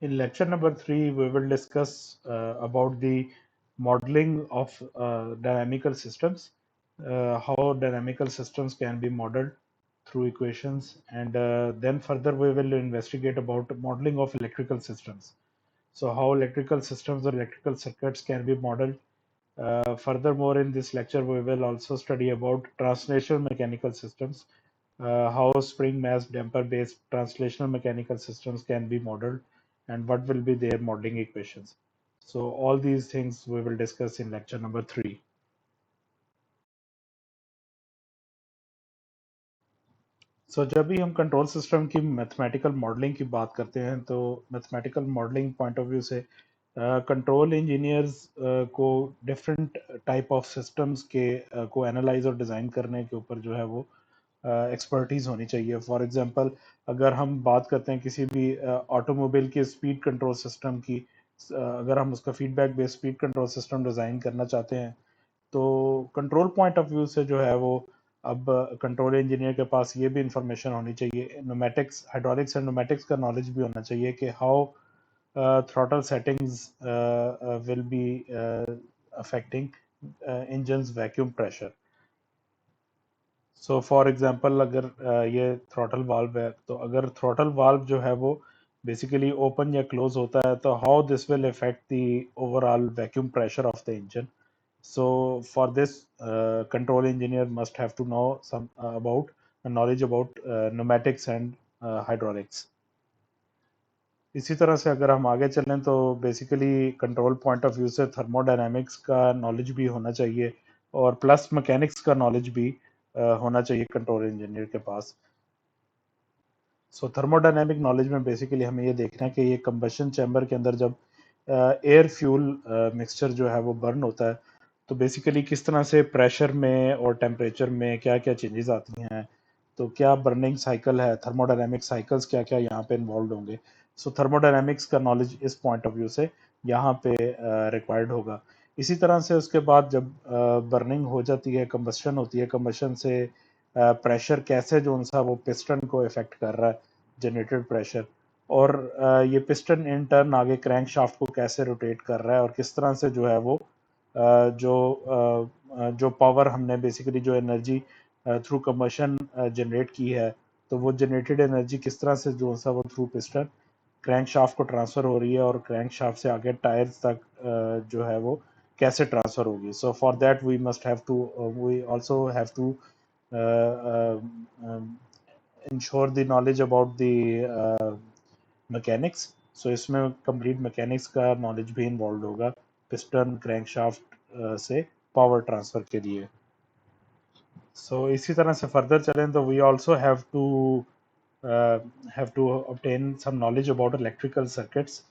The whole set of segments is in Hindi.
In lecture number 3, we will discuss about the modeling of dynamical systems, how dynamical systems can be modeled through equations, and then further we will investigate about modeling of electrical systems. So how electrical systems or electrical circuits can be modeled. Furthermore, in this lecture, we will also study about translational mechanical systems, how spring mass damper based translational mechanical systems can be modeled, and what will be their modeling equations. So all these things we will discuss in lecture number 3. सो जब भी हम कंट्रोल सिस्टम की मैथमेटिकल मॉडलिंग की बात करते हैं तो mathematical modelling point of view से कंट्रोल इंजीनियर्स को डिफरेंट टाइप ऑफ सिस्टम्स के को एनालाइज और डिज़ाइन करने के ऊपर जो है वो एक्सपर्टीज होनी चाहिए। फॉर एग्जांपल, अगर हम बात करते हैं किसी भी ऑटोमोबाइल के स्पीड कंट्रोल सिस्टम की, अगर हम उसका feedback based speed control system design करना चाहते हैं तो कंट्रोल पॉइंट ऑफ व्यू से जो है वो अब कंट्रोल इंजीनियर के पास ये भी इंफॉर्मेशन होनी चाहिए, न्यूमेटिक्स हाइड्रोलिक्स एंड न्यूमेटिक्स का नॉलेज भी होना चाहिए कि how throttle settings will be affecting engine's vacuum pressure. So for example, अगर ये थ्रॉटल वाल्व है तो अगर थ्रॉटल वाल्व जो है वो बेसिकली ओपन या क्लोज होता है तो how this will effect the overall vacuum pressure of the engine. So for this, control engineer must have to know some about knowledge about pneumatics and hydraulics. इसी तरह से अगर हम आगे चलें तो basically control point of view से थर्मोडायनेमिक्स का नॉलेज भी होना चाहिए और प्लस मैकेनिक्स का नॉलेज भी होना चाहिए कंट्रोल इंजीनियर के पास. सो थर्मोडायनेमिक नॉलेज में बेसिकली हमें ये देखना है कि ये कंबशन चैम्बर के अंदर जब एयर फ्यूल मिक्सचर जो है वो बर्न होता है तो बेसिकली किस तरह से प्रेशर में और टेम्परेचर में क्या क्या चेंजेस आती हैं, तो क्या बर्निंग साइकिल है, थर्मोडायनेमिक साइकिल्स क्या क्या यहाँ पे इन्वॉल्व होंगे. सो थर्मोडायनेमिक्स का नॉलेज इस पॉइंट ऑफ व्यू से यहाँ पे रिक्वायर्ड होगा. इसी तरह से उसके बाद जब बर्निंग हो जाती है, कंबशन होती है, कंबशन से प्रेशर कैसे जो सा वो पिस्टन को इफेक्ट कर रहा है, जनरेटेड प्रेशर, और ये पिस्टन इन टर्न आगे क्रैंक शाफ्ट को कैसे रोटेट कर रहा है और किस तरह से जो है वो जो पावर हमने बेसिकली जो एनर्जी थ्रू कंबशन जनरेट की है तो वो जनरेटेड एनर्जी किस तरह से जो सा वो थ्रू पिस्टन क्रैंक शाफ्ट को ट्रांसफर हो रही है और क्रैंक शाफ्ट से आगे टायर्स तक जो है वो कैसे ट्रांसफर होगी. So for that we also have to ensure the knowledge about the mechanics. So इसमें कंप्लीट मैकेनिक्स का नॉलेज भी इन्वॉल्व होगा पिस्टन क्रैंकशाफ्ट से पावर ट्रांसफर के लिए. सो इसी तरह से फर्दर चलें तो we also have to obtain some knowledge about electrical circuits.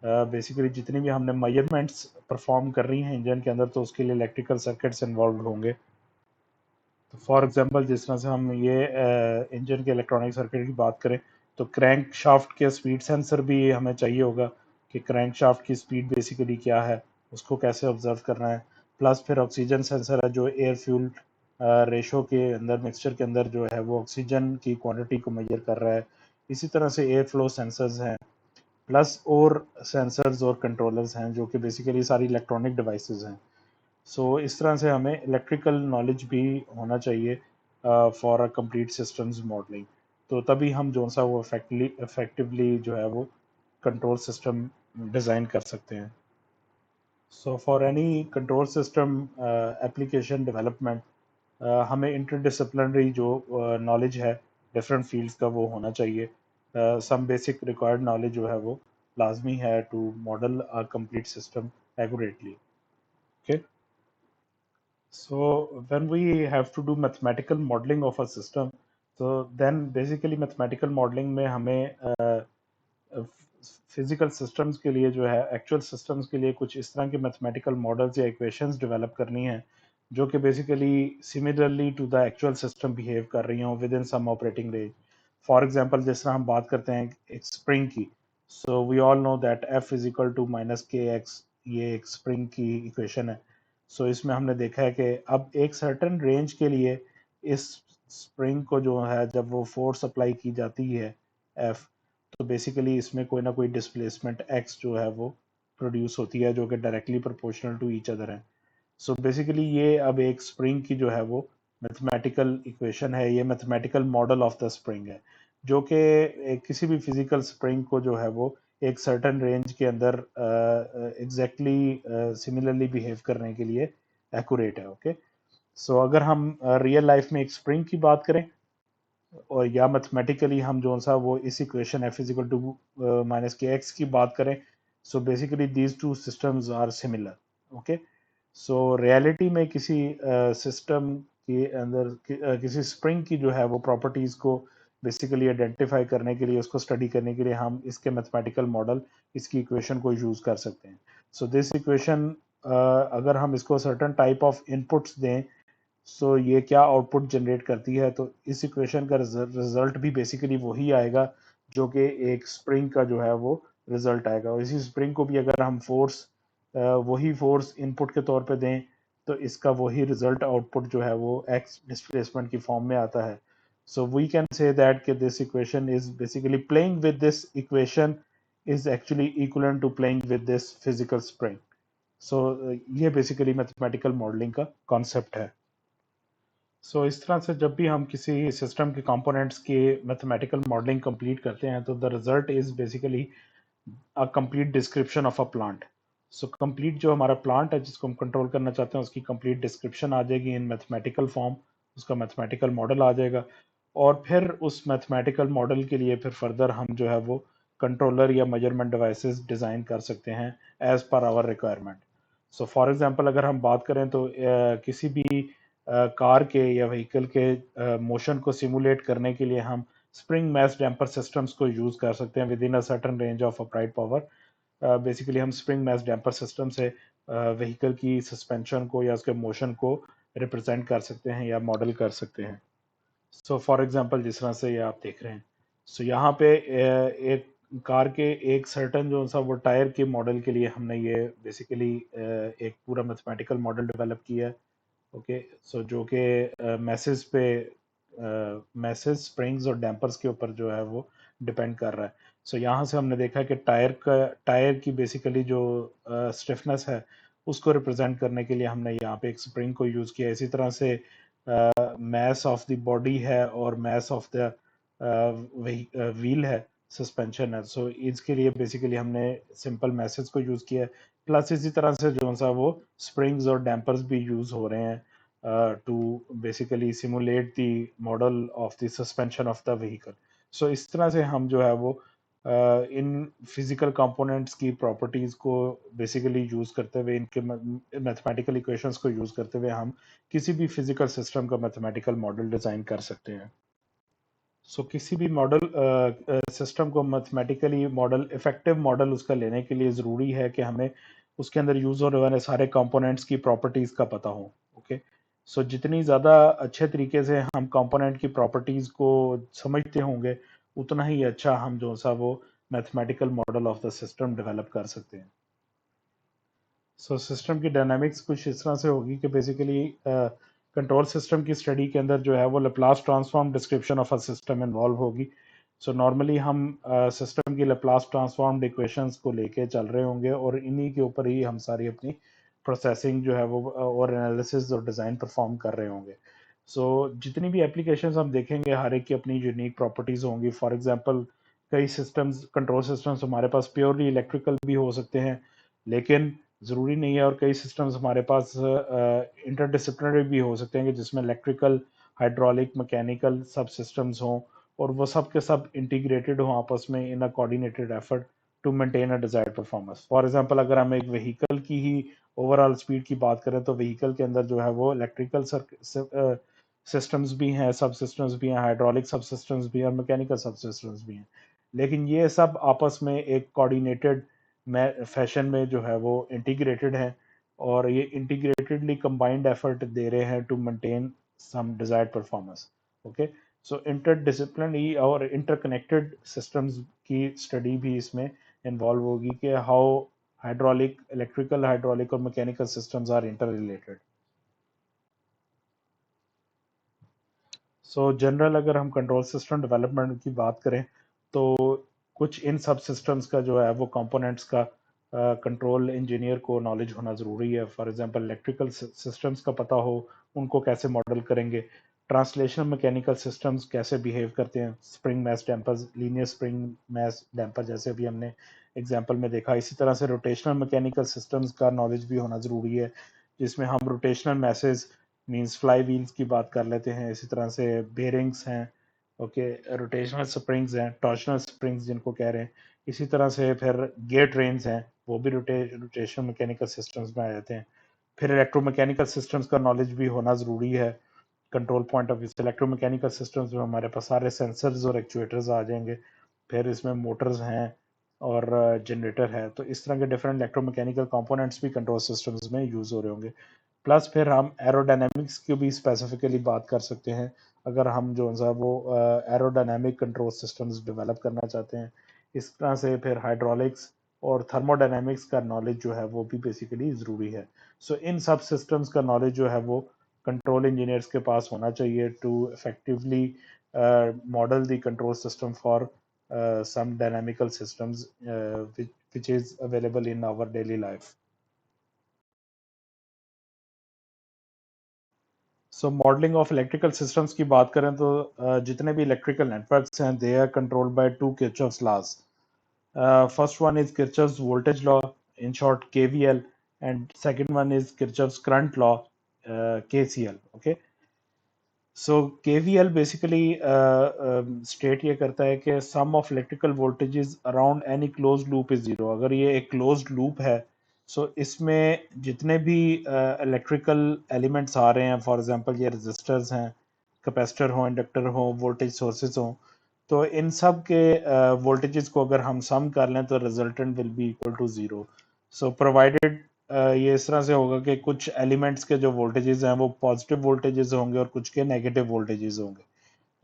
Basically जितनी भी हमने मेजरमेंट्स परफॉर्म कर रही हैं इंजन के अंदर तो उसके लिए इलेक्ट्रिकल सर्किट्स इन्वॉल्व होंगे. तो फॉर एग्जांपल जिस तरह से हम ये इंजन के इलेक्ट्रॉनिक सर्किट की बात करें तो क्रैंक शाफ्ट के स्पीड सेंसर भी हमें चाहिए होगा कि क्रैंक शाफ्ट की स्पीड बेसिकली क्या है, उसको कैसे ऑब्जर्व करना है. प्लस फिर ऑक्सीजन सेंसर है जो एयर फ्यूल रेशो के अंदर मिक्सचर के अंदर जो है वो ऑक्सीजन की क्वांटिटी को मेजर कर रहा है. इसी तरह से एयर फ्लो सेंसर्स हैं, प्लस और सेंसर्स और कंट्रोलर्स हैं जो कि बेसिकली सारी इलेक्ट्रॉनिक डिवाइसेस हैं. सो इस तरह से हमें इलेक्ट्रिकल नॉलेज भी होना चाहिए for a complete systems modelling. तो तभी हम जो सा वो इफेक्टिवली जो है वो कंट्रोल सिस्टम डिज़ाइन कर सकते हैं. So for any control system application development हमें इंटरडिसिप्लिनरी जो नॉलेज है डिफरेंट फील्ड्स का वो होना चाहिए. सम बेसिक रिक्वायर्ड नॉलेज जो है वो लाजमी है to model a complete system accurately. Okay. So when we have to do mathematical modeling of a system, so then basically mathematical modeling में हमें फिजिकल सिस्टम्स के लिए जो है एक्चुअल सिस्टम्स के लिए कुछ इस तरह के मैथमेटिकल मॉडल्स या इक्वेशंस डेवलप करनी है जो कि basically similarly to the actual system behave कर रही हों within some operating range. For example जिस तरह हम बात करते हैं एक स्प्रिंग की, so we all know that F is equal to minus के एक्स, ये एक स्प्रिंग की इक्वेशन है. सो इसमें हमने देखा है कि अब एक सर्टेन रेंज के लिए इस स्प्रिंग को जो है जब वो फोर्स अप्लाई की जाती है एफ, तो बेसिकली इसमें कोई ना कोई डिस्प्लेसमेंट एक्स जो है वो प्रोड्यूस होती है, जो कि directly proportional to each other है। सो बेसिकली ये अब एक स्प्रिंग की जो है वो मैथमेटिकल इक्वेशन है, ये mathematical model of the spring है, जो कि किसी भी फिजिकल स्प्रिंग को जो है वो एक सर्टेन रेंज के अंदर एग्जैक्टली सिमिलरली बिहेव करने के लिए एक्यूरेट है। ओके, सो अगर हम रियल लाइफ में एक स्प्रिंग की बात करें और या मैथमेटिकली हम जो सा वो इस equation F is equal to minus के एक्स की बात करें, so basically these two systems are similar. Okay, so reality में किसी सिस्टम के अंदर किसी स्प्रिंग की जो है वो प्रॉपर्टीज को बेसिकली आइडेंटिफाई करने के लिए, उसको स्टडी करने के लिए हम इसके मैथमेटिकल मॉडल, इसकी इक्वेशन को यूज कर सकते हैं। सो दिस इक्वेशन अगर हम इसको सर्टेन टाइप ऑफ इनपुट्स दें, सो ये क्या आउटपुट जनरेट करती है, तो इस इक्वेशन का रिजल्ट भी बेसिकली वही आएगा जो कि एक स्प्रिंग का जो है वो रिजल्ट आएगा। और इसी स्प्रिंग को भी अगर हम फोर्स, वही फोर्स इनपुट के तौर पे दें, तो इसका वही रिजल्ट आउटपुट जो है वो एक्स डिस्प्लेसमेंट की फॉर्म में आता है। So we can say that कि this equation is basically playing with this equation is actually equivalent to playing with this physical spring. So ये बेसिकली मैथमेटिकल मॉडलिंग का कॉन्सेप्ट है। इस तरह से जब भी हम किसी सिस्टम के कंपोनेंट्स के मैथमेटिकल मॉडलिंग कंप्लीट करते हैं, तो the result is basically a complete description of a plant. Complete जो हमारा प्लांट है जिसको हम कंट्रोल करना चाहते हैं, उसकी कंप्लीट डिस्क्रिप्शन आ जाएगी इन मैथमेटिकल फॉर्म, उसका मैथमेटिकल मॉडल आ जाएगा। और फिर उस मैथमेटिकल मॉडल के लिए फिर फर्दर हम जो है वो कंट्रोलर या मेजरमेंट डिवाइसेस डिज़ाइन कर सकते हैं as per hour requirement. For example अगर हम बात करें तो किसी भी कार के या व्हीकल के मोशन को सिमुलेट करने के लिए हम स्प्रिंग मैस डैम्पर सिस्टम्स को यूज कर सकते हैं with in a certain range of upright power. Basically हम स्प्रिंग मैस डैम्पर सिस्टम से व्हीकल की सस्पेंशन को या उसके मोशन को रिप्रेजेंट कर सकते हैं या मॉडल कर सकते हैं। फॉर एग्जांपल जिस तरह से ये आप देख रहे हैं, यहाँ पे एक कार के एक सर्टन जो सा वो टायर के मॉडल के लिए हमने ये बेसिकली एक पूरा मैथमेटिकल मॉडल डेवलप किया है। ओके, जो कि मैसेज पे मैसेज स्प्रिंग्स और डैम्पर्स के ऊपर जो है वो डिपेंड कर रहा है। यहाँ से हमने देखा कि टायर की बेसिकली जो स्टिफनेस है उसको रिप्रेजेंट करने के लिए हमने यहाँ पे एक स्प्रिंग को यूज किया। इसी तरह से mass of the body है और mass of the wheel है, सस्पेंशन है। इसके लिए बेसिकली हमने सिंपल मैसेज को यूज किया है। प्लस इसी तरह से जो सा वो स्प्रिंग्स और डैम्पर्स भी यूज हो रहे हैं to basically simulate the model of the suspension of the vehicle. इस तरह से हम जो है वो इन फिजिकल कंपोनेंट्स की प्रॉपर्टीज को बेसिकली यूज करते हुए, इनके मैथमेटिकल इक्वेशंस को यूज करते हुए हम किसी भी फिजिकल सिस्टम का मैथमेटिकल मॉडल डिजाइन कर सकते हैं। किसी भी मॉडल सिस्टम को मैथमेटिकली मॉडल, इफेक्टिव मॉडल उसका लेने के लिए ज़रूरी है कि हमें उसके अंदर यूज होने वाले सारे कंपोनेंट्स की प्रॉपर्टीज का पता हो। ओके, जितनी ज़्यादा अच्छे तरीके से हम कंपोनेंट की प्रॉपर्टीज को समझते होंगे, उतना ही अच्छा हम जो सा वो mathematical model of the system develop कर सकते हैं। सिस्टम की डायनामिक्स कुछ इस तरह से होगी कि बेसिकली कंट्रोल सिस्टम की स्टडी के अंदर जो है वो Laplace transform description of a system involve होगी। नॉर्मली हम सिस्टम की लेप्लास ट्रांसफॉर्म्ड इक्वेशंस को लेके चल रहे होंगे और इन्हीं के ऊपर ही हम सारी अपनी प्रोसेसिंग जो है वो और एनालिसिस और डिज़ाइन परफॉर्म कर रहे होंगे। जितनी भी एप्लीकेशंस हम देखेंगे, हर एक की अपनी यूनिक प्रॉपर्टीज होंगी। फॉर एग्जांपल कई सिस्टम्स, कंट्रोल सिस्टम्स हमारे पास प्योरली इलेक्ट्रिकल भी हो सकते हैं, लेकिन ज़रूरी नहीं है। और कई सिस्टम्स हमारे पास इंटरडिसिप्लिनरी भी हो सकते हैं कि जिसमें इलेक्ट्रिकल, हाइड्रोलिक, मैकेनिकल सब सिस्टम्स हों और वो सब के सब इंटीग्रेटेड हों आपस में in a coordinated effort to maintain a desired performance. For example अगर हम एक व्हीकल की ही ओवरऑल स्पीड की बात करें, तो व्हीकल के अंदर जो है वो इलेक्ट्रिकल सिस्टम्स भी हैं, सब सिस्टम्स भी हैं, हाइड्रोलिक सब सिस्टम्स भी हैं और मैकेनिकल सब सिस्टम्स भी हैं। लेकिन ये सब आपस में एक कोऑर्डिनेटेड फैशन में जो है वो इंटीग्रेटेड है और ये इंटीग्रेटेडली कंबाइंड एफर्ट दे रहे हैं to maintain some desired performance. Okay, interdisciplinary और इंटरकनेक्टेड सिस्टम्स की स्टडी भी इसमें इन्वॉल्व होगी कि हाउ इलेक्ट्रिकल, हाइड्रोलिक और mechanical systems are interrelated. General अगर हम कंट्रोल सिस्टम डेवलपमेंट की बात करें, तो कुछ इन सब सिस्टम्स का जो है वो कंपोनेंट्स का कंट्रोल इंजीनियर को नॉलेज होना ज़रूरी है। फॉर एग्जांपल इलेक्ट्रिकल सिस्टम्स का पता हो, उनको कैसे मॉडल करेंगे। ट्रांसलेशनल मैकेनिकल सिस्टम्स कैसे बिहेव करते हैं, spring mass dampers, linear spring mass damper जैसे अभी हमने एग्जांपल में देखा। इसी तरह से रोटेशनल मैकेनिकल सिस्टम्स का नॉलेज भी होना ज़रूरी है, जिसमें हम rotational masses means flywheels की बात कर लेते हैं। इसी तरह से बेरिंग्स हैं, ओके, रोटेशनल स्प्रिंग्स हैं, टॉर्शनल स्प्रिंग्स जिनको कह रहे हैं। इसी तरह से फिर गियर ट्रेन्स हैं, वो भी रोटेशनल मैकेनिकल सिस्टम्स में आ जाते हैं। फिर इलेक्ट्रोमैकेनिकल सिस्टम्स का नॉलेज भी होना ज़रूरी है कंट्रोल पॉइंट ऑफ व्यू से। इलेक्ट्रोमैकेनिकल सिस्टम्स में हमारे पास सारे सेंसर्स और एक्चुएटर्स आ जाएंगे, फिर इसमें मोटर्स हैं और जनरेटर है। तो इस तरह के डिफरेंट इलेक्ट्रोमैकेनिकल कंपोनेंट्स भी कंट्रोल सिस्टम्स में यूज़ हो रहे होंगे। प्लस फिर हम एरोडायनेमिक्स की भी स्पेसिफिकली बात कर सकते हैं, अगर हम जो है वो एरोडायनेमिक कंट्रोल सिस्टम्स डेवलप करना चाहते हैं। इस तरह से फिर हाइड्रोलिक्स और थर्मोडायनेमिक्स का नॉलेज जो है वो भी बेसिकली ज़रूरी है। सो इन सब सिस्टम्स का नॉलेज जो है वो कंट्रोल इंजीनियर्स के पास होना चाहिए to effectively model the control system for some dynamical systems which is available in our daily life. So modelling of electrical systems की बात करें तो जितने भी इलेक्ट्रिकल नेटवर्क्स हैं they are controlled by two Kirchhoff's laws. First one is Kirchhoff's voltage law, in short KVL, and second one is Kirchhoff's current law, KCL. Okay, so KVL basically state ये करता है कि sum of electrical voltages around any closed loop is zero. अगर ये एक क्लोज्ड लूप है, सो इसमें जितने भी इलेक्ट्रिकल एलिमेंट्स आ रहे हैं, फॉर एग्जांपल ये रेजिस्टर्स हैं, कैपेसिटर हो, इंडक्टर हो, वोल्टेज सोर्सेज हो, तो इन सब के वोल्टेजेस को अगर हम सम कर लें तो resultant will be equal to zero. So provided ये इस तरह से होगा कि कुछ एलिमेंट्स के जो वोल्टेजेस हैं वो पॉजिटिव वोल्टेजेस होंगे और कुछ के नेगेटिव वोल्टेजेस होंगे।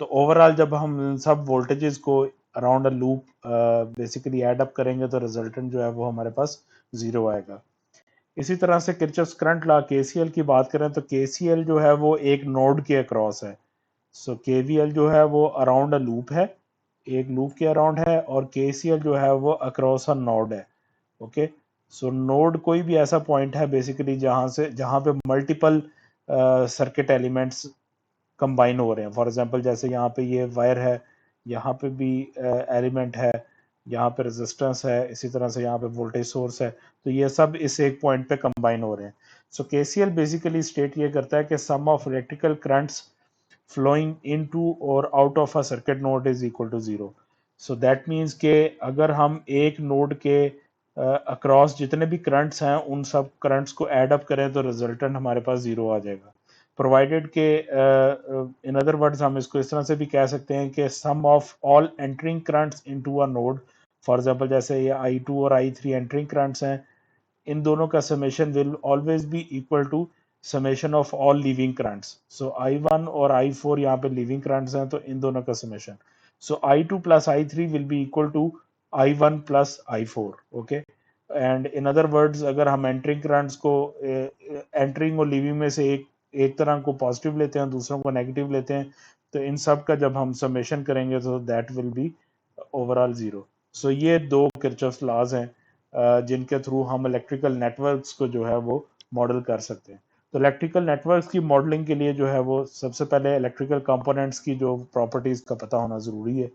तो ओवरऑल जब हम इन सब वोल्टेजेस को around a loop basically add up करेंगे तो रिजल्टेंट जो है वो हमारे पास जीरो आएगा। इसी तरह से किरचॉफ्स करंट लॉ केसीएल की बात करें तो केसीएल जो है वो एक नोड के अक्रॉस है। सो केवीएल जो है वो अराउंड अ लूप है, एक लूप के अराउंड है, और केसीएल जो है वो अक्रॉस अ नोड है। ओके, सो नोड कोई भी ऐसा पॉइंट है बेसिकली जहां पे मल्टीपल सर्किट एलिमेंट्स कंबाइन हो रहे हैं। फॉर एग्जांपल जैसे यहाँ पे ये वायर है, यहाँ पे भी एलिमेंट है, यहाँ पे रेजिस्टेंस है, इसी तरह से यहाँ पे वोल्टेज सोर्स है, तो ये सब इस एक पॉइंट पे कंबाइन हो रहे हैं। सो केसीएल बेसिकली स्टेट ये करता है कि sum of electrical currents flowing into or out of a circuit node is equal to zero. So that means कि अगर हम एक नोड के अक्रॉस जितने भी करंट्स हैं उन सब करंट्स को ऐड अप करें तो रिजल्टेंट हमारे पास जीरो आ जाएगा। प्रोवाइडेड के इन अदर वर्ड्स हम इसको इस तरह से भी कह सकते हैं कि sum of all entering currents into a node, for example जैसे ये I2 और I3 एंटरिंग करंट्स हैं, इन दोनों का summation will always be equal to summation of all leaving currents. So I1 और I4 यहाँ पे लिविंग करंट्स हैं तो इन दोनों का summation, so I2 plus I3 will be equal to I1 plus I4। Okay, and in other words अगर हम एंटरिंग करंट्स को एंटरिंग और लिविंग में से एक तरह को पॉजिटिव लेते हैं, दूसरों को नेगेटिव लेते हैं, तो इन सब का जब हम समेशन करेंगे तो that will be overall zero. So ये दो किरचॉफ्स लॉज हैं जिनके थ्रू हम इलेक्ट्रिकल नेटवर्क्स को जो है वो मॉडल कर सकते हैं। तो इलेक्ट्रिकल नेटवर्क्स की मॉडलिंग के लिए जो है वो सबसे पहले इलेक्ट्रिकल कंपोनेंट्स की जो प्रॉपर्टीज का पता होना जरूरी है।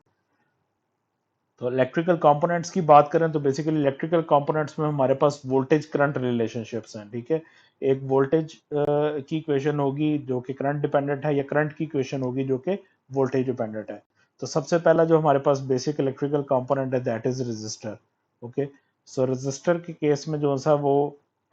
तो इलेक्ट्रिकल कंपोनेंट्स की बात करें तो बेसिकली इलेक्ट्रिकल कंपोनेंट्स में हमारे पास वोल्टेज करंट रिलेशनशिप्स हैं। ठीक है, एक वोल्टेज की इक्वेशन होगी जो कि करंट डिपेंडेंट है, या करंट की इक्वेशन होगी जो कि वोल्टेज डिपेंडेंट है। तो सबसे पहला जो हमारे पास बेसिक इलेक्ट्रिकल कंपोनेंट है that is resistor. Okay, so resistor के केस में जो सा वो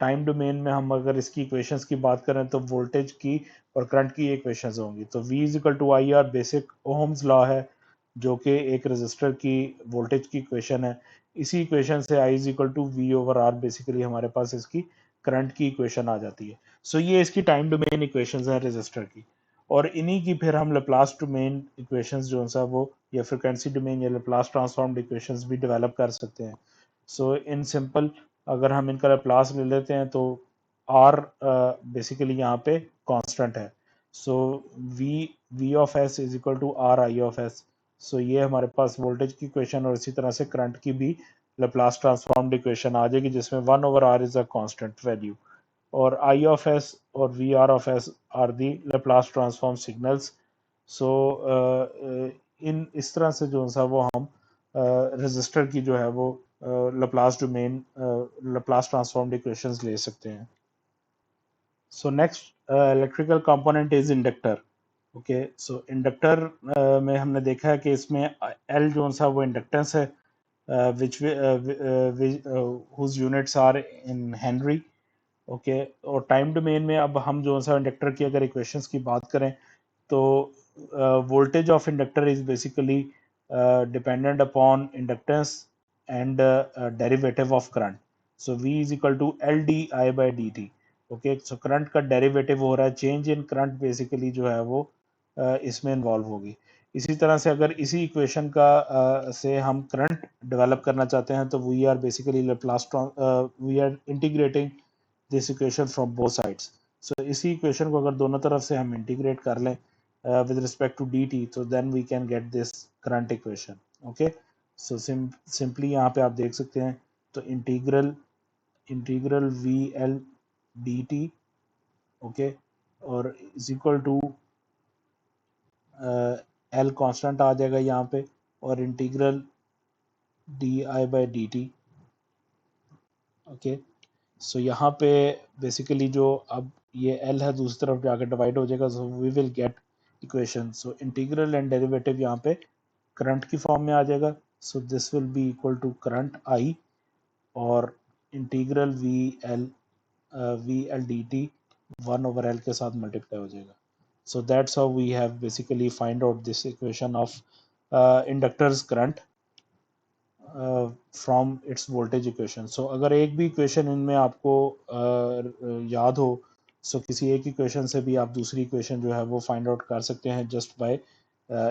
टाइम डोमेन में हम अगर इसकी इक्वेशंस की बात करें तो वोल्टेज की और करंट की इक्वेशंस होंगी। तो V is equal to I R basic Ohm's law है जो कि एक रेजिस्टर की वोल्टेज की इक्वेशन है। इसी इक्वेशन से I is equal to V over R basically हमारे पास इसकी करंट की इक्वेशन आ जाती है। सो ये इसकी टाइम डोमेन इक्वेशंस है रेजिस्टर की, और इन्हीं की फिर हम लेप्लास डोमेन इक्वेशंस जो सा वो या फ्रिक्वेंसी डोमेन या लेप्लास ट्रांसफॉर्म्ड इक्वेशंस भी डेवलप कर सकते हैं। सो इन सिंपल अगर हम इनका लेप्लास ले लेते हैं तो आर बेसिकली यहाँ पे कांस्टेंट है। So V V of s is equal to R I of s. So ये हमारे पास वोल्टेज की इक्वेशन और इसी तरह से करंट की भी लाप्लास ट्रांसफॉर्म्ड इक्वेशन आ जाएगी, जिसमें 1/r is a constant value, और I of s और VR of s are the Laplace transform signals. So इन इस तरह से जो सा वो हम रजिस्टर की जो है वो Laplace domain Laplace transformed equations ले सकते हैं। So next electrical component is inductor. Okay, so inductor में हमने देखा है कि इसमें L जो सा वो इंडक्टेंस है, which whose units are in Henry। Okay, और टाइम डोमेन में अब हम जो सा इंडक्टर की अगर इक्वेशंस की बात करें तो voltage of inductor is basically dependent upon inductance and derivative of current. So V is equal to L d I by d t. Okay, so current का डेरिवेटिव हो रहा है, चेंज इन करंट बेसिकली जो है वो इसमें इन्वॉल्व होगी। इसी तरह से अगर इसी इक्वेशन का से हम करंट डेवलप करना चाहते हैं तो we are basically Laplace we are integrating this equation from both sides. So इसी इक्वेशन को अगर दोनों तरफ से हम इंटीग्रेट कर लें with respect to dt, so then we can get this current equation। okay, so simply यहाँ पे आप देख सकते हैं, तो integral V L d t, okay, और is equal to L constant आ जाएगा यहाँ पे, और integral d I by d t. Okay, so यहाँ पे बेसिकली जो अब ये L है दूसरी तरफ जाकर डिवाइड हो जाएगा, so we will get equation. So integral and derivative यहाँ पे करंट की फॉर्म में आ जाएगा, so this will be equal to current I और integral V L d t 1/L के साथ मल्टीप्लाई हो जाएगा। So that's how we have basically find out this equation of inductors current from its voltage equation. So अगर एक भी इक्वेशन इनमें आपको याद हो, सो किसी एक इक्वेशन से भी आप दूसरी इक्वेशन जो है वो फाइंड आउट कर सकते हैं जस्ट बाय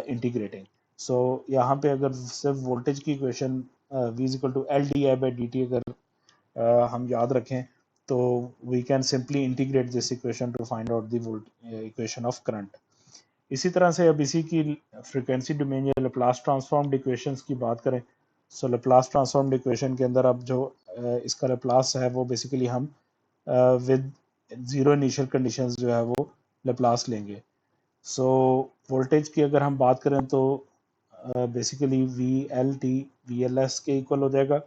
इंटीग्रेटिंग। सो यहाँ पे अगर सिर्फ वोल्टेज की equation v is equal to L d I by d t अगर हम याद रखें तो we can simply integrate this equation to find out the equation of current. इसी तरह से अब इसी की फ्रीक्वेंसी डोमेन या लाप्लास ट्रांसफॉर्म्ड इक्वेशंस की बात करें, सो लाप्लास ट्रांसफॉर्म्ड इक्वेशन के अंदर अब जो इसका लाप्लास है वो बेसिकली हम विद जीरो इनिशियल कंडीशंस जो है वो लाप्लास लेंगे। सो वोल्टेज की अगर हम बात करें तो basically V L T V L S के इक्वल हो जाएगा।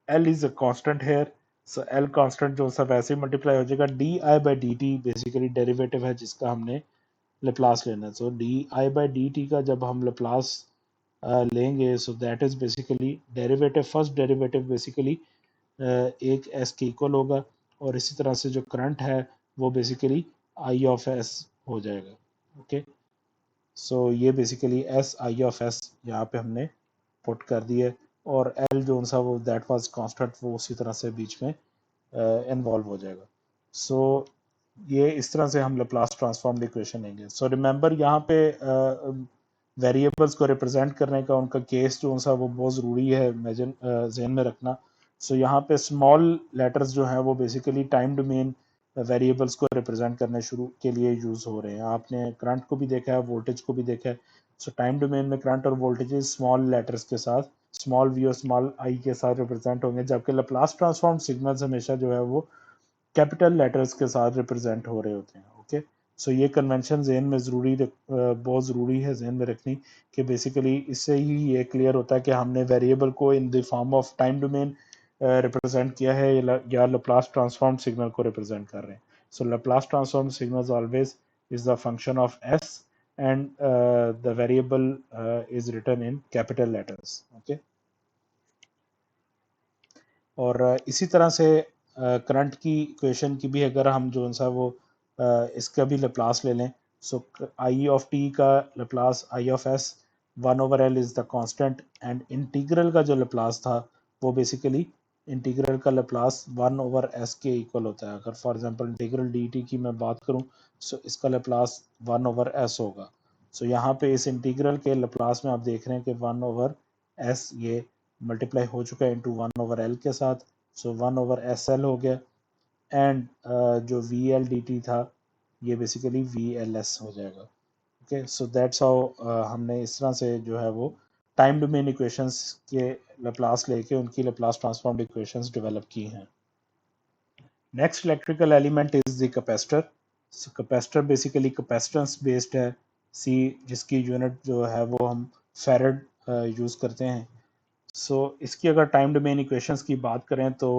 L is a constant here, so L constant जो सा वैसे ही मल्टीप्लाई हो जाएगा। D I by d t basically derivative है जिसका हमने लेप्लास लेना है। So d I by d t का जब हम लेप्लास लेंगे, so that is basically derivative, first derivative basically एक एस के इक्वल होगा, और इसी तरह से जो करंट है वो बेसिकली आई ऑफ एस हो जाएगा। ओके, सो ये basically S I of S यहाँ पे हमने पुट कर दिया, और एल जो सा वो दैट वाज कांस्टेंट वो उसी तरह से बीच में इन्वॉल्व हो जाएगा। सो ये इस तरह से हम लाप्लास ट्रांसफॉर्म्ड इक्वेशन लेंगे। सो रिमेंबर यहाँ पे वेरिएबल्स को रिप्रेजेंट करने का उनका केस जो सा वो बहुत ज़रूरी है जहन में रखना। सो यहाँ पे स्मॉल लेटर्स जो हैं वो बेसिकली टाइम डोमेन वेरिएबल्स को रिप्रेजेंट करने शुरू के लिए यूज़ हो रहे हैं। आपने करंट को भी देखा है, वोल्टेज को भी देखा है। सो टाइम डोमेन में करंट और वोल्टेज स्मॉल लेटर्स के साथ, स्मॉल वी और स्मॉल आई के साथ रिप्रेजेंट होंगे, जबकि लाप्लास ट्रांसफॉर्म सिग्नल्स हमेशा जो है वो कैपिटल लेटर्स के साथ रिप्रेजेंट हो रहे होते हैं। ओके, सो ये कन्वेंशन जहन में बहुत ज़रूरी है जहन में रखनी, कि बेसिकली इससे ही ये क्लियर होता है कि हमने वेरिएबल को in the form of time domain represent किया है या लाप्लास ट्रांसफॉर्म सिग्नल को रिप्रेजेंट कर रहे हैं। So Laplace transform signals always is the function of s and the variable is written in capital letters. Okay, और इसी तरह से करंट की इक्वेशन की भी अगर हम जो सा वो इसका भी लाप्लास ले लें, सो आई ऑफ टी का Laplace I of S 1/L is the constant, and integral का जो लाप्लास था वो बेसिकली इंटीग्रल का लाप्लास 1/s के इक्वल होता है। अगर for example integral D T की मैं बात करूं, सो इसका लाप्लास 1/s होगा। सो यहाँ पे इस इंटीग्रल के लाप्लास में आप देख रहे हैं कि 1/s ये मल्टीप्लाई हो चुका है इंटू 1/L के साथ, सो 1/SL हो गया, एंड जो वी एल डी टी था ये बेसिकली वी एल एस हो जाएगा। ओके, सो दैट्स हाउ हमने इस तरह से जो है वो टाइम डोमेन इक्वेशंस के लैप्लास लेके उनकी लैप्लास ट्रांसफॉर्म्ड इक्वेशंस डेवलप की हैं। Next electrical element is the capacitor. Capacitor basically capacitance based है। सी जिसकी यूनिट जो है वो हम फैरड यूज़ करते हैं। सो इसकी अगर टाइम डोमेन इक्वेशंस की बात करें तो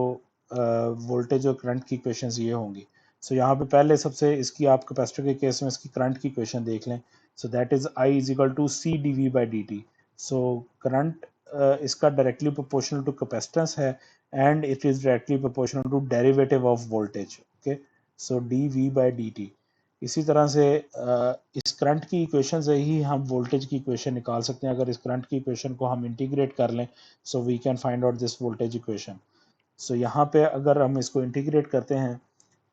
वोल्टेज और करंट की इक्वेशंस ये होंगी। सो यहाँ पे पहले सबसे इसकी आप कैपेसिटर के केस में इसकी करंट की इक्वेशन देख लें। So that is I is equal to C d we by d t. So current इसका डायरेक्टली प्रोपोर्शनल टू कैपेसिटेंस है and it is directly proportional to derivative of voltage. Okay, so d we by d t. इसी तरह से इस करंट की इक्वेशन से ही हम वोल्टेज की इक्वेशन निकाल सकते हैं। अगर इस करंट की इक्वेशन को हम इंटीग्रेट कर लें so we can find out this voltage equation. So यहाँ पे अगर हम इसको इंटीग्रेट करते हैं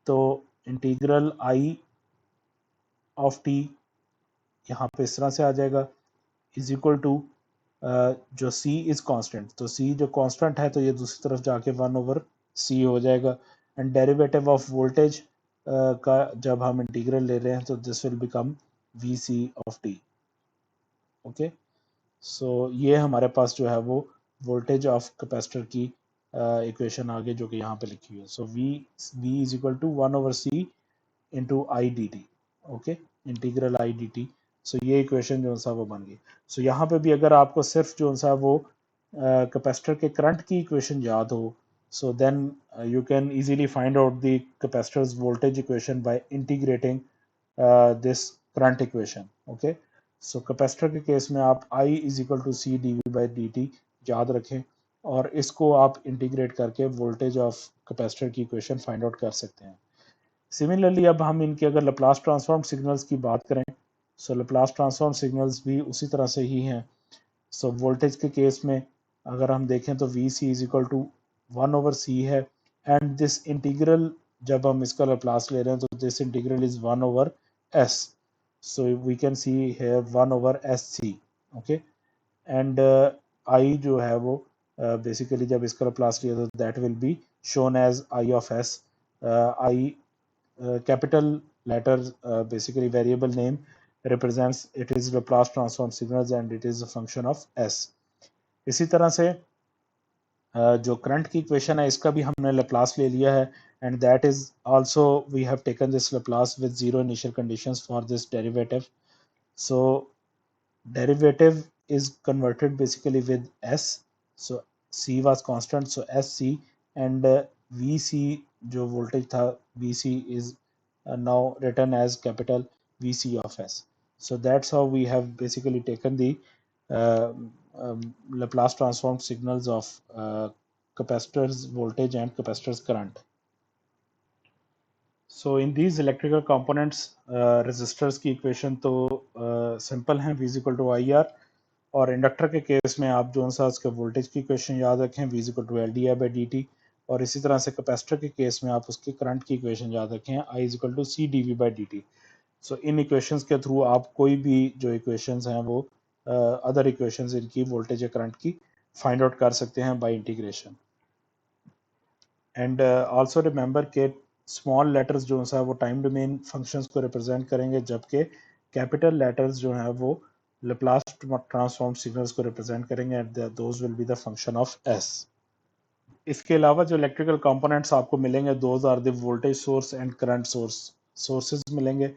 तो इंटीग्रल आई ऑफ टी यहाँ पे इस तरह से आ जाएगा इज इक्वल टू जो c इज कांस्टेंट, तो c जो कांस्टेंट है तो ये दूसरी तरफ जाके 1/c हो जाएगा एंड डेरिवेटिव ऑफ वोल्टेज का जब हम इंटीग्रल ले रहे हैं तो this will become vc of t। Okay, so ये हमारे पास जो है वो वोल्टेज ऑफ कैपेसिटर की इक्वेशन आगे जो कि यहाँ पे लिखी हुई है। So v is equal to 1/c into i d t. Okay, integral i d t. So ये इक्वेशन जो सा वो बन गई। सो यहाँ पे भी अगर आपको सिर्फ जो सा वो कैपेसिटर के करंट की इक्वेशन याद हो so then you can easily find out the capacitor's voltage equation by integrating this current equation. Okay, so capacitor के केस में आप i is equal to C d we by d t याद रखें और इसको आप इंटीग्रेट करके वोल्टेज ऑफ कैपेसिटर की इक्वेशन फाइंड आउट कर सकते हैं। सिमिलरली अब हम इनके अगर लैप्लास ट्रांसफॉर्म सिग्नल्स की बात करें सो लैप्लास ट्रांसफॉर्म सिग्नल्स भी उसी तरह से ही हैं। सो वोल्टेज के केस में अगर हम देखें तो V C is equal to 1/c है एंड दिस इंटीग्रल जब हम इसका लैप्लास ले रहे हैं तो this integral is 1/s। So we can see है 1/sc। ओके, एंड आई जो है वो बेसिकली जब इसका लैप्लास लिया तो that will be shown as I of s. I capital letter basically variable name represents it is Laplace transform signals and it is a function of s। इसी तरह से जो करंट की इक्वेशन है इसका भी हमने लैप्लास ले लिया है and that is also we have taken this Laplace with zero initial conditions for this derivative. So derivative is converted basically with s, so c was constant so sc and vc जो voltage था vc is now written as capital vc of s। So that's how we have basically taken the uh, Laplace transformed signals of capacitors voltage and capacitors current। So in these electrical components resistors की इक्वेशन तो सिंपल है v equal to I R और इंडक्टर के केस में आप जो सा उसके वोल्टेज की इक्वेशन याद रखें v equal to L d I by d t और इसी तरह से कैपेसिटर के केस में आप उसके करंट की इक्वेशन याद रखें i is equal to C d we by d t. So इन इक्वेशंस के थ्रू आप कोई भी जो इक्वेशंस हैं वो अदर इक्वेशंस इनकी वोल्टेज या करंट की फाइंड आउट कर सकते हैं by integration. And also remember के स्मॉल लेटर्स जो है वो टाइम डोमेन फंक्शंस को रिप्रेजेंट करेंगे जबकि कैपिटल लेटर्स जो है वो लैप्लास ट्रांसफॉर्म सिग्नल्स को रिप्रेजेंट करेंगे and those will be the function of s. इसके अलावा जो इलेक्ट्रिकल कंपोनेंट्स आपको मिलेंगे those are the voltage source and current sources मिलेंगे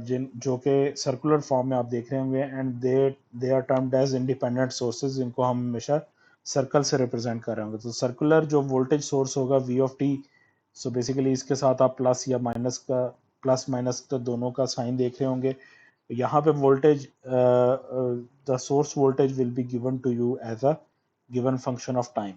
जिन जो कि सर्कुलर फॉर्म में आप देख रहे होंगे and they are termed as independent sources. इनको हम हमेशा सर्कल से रिप्रेजेंट कर रहे होंगे। तो सर्कुलर जो वोल्टेज सोर्स होगा V of t, so basically इसके साथ आप प्लस या माइनस का प्लस माइनस का दोनों का साइन देख रहे होंगे। यहाँ पे voltage the source voltage will be given to you as a given function of time.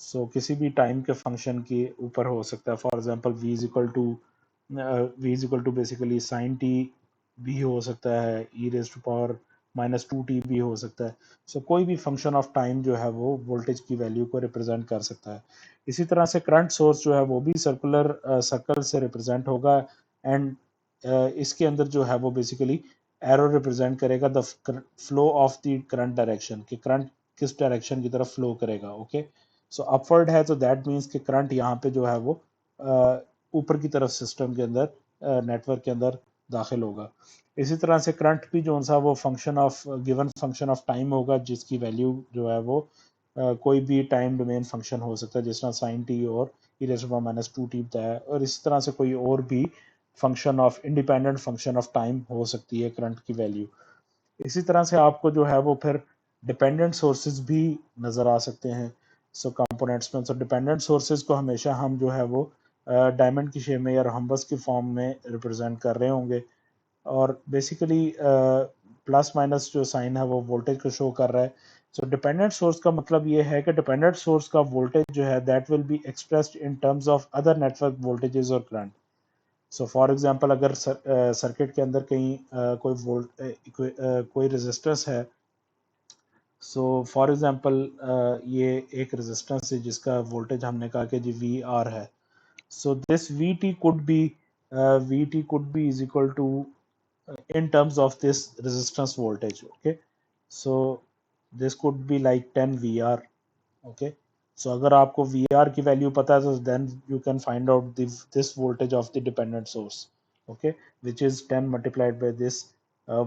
So किसी भी टाइम के फंक्शन के ऊपर हो सकता है। For example v is equal to basically sine t भी हो सकता है, e raise to power -2t भी हो सकता है। सो कोई भी फंक्शन ऑफ टाइम जो है वो वोल्टेज की वैल्यू को रिप्रेजेंट कर सकता है। इसी तरह से करंट सोर्स जो है वो भी सर्कल से रिप्रेजेंट होगा एंड इसके अंदर जो है वो बेसिकली एरो रिप्रेजेंट करेगा the flow of the current direction कि करंट किस डायरेक्शन की तरफ फ्लो करेगा। ओके, सो अपवर्ड है तो दैट मीन्स कि करंट यहाँ पे जो है वो ऊपर की तरफ सिस्टम के अंदर नेटवर्क के अंदर दाखिल होगा। इसी तरह से करंट भी जो सा वो function of given function of time होगा, जिसकी वैल्यू जो है वो कोई भी टाइम डोमेन फंक्शन हो सकता है, जिस तरह साइन टी और e−2t बताया है, और इसी तरह से कोई और भी function of independent function of time हो सकती है करंट की वैल्यू। इसी तरह से आपको जो है वो फिर डिपेंडेंट सोर्सेज भी नज़र आ सकते हैं सो कंपोनेंट्स में। सो डिपेंडेंट सोर्सेज को हमेशा हम जो है वो डायमंड की शेप में या रोम्बस की फॉर्म में रिप्रेजेंट कर रहे होंगे, और बेसिकली प्लस माइनस जो साइन है वो वोल्टेज को शो कर रहा है। सो डिपेंडेंट सोर्स का मतलब ये है कि डिपेंडेंट सोर्स का वोल्टेज जो है that will be expressed in terms of other network voltages और करंट। सो फॉर एग्जांपल अगर सर्किट के अंदर कहीं कोई रेजिस्टेंस है, सो फॉर एग्जांपल ये एक रेजिस्टेंस है जिसका वोल्टेज हमने कहा कि जी वी आर है। So this V t could be is equal to in terms of this resistance voltage. Okay, so this could be like 10 VR. Okay, so अगर आपको VR की वैल्यू पता है तो then you can find out this voltage of the dependent source. Okay, which is 10 multiplied by this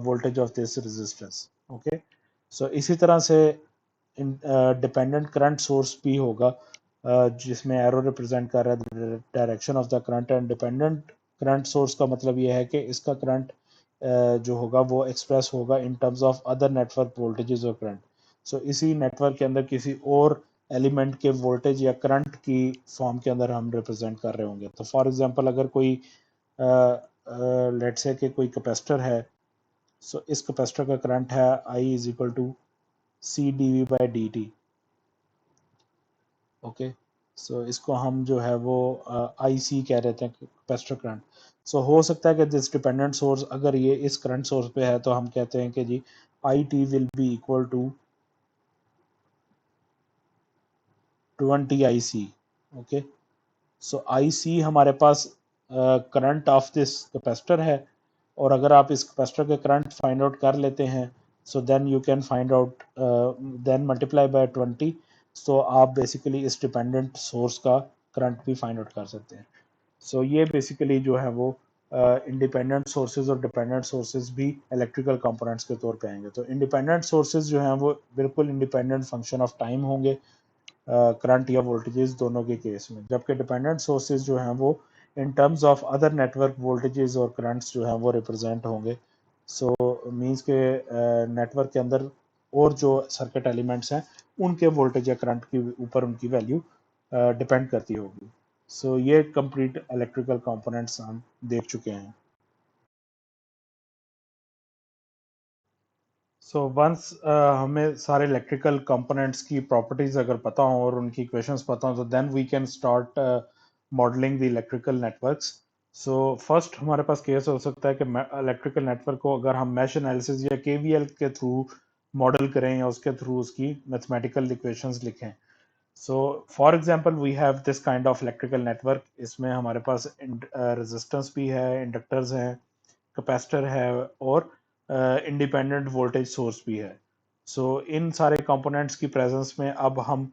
voltage of this resistance. Okay, so इसी तरह से डिपेंडेंट करंट सोर्स भी होगा जिसमें एरो रिप्रेजेंट कर रहा है direction of the current, and dependent current source का मतलब ये है कि इसका करंट जो होगा वो एक्सप्रेस होगा in terms of other network voltages और करंट। सो इसी नेटवर्क के अंदर किसी और एलिमेंट के वोल्टेज या करंट की फॉर्म के अंदर हम रिप्रेजेंट कर रहे होंगे। तो फॉर एग्जांपल अगर कोई लेट्स से कि कोई कैपेसिटर है, सो इस कैपेसिटर का करंट है i is equal to C d we by d t. Okay, so इसको हम जो है वो आई सी कह रहे थे कैपेसिटर करंट। सो हो सकता है कि दिस डिपेंडेंट सोर्स अगर ये इस करंट सोर्स पे है तो हम कहते हैं कि G I T will be equal to 20 I C. Okay, so I C हमारे पास करंट ऑफ दिस कैपेसिटर है, और अगर आप इस कैपेसिटर के करंट फाइंड आउट कर लेते हैं, so then you can find out then multiply by 20। So आप बेसिकली इस डिपेंडेंट सोर्स का करंट भी फाइंड आउट कर सकते हैं। सो ये बेसिकली जो है वो इंडिपेंडेंट सोर्सेज और डिपेंडेंट सोर्सेज भी इलेक्ट्रिकल कंपोनेंट्स के तौर पे आएंगे। तो इंडिपेंडेंट सोर्सेज जो हैं वो बिल्कुल इंडिपेंडेंट फंक्शन ऑफ टाइम होंगे करंट या वोल्टेजेस दोनों के केस में, जबकि डिपेंडेंट सोर्सेज जो हैं वो in terms of other network voltages और करंट्स जो हैं वो रिप्रेजेंट होंगे। सो मींस के नेटवर्क के अंदर और जो सर्किट एलिमेंट्स हैं उनके वोल्टेज या करंट के ऊपर उनकी वैल्यू डिपेंड करती होगी। सो ये कंप्लीट इलेक्ट्रिकल कंपोनेंट्स हम देख चुके हैं। सो वंस हमें सारे इलेक्ट्रिकल कंपोनेंट्स की प्रॉपर्टीज अगर पता हो और उनकी इक्वेशंस पता हो, तो then we can start modelling the electrical networks. So first हमारे पास केस हो सकता है कि इलेक्ट्रिकल नेटवर्क को अगर हम मैश एनालिसिस या केवीएल के थ्रू मॉडल करें या उसके थ्रू उसकी मैथमेटिकल इक्वेशंस लिखें। So for example we have this kind of electrical network. इसमें हमारे पास रेजिस्टेंस भी है, इंडक्टर्स हैं, कैपेसिटर है, और इंडिपेंडेंट वोल्टेज सोर्स भी है। सो इन सारे कंपोनेंट्स की प्रेजेंस में अब हम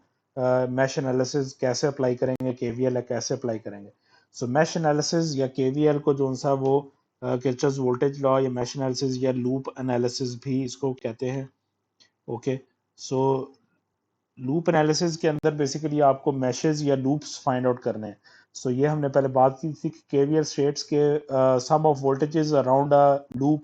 मैश एनालिसिस कैसे अप्लाई करेंगे, केवीएल है कैसे अप्लाई करेंगे। सो मैश एनालिसिस या केवीएल को जो सा वो किरचॉफ्स वोल्टेज लॉ या मैश एनालिसिस या लूप एनालिसिस भी इसको कहते हैं। ओके, सो लूप एनालिसिस के अंदर बेसिकली आपको मैशेस या लूप्स फाइंड आउट करने हैं। सो ये हमने पहले बात की थी कि केवीएल स्टेट्स के sum of voltages around a loop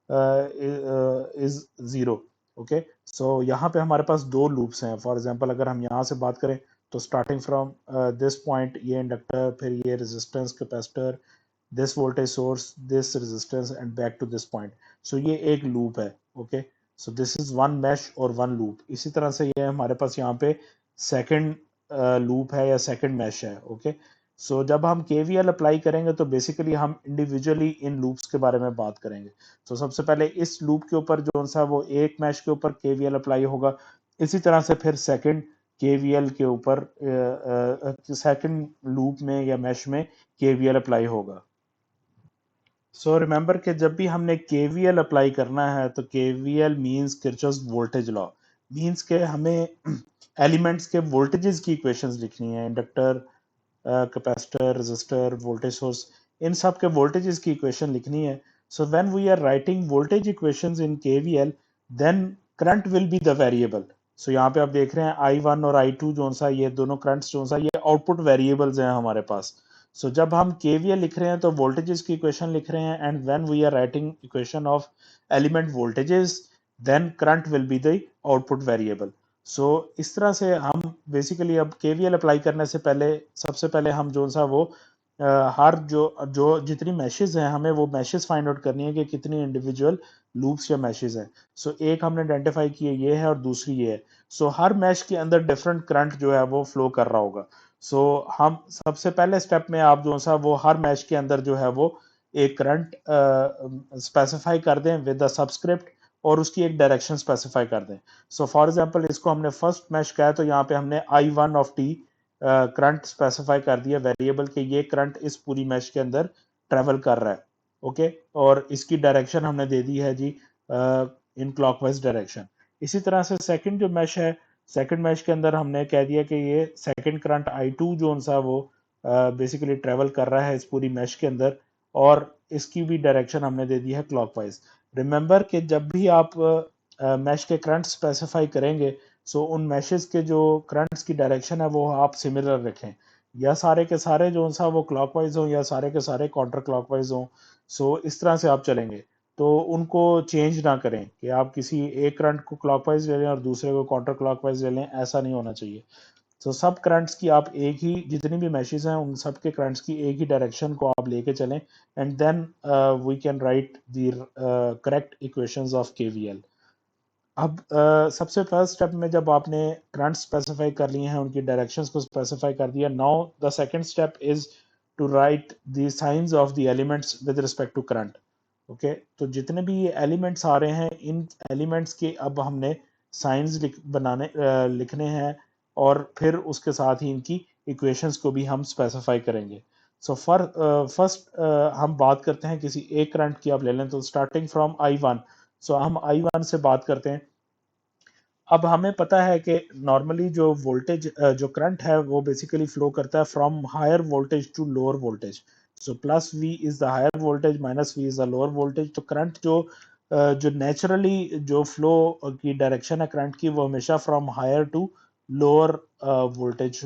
is zero. Okay, so यहाँ पे हमारे पास दो लूप्स हैं। फॉर एग्जांपल अगर हम यहाँ से बात करें तो स्टार्टिंग फ्रॉम दिस पॉइंट, ये इंडक्टर, फिर ये resistance, capacitor, this voltage source, this resistance and back to this point. So ये एक लूप है। Okay, so this is one mesh और वन लूप। इसी तरह से ये हमारे पास यहाँ पे सेकंड लूप है या सेकंड मैश है। ओके, सो जब हम केवीएल अप्लाई करेंगे तो बेसिकली हम इंडिविजुअली इन लूप्स के बारे में बात करेंगे। तो सबसे पहले इस लूप के ऊपर जो सा वो एक मैश के ऊपर केवीएल अप्लाई होगा, इसी तरह से फिर सेकंड केवीएल के ऊपर सेकंड लूप में या मैश में केवीएल अप्लाई होगा। सो रिमेंबर कि जब भी हमने केवीएल अप्लाई करना है तो KVL means Kirchhoff's voltage law, means के हमें एलिमेंट्स के वोल्टेजेस की इक्वेशंस लिखनी है। Inductor, capacitor, resistor, voltage source, इन सब के वोल्टेजेस की इक्वेशन लिखनी है। So when we are writing voltage equations in KVL, then current will be the variable. So यहाँ पे आप देख रहे हैं I1 और I2 जो सा ये दोनों करंट्स जो सा ये आउटपुट वेरिएबल्स हैं हमारे पास. सो जब हम KVL लिख रहे हैं तो वोल्टेजेस की इक्वेशन लिख रहे हैं, and when we are writing equation of element voltages, then current will be the output variable. So इस तरह से हम बेसिकली अब KVL अप्लाई करने से पहले सबसे पहले हम जो सा वो हर जो जो जितनी मैशेज हैं हमें वो मैशेज फाइंड आउट करनी है कि कितनी इंडिविजुअल लूप्स या मैशेज हैं. सो एक हमने आइडेंटिफाई किए ये है और दूसरी ये है. सो हर मैश के अंदर डिफरेंट करंट जो है वो फ्लो कर रहा होगा. सो हम सबसे पहले स्टेप में आप जो सा वो हर मैश के अंदर जो है वो एक करंट स्पेसिफाई कर दें विद द सबस्क्रिप्ट, और उसकी एक डायरेक्शन स्पेसिफाई कर दें. सो फॉर एग्जांपल इसको हमने फर्स्ट मैश कहा है तो यहाँ पे हमने I1 of T current specify कर दिया वेरिएबल के ये करंट इस पूरी मैश के अंदर ट्रेवल कर रहा है. ओके, और इसकी डायरेक्शन हमने दे दी है जी इन क्लॉकवाइज डायरेक्शन. इसी तरह से सेकंड जो मैश है, सेकंड मैश के अंदर हमने कह दिया कि ये सेकंड करंट I2 जो सा वो बेसिकली ट्रेवल कर रहा है इस पूरी मैश के अंदर, और इसकी भी डायरेक्शन हमने दे दी है क्लॉकवाइज. रिमेंबर कि जब भी आप मैश के करंट स्पेसिफाई करेंगे, सो उन मैशेस के जो करंट्स की डायरेक्शन है वो आप सिमिलर रखें, या सारे के सारे जो सा वो क्लॉकवाइज हो या सारे के सारे काउंटर क्लॉकवाइज हो. सो इस तरह से आप चलेंगे, तो उनको चेंज ना करें कि आप किसी एक करंट को क्लॉकवाइज ले लें और दूसरे को काउंटर क्लॉकवाइज ले लें, ऐसा नहीं होना चाहिए. तो सब करंट्स की आप एक ही, जितनी भी मैशेस हैं उन सब के करंट्स की एक ही डायरेक्शन को आप लेके चलें, and then we can write the correct equations of KVL. अब सबसे फर्स्ट स्टेप में जब आपने करंट स्पेसिफाई कर लिए हैं, उनकी डायरेक्शंस को स्पेसिफाई कर दिया, now the second step is to write the signs of the elements with respect to current. Okay, तो जितने भी ये एलिमेंट्स आ रहे हैं इन एलिमेंट्स के अब हमने साइंस लिखने हैं, और फिर उसके साथ ही इनकी इक्वेशंस को भी हम स्पेसिफाई करेंगे. सो फर्स्ट हम बात करते हैं किसी एक करंट की, आप ले लें तो स्टार्टिंग फ्रॉम I1. सो हम I1 से बात करते हैं. अब हमें पता है कि नॉर्मली जो वोल्टेज जो करंट है वो बेसिकली फ्लो करता है from higher voltage to lower voltage. So plus V is the higher voltage, minus V is the lower voltage. तो करंट जो नेचुरली जो फ्लो की डायरेक्शन है करंट की, वो हमेशा from higher to lower voltage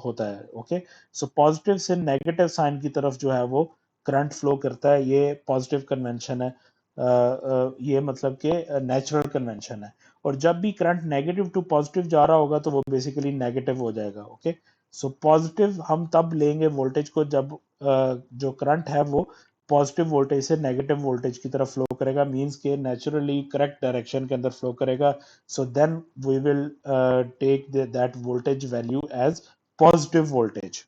होता है. ओके, सो पॉजिटिव से नेगेटिव साइन की तरफ जो है वो करंट फ्लो करता है. ये पॉजिटिव कन्वेंशन है, ये मतलब कि नेचुरल कन्वेंशन है. और जब भी करंट नेगेटिव टू पॉजिटिव जा रहा होगा तो वो बेसिकली नेगेटिव हो जाएगा. ओके, सो पॉजिटिव हम तब लेंगे वोल्टेज को जब जो करंट है वो पॉजिटिव वोल्टेज से नेगेटिव वोल्टेज की तरफ फ्लो करेगा, मींस के नेचुरली करेक्ट डायरेक्शन के अंदर फ्लो करेगा. So then we will take that voltage value as positive voltage.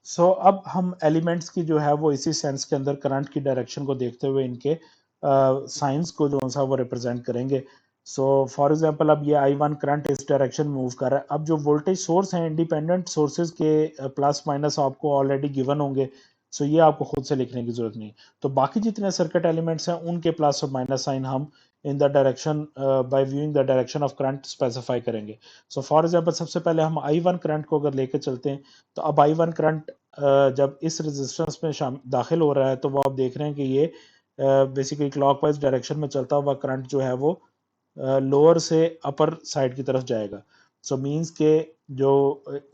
So अब हम एलिमेंट्स की जो है वो इसी सेंस के अंदर करंट की डायरेक्शन को देखते हुए इनके साइंस को जो सा वो रिप्रेजेंट करेंगे. सो फॉर एग्जांपल अब ये I1 करंट इस डायरेक्शन मूव कर रहा है. अब जो वोल्टेज सोर्स हैं इंडिपेंडेंट सोर्सेज के प्लस माइनस आपको ऑलरेडी गिवन होंगे, सो ये आपको खुद से लिखने की जरूरत नहीं. तो बाकी जितने सर्किट एलिमेंट्स हैं उनके प्लस और माइनस साइन हम in the direction by viewing the direction of current specify करेंगे. सो फॉर एग्जांपल सबसे पहले हम I1 करंट को अगर लेके चलते हैं, तो अब I1 करंट जब इस रेजिस्टेंस में दाखिल हो रहा है तो वो आप देख रहे हैं कि ये बेसिकली क्लॉकवाइज डायरेक्शन में चलता हुआ करंट जो है वो लोअर से अपर साइड की तरफ जाएगा. सो मींस के जो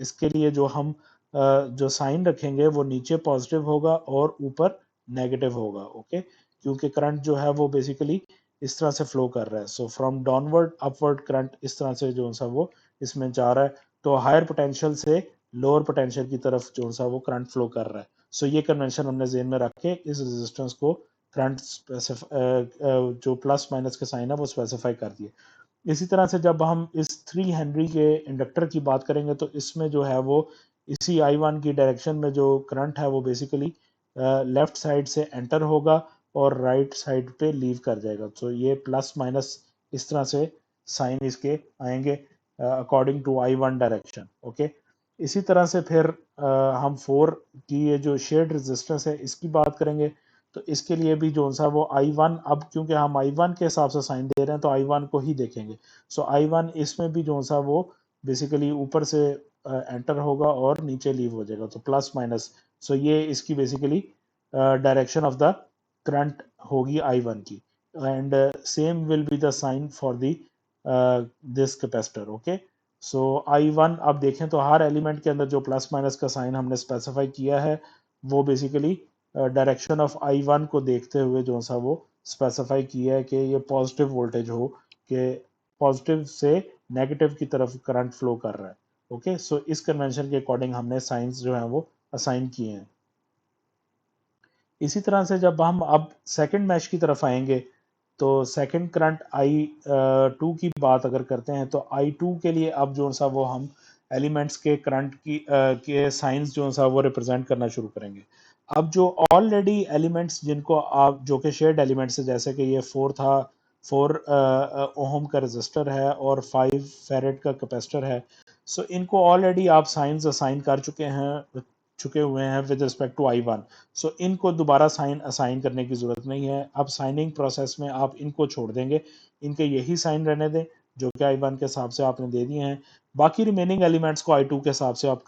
इसके लिए जो हम जो साइन रखेंगे वो नीचे पॉजिटिव होगा और ऊपर नेगेटिव होगा. ओके, क्योंकि करंट जो है वो बेसिकली इस तरह से फ्लो कर रहा है. So from downward upward current इस तरह से जो सा वो इसमें जा रहा है, तो हायर पोटेंशियल से लोअर पोटेंशियल की तरफ जो सा वो करंट फ्लो कर रहा है. सो ये कन्वेंशन हमने जेन में रख के इस रेजिस्टेंस को करंट जो प्लस माइनस के साइन है वो स्पेसिफाई कर दिए. इसी तरह से जब हम इस 3 हेनरी के इंडक्टर की बात करेंगे तो इसमें जो है वो इसी I1 की डायरेक्शन में जो करंट है वो बेसिकली लेफ्ट साइड से एंटर होगा और राइट साइड पे लीव कर जाएगा. तो ये प्लस माइनस इस तरह से साइन इसके आएंगे according to I1 direction. Okay, इसी तरह से फिर हम 4 की ये जो शेयर्ड रेजिस्टेंस है इसकी बात करेंगे. तो इसके लिए भी जो सा वो I1, अब क्योंकि हम I1 के हिसाब से साइन दे रहे हैं तो I1 को ही देखेंगे. सो I1 इसमें भी जो सा वो बेसिकली ऊपर से एंटर होगा और नीचे लीव हो जाएगा, तो प्लस माइनस. सो ये इसकी basically direction of the current होगी I1 की, and same will be the sign for the this capacitor. Okay, so I1 आप देखें तो हर एलिमेंट के अंदर जो प्लस माइनस का साइन हमने स्पेसिफाई किया है वो बेसिकली डायरेक्शन ऑफ I1 को देखते हुए जो सा वो स्पेसिफाई किया है कि ये पॉजिटिव वोल्टेज हो, कि पॉजिटिव से नेगेटिव की तरफ करंट फ्लो कर रहा है। ओके, सो इस कन्वेंशन के अकॉर्डिंग हमने साइंस जो है वो असाइन किए हैं। इसी तरह से जब हम अब सेकंड मैश की तरफ आएंगे तो सेकंड करंट I2 की बात अगर करते हैं तो I2 के लिए अब जो सा वो हम एलिमेंट्स के करंट की के साइंस जो सा वो रिप्रेजेंट करना शुरू करेंगे। अब जो ऑलरेडी एलिमेंट्स जिनको आप जो कि शेयर्ड एलिमेंट्स है, जैसे कि ये 4 था, 4 ओहम का रजिस्टर है और 5 फेरेड का कैपेसिटर है, सो इनको ऑलरेडी आप साइंस असाइन कर चुके हुए हैं विद रिस्पेक्ट टू I1। सो इनको दोबारा साइन असाइन करने की जरूरत नहीं है। अब साइनिंग प्रोसेस में आप इनको छोड़ देंगे, इनके यही साइन रहने दें जो कि I1 के हिसाब से आपने दे दिए हैं। बाकी रिमेनिंग एलिमेंट्स को I2 के हिसाब से आप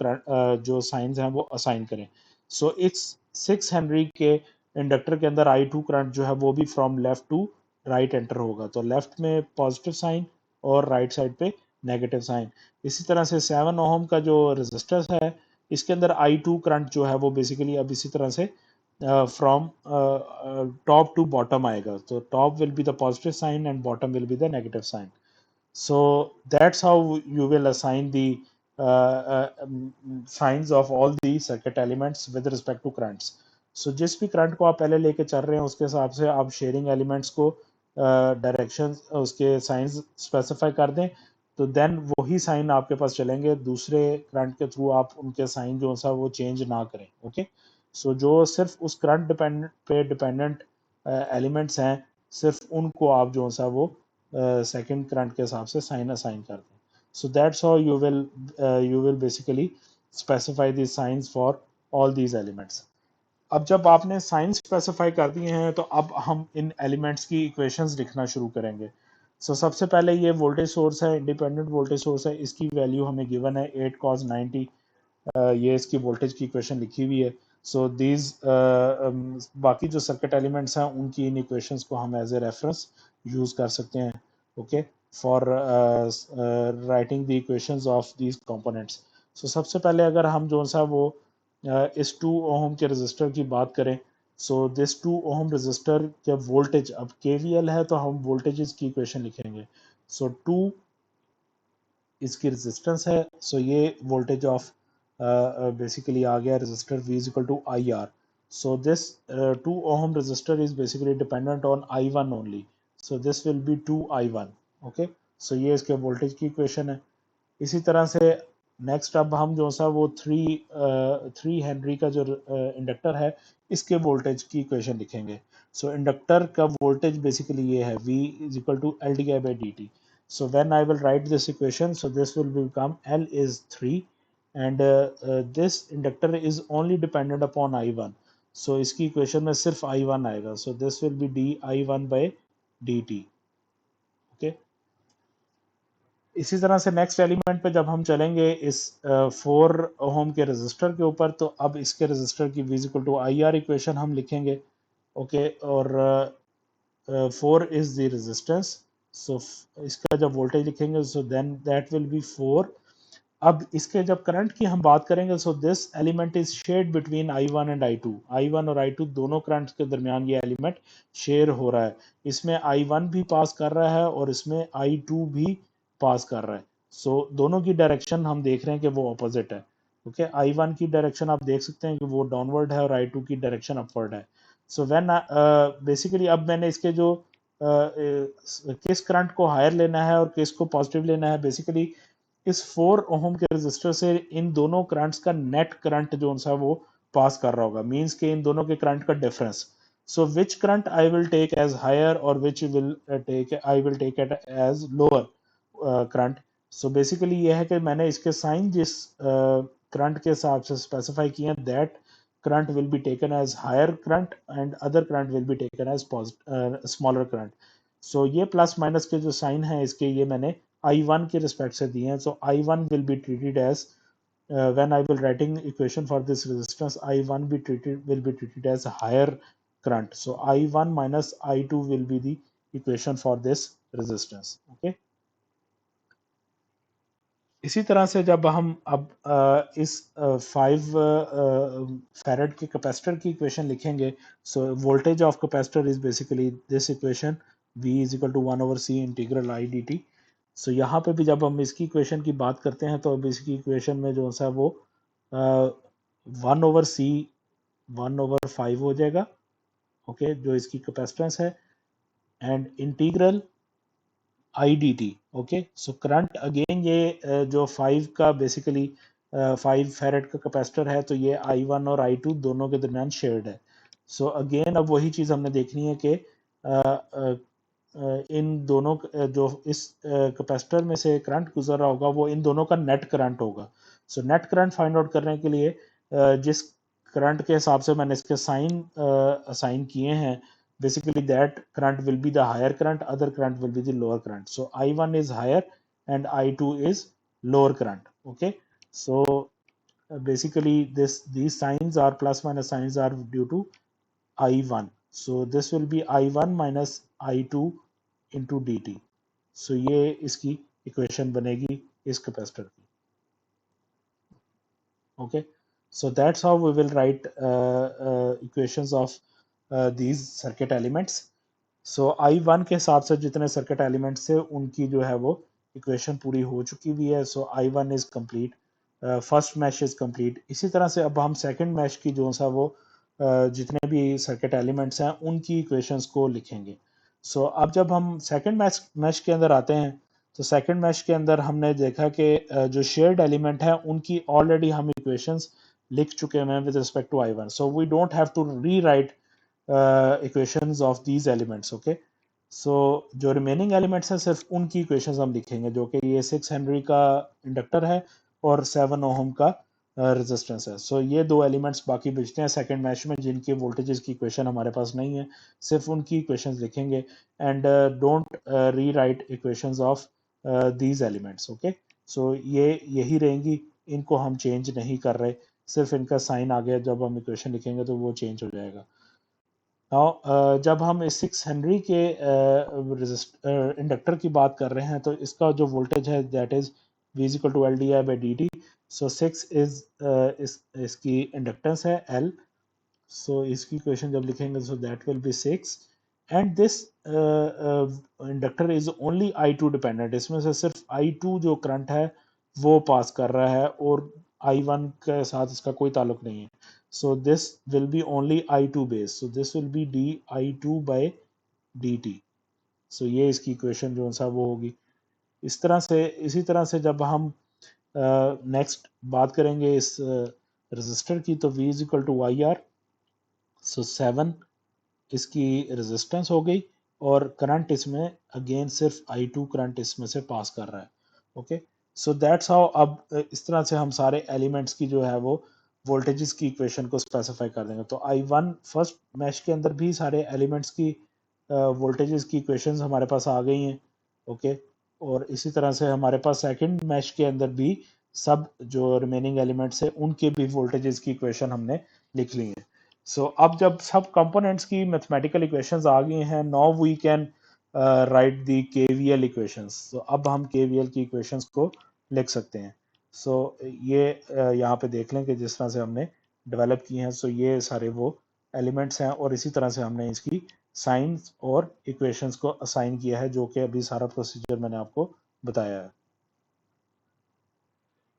जो साइंस हैं वो असाइन करें। सो इस 6 हेनरी के इंडक्टर के अंदर I2 करंट जो है वो भी from left to right enter होगा, तो लेफ्ट में पॉजिटिव साइन और राइट साइड पे नेगेटिव साइन। इसी तरह से 7 ओहम का जो रेजिस्टर है इसके अंदर I2 करंट जो है वो बेसिकली अब इसी तरह से फ्रॉम टॉप टू बॉटम आएगा, तो top will be the positive sign and bottom will be the negative sign. So that's how you will assign the signs of all the circuit elements with respect to currents. So जिस भी करंट को आप पहले लेके चल रहे हैं उसके हिसाब से आप शेयरिंग एलिमेंट्स को डायरेक्शन उसके साइंस स्पेसिफाई कर दें, तो देन वही साइन आपके पास चलेंगे, दूसरे करंट के थ्रू आप उनके साइन जो सा वो चेंज ना करें। ओके, सो जो सिर्फ उस करंट डिपेंडेंट एलिमेंट्स हैं सिर्फ उनको आप जो सा वो सेकंड करंट के हिसाब से साइन असाइन कर दें। सो that's how you will basically specify the science for all these elements. अब जब आपने साइंस स्पेसिफाई कर दिए हैं तो अब हम इन एलिमेंट्स की इक्वेशंस लिखना शुरू करेंगे। सबसे पहले ये वोल्टेज सोर्स है, इंडिपेंडेंट वोल्टेज सोर्स है, इसकी वैल्यू हमें गिवन है 8 cos 90। ये इसकी वोल्टेज की इक्वेशन लिखी हुई है। सो दीज बाकी जो सर्किट एलिमेंट्स हैं उनकी इन इक्वेशंस को हम एज ए रेफरेंस यूज कर सकते हैं। Okay, for writing the equations of these components. सबसे पहले अगर हम जो सा वो इस 2 ओहम के रजिस्टर की बात करें, सो दिस 2 ओहम रजिस्टर जब वोल्टेज अब KVL है तो हम वोल्टेजेस की इक्वेशन लिखेंगे। 2 इसकी रेजिस्टेंस है, ये वोल्टेज ऑफ बेसिकली आ गया resistor V is equal to IR। So this 2 ohm resistor is basically dependent on I1 only, so this will be 2I1। Okay, so ये इसके वोल्टेज की इक्वेशन है। इसी तरह से नेक्स्ट अब हम जो सा वो 3 हेनरी का जो इंडक्टर है इसके वोल्टेज की इक्वेशन लिखेंगे। इंडक्टर का वोल्टेज बेसिकली ये है V is equal to LdI/dt। So when I will write this equation, so this will become L is 3 and this inductor is only dependent upon I1। इसकी इक्वेशन में सिर्फ I1 आएगा, this will be dI1/dt। Okay, इसी तरह से नेक्स्ट एलिमेंट पे जब हम चलेंगे इस 4 ओम के रेजिस्टर के ऊपर, तो अब इसके रेजिस्टर की V is equal to IR equation हम लिखेंगे। ओके, और 4 इज द रेजिस्टेंस, इसका जब वोल्टेज लिखेंगे देन दैट विल बी 4। अब इसके जब करंट की हम बात करेंगे, this element is shared between I1 and I2। I1 और I2 दोनों करंट के दरमियान ये एलिमेंट शेयर हो रहा है। इसमें I1 भी पास कर रहा है और इसमें I2 भी पास कर रहा है। दोनों की डायरेक्शन हम देख रहे हैं कि वो ऑपोजिट है। ओके, I1 की डायरेक्शन आप देख सकते हैं कि वो डाउनवर्ड है और I2 की डायरेक्शन अपवर्ड है। व्हेन बेसिकली अब मैंने इसके जो किस करंट को हायर लेना है और किस को पॉजिटिव लेना है, बेसिकली इस 4 ओम के रेजिस्टर से इन दोनों करंट्स का नेट करंट जो सा वो पास कर रहा होगा, मींस के इन दोनों के करंट का difference. Which current I will take as higher और which will take I will take it as lower current. Basically ये है कि मैंने इसके साइन जिस करंट के हिसाब से स्पेसिफाई किए हैं, that current will be taken as higher current and other current will be taken as smaller current। ये प्लस माइनस के जो साइन है इसके ये मैंने I1 के रिस्पेक्ट से दिए हैं। I1 will be treated as when I will writing equation for this resistance, I1 will be treated as a higher current. So I1 minus I2 will be the equation for this resistance. Okay. इसी तरह से जब हम अब इस 5 फैरेड के कैपेसिटर की इक्वेशन लिखेंगे, so voltage of capacitor is basically this equation V is equal to 1 over C integral i d t. So यहाँ पे भी जब हम इसकी इक्वेशन की बात करते हैं तो अब इसकी इक्वेशन में जो सा वो 1/c 1/5 हो जाएगा. ओके, जो इसकी कैपेसिटेंस है, and integral i d t. Okay, so current again ये जो 5 का बेसिकली 5 फेरेड का कैपेसिटर है, तो ये I1 और I2 दोनों के दरमियान शेयर्ड है. सो अगेन अब वही चीज़ हमने देखनी है कि इन दोनों जो इस कैपेसिटर में से करंट गुजर रहा होगा वो इन दोनों का नेट करंट होगा. So net current find out करने के लिए जिस करंट के हिसाब से मैंने इसके साइन असाइन किए हैं, basically that current will be the higher current, other current will be the lower current. So I1 is higher and I2 is lower current. Okay, so basically these signs are plus minus signs are due to I1. So this will be I1 minus I2 into dt. So ये इसकी इक्वेशन बनेगी इस कैपेसिटर की. Okay, so that's how we will write equations of these circuit elements. So I1 के हिसाब से जितने सर्किट एलिमेंट्स थे उनकी जो है वो इक्वेशन पूरी हो चुकी हुई है. So I1 is complete, first mesh is complete. इसी तरह से अब हम सेकंड मैश की जो सा वो जितने भी सर्किट एलिमेंट्स हैं उनकी इक्वेशंस को लिखेंगे. सो अब जब हम सेकंड मैश के अंदर आते हैं तो सेकंड मैश के अंदर हमने देखा कि जो शेयर्ड एलिमेंट है उनकी ऑलरेडी हम इक्वेशंस लिख चुके हैं with respect to I1. So we don't have to rewrite equations of these elements. Okay, so जो रिमेनिंग एलिमेंट्स हैं सिर्फ उनकी इक्वेशंस हम लिखेंगे, जो कि ये 6 हेनरी का इंडक्टर है और 7 ओहम का रेजिस्टेंस है. सो ये दो एलिमेंट्स बाकी बचते हैं सेकंड मैश में जिनके वोल्टेजेस की इक्वेशन हमारे पास नहीं है, सिर्फ उनकी इक्वेशंस लिखेंगे. And don't rewrite equations of these elements. Okay, so ये यही रहेंगी, इनको हम चेंज नहीं कर रहे, सिर्फ इनका साइन आ गया, जब हम इक्वेशन लिखेंगे तो वो चेंज हो जाएगा. नाउ जब हम इस 6 हेनरी के इंडक्टर की बात कर रहे हैं तो इसका जो वोल्टेज है that is V is equal to L d I by d t. So 6 is इसकी इंडक्टेंस है L. सो इसकी इक्वेशन जब लिखेंगे so that will be 6 and this inductor is only I2 dependent. इसमें से सिर्फ I2 जो करंट है वो पास कर रहा है और I1 के साथ इसका कोई ताल्लुक नहीं है. So this will be only I2 base. So this will be dI2 by dt. So ये इसकी इक्वेशन जो सा वो होगी. इस तरह से इसी तरह से जब हम नेक्स्ट बात करेंगे इस रेजिस्टर की तो V is equal to Y R. So 7 इसकी रेजिस्टेंस हो गई और करंट इसमें अगेन सिर्फ I2 करंट इसमें से पास कर रहा है. Okay, so that's how. अब इस तरह से हम सारे एलिमेंट्स की जो है वो वोल्टेजेस की इक्वेशन को स्पेसिफाई कर देंगे. तो I1 फर्स्ट मैश के अंदर भी सारे एलिमेंट्स की वोल्टेजेस की इक्वेशंस हमारे पास आ गई हैं. ओके, और इसी तरह से हमारे पास सेकंड मैश के अंदर भी सब जो रिमेनिंग एलिमेंट्स है उनके भी वोल्टेजेस की इक्वेशन हमने लिख ली है. सो अब जब सब कंपोनेंट्स की मैथमेटिकल इक्वेशंस आ गई हैं, now we can write the KVL equations. So अब हम KVL की इक्वेशंस को लिख सकते हैं. सो ये यहाँ पे देख लें कि जिस तरह से हमने डेवलप की हैं, सो ये सारे वो एलिमेंट्स हैं और इसी तरह से हमने इसकी साइंस और इक्वेशंस को असाइन किया है, जो कि अभी सारा प्रोसीजर मैंने आपको बताया है.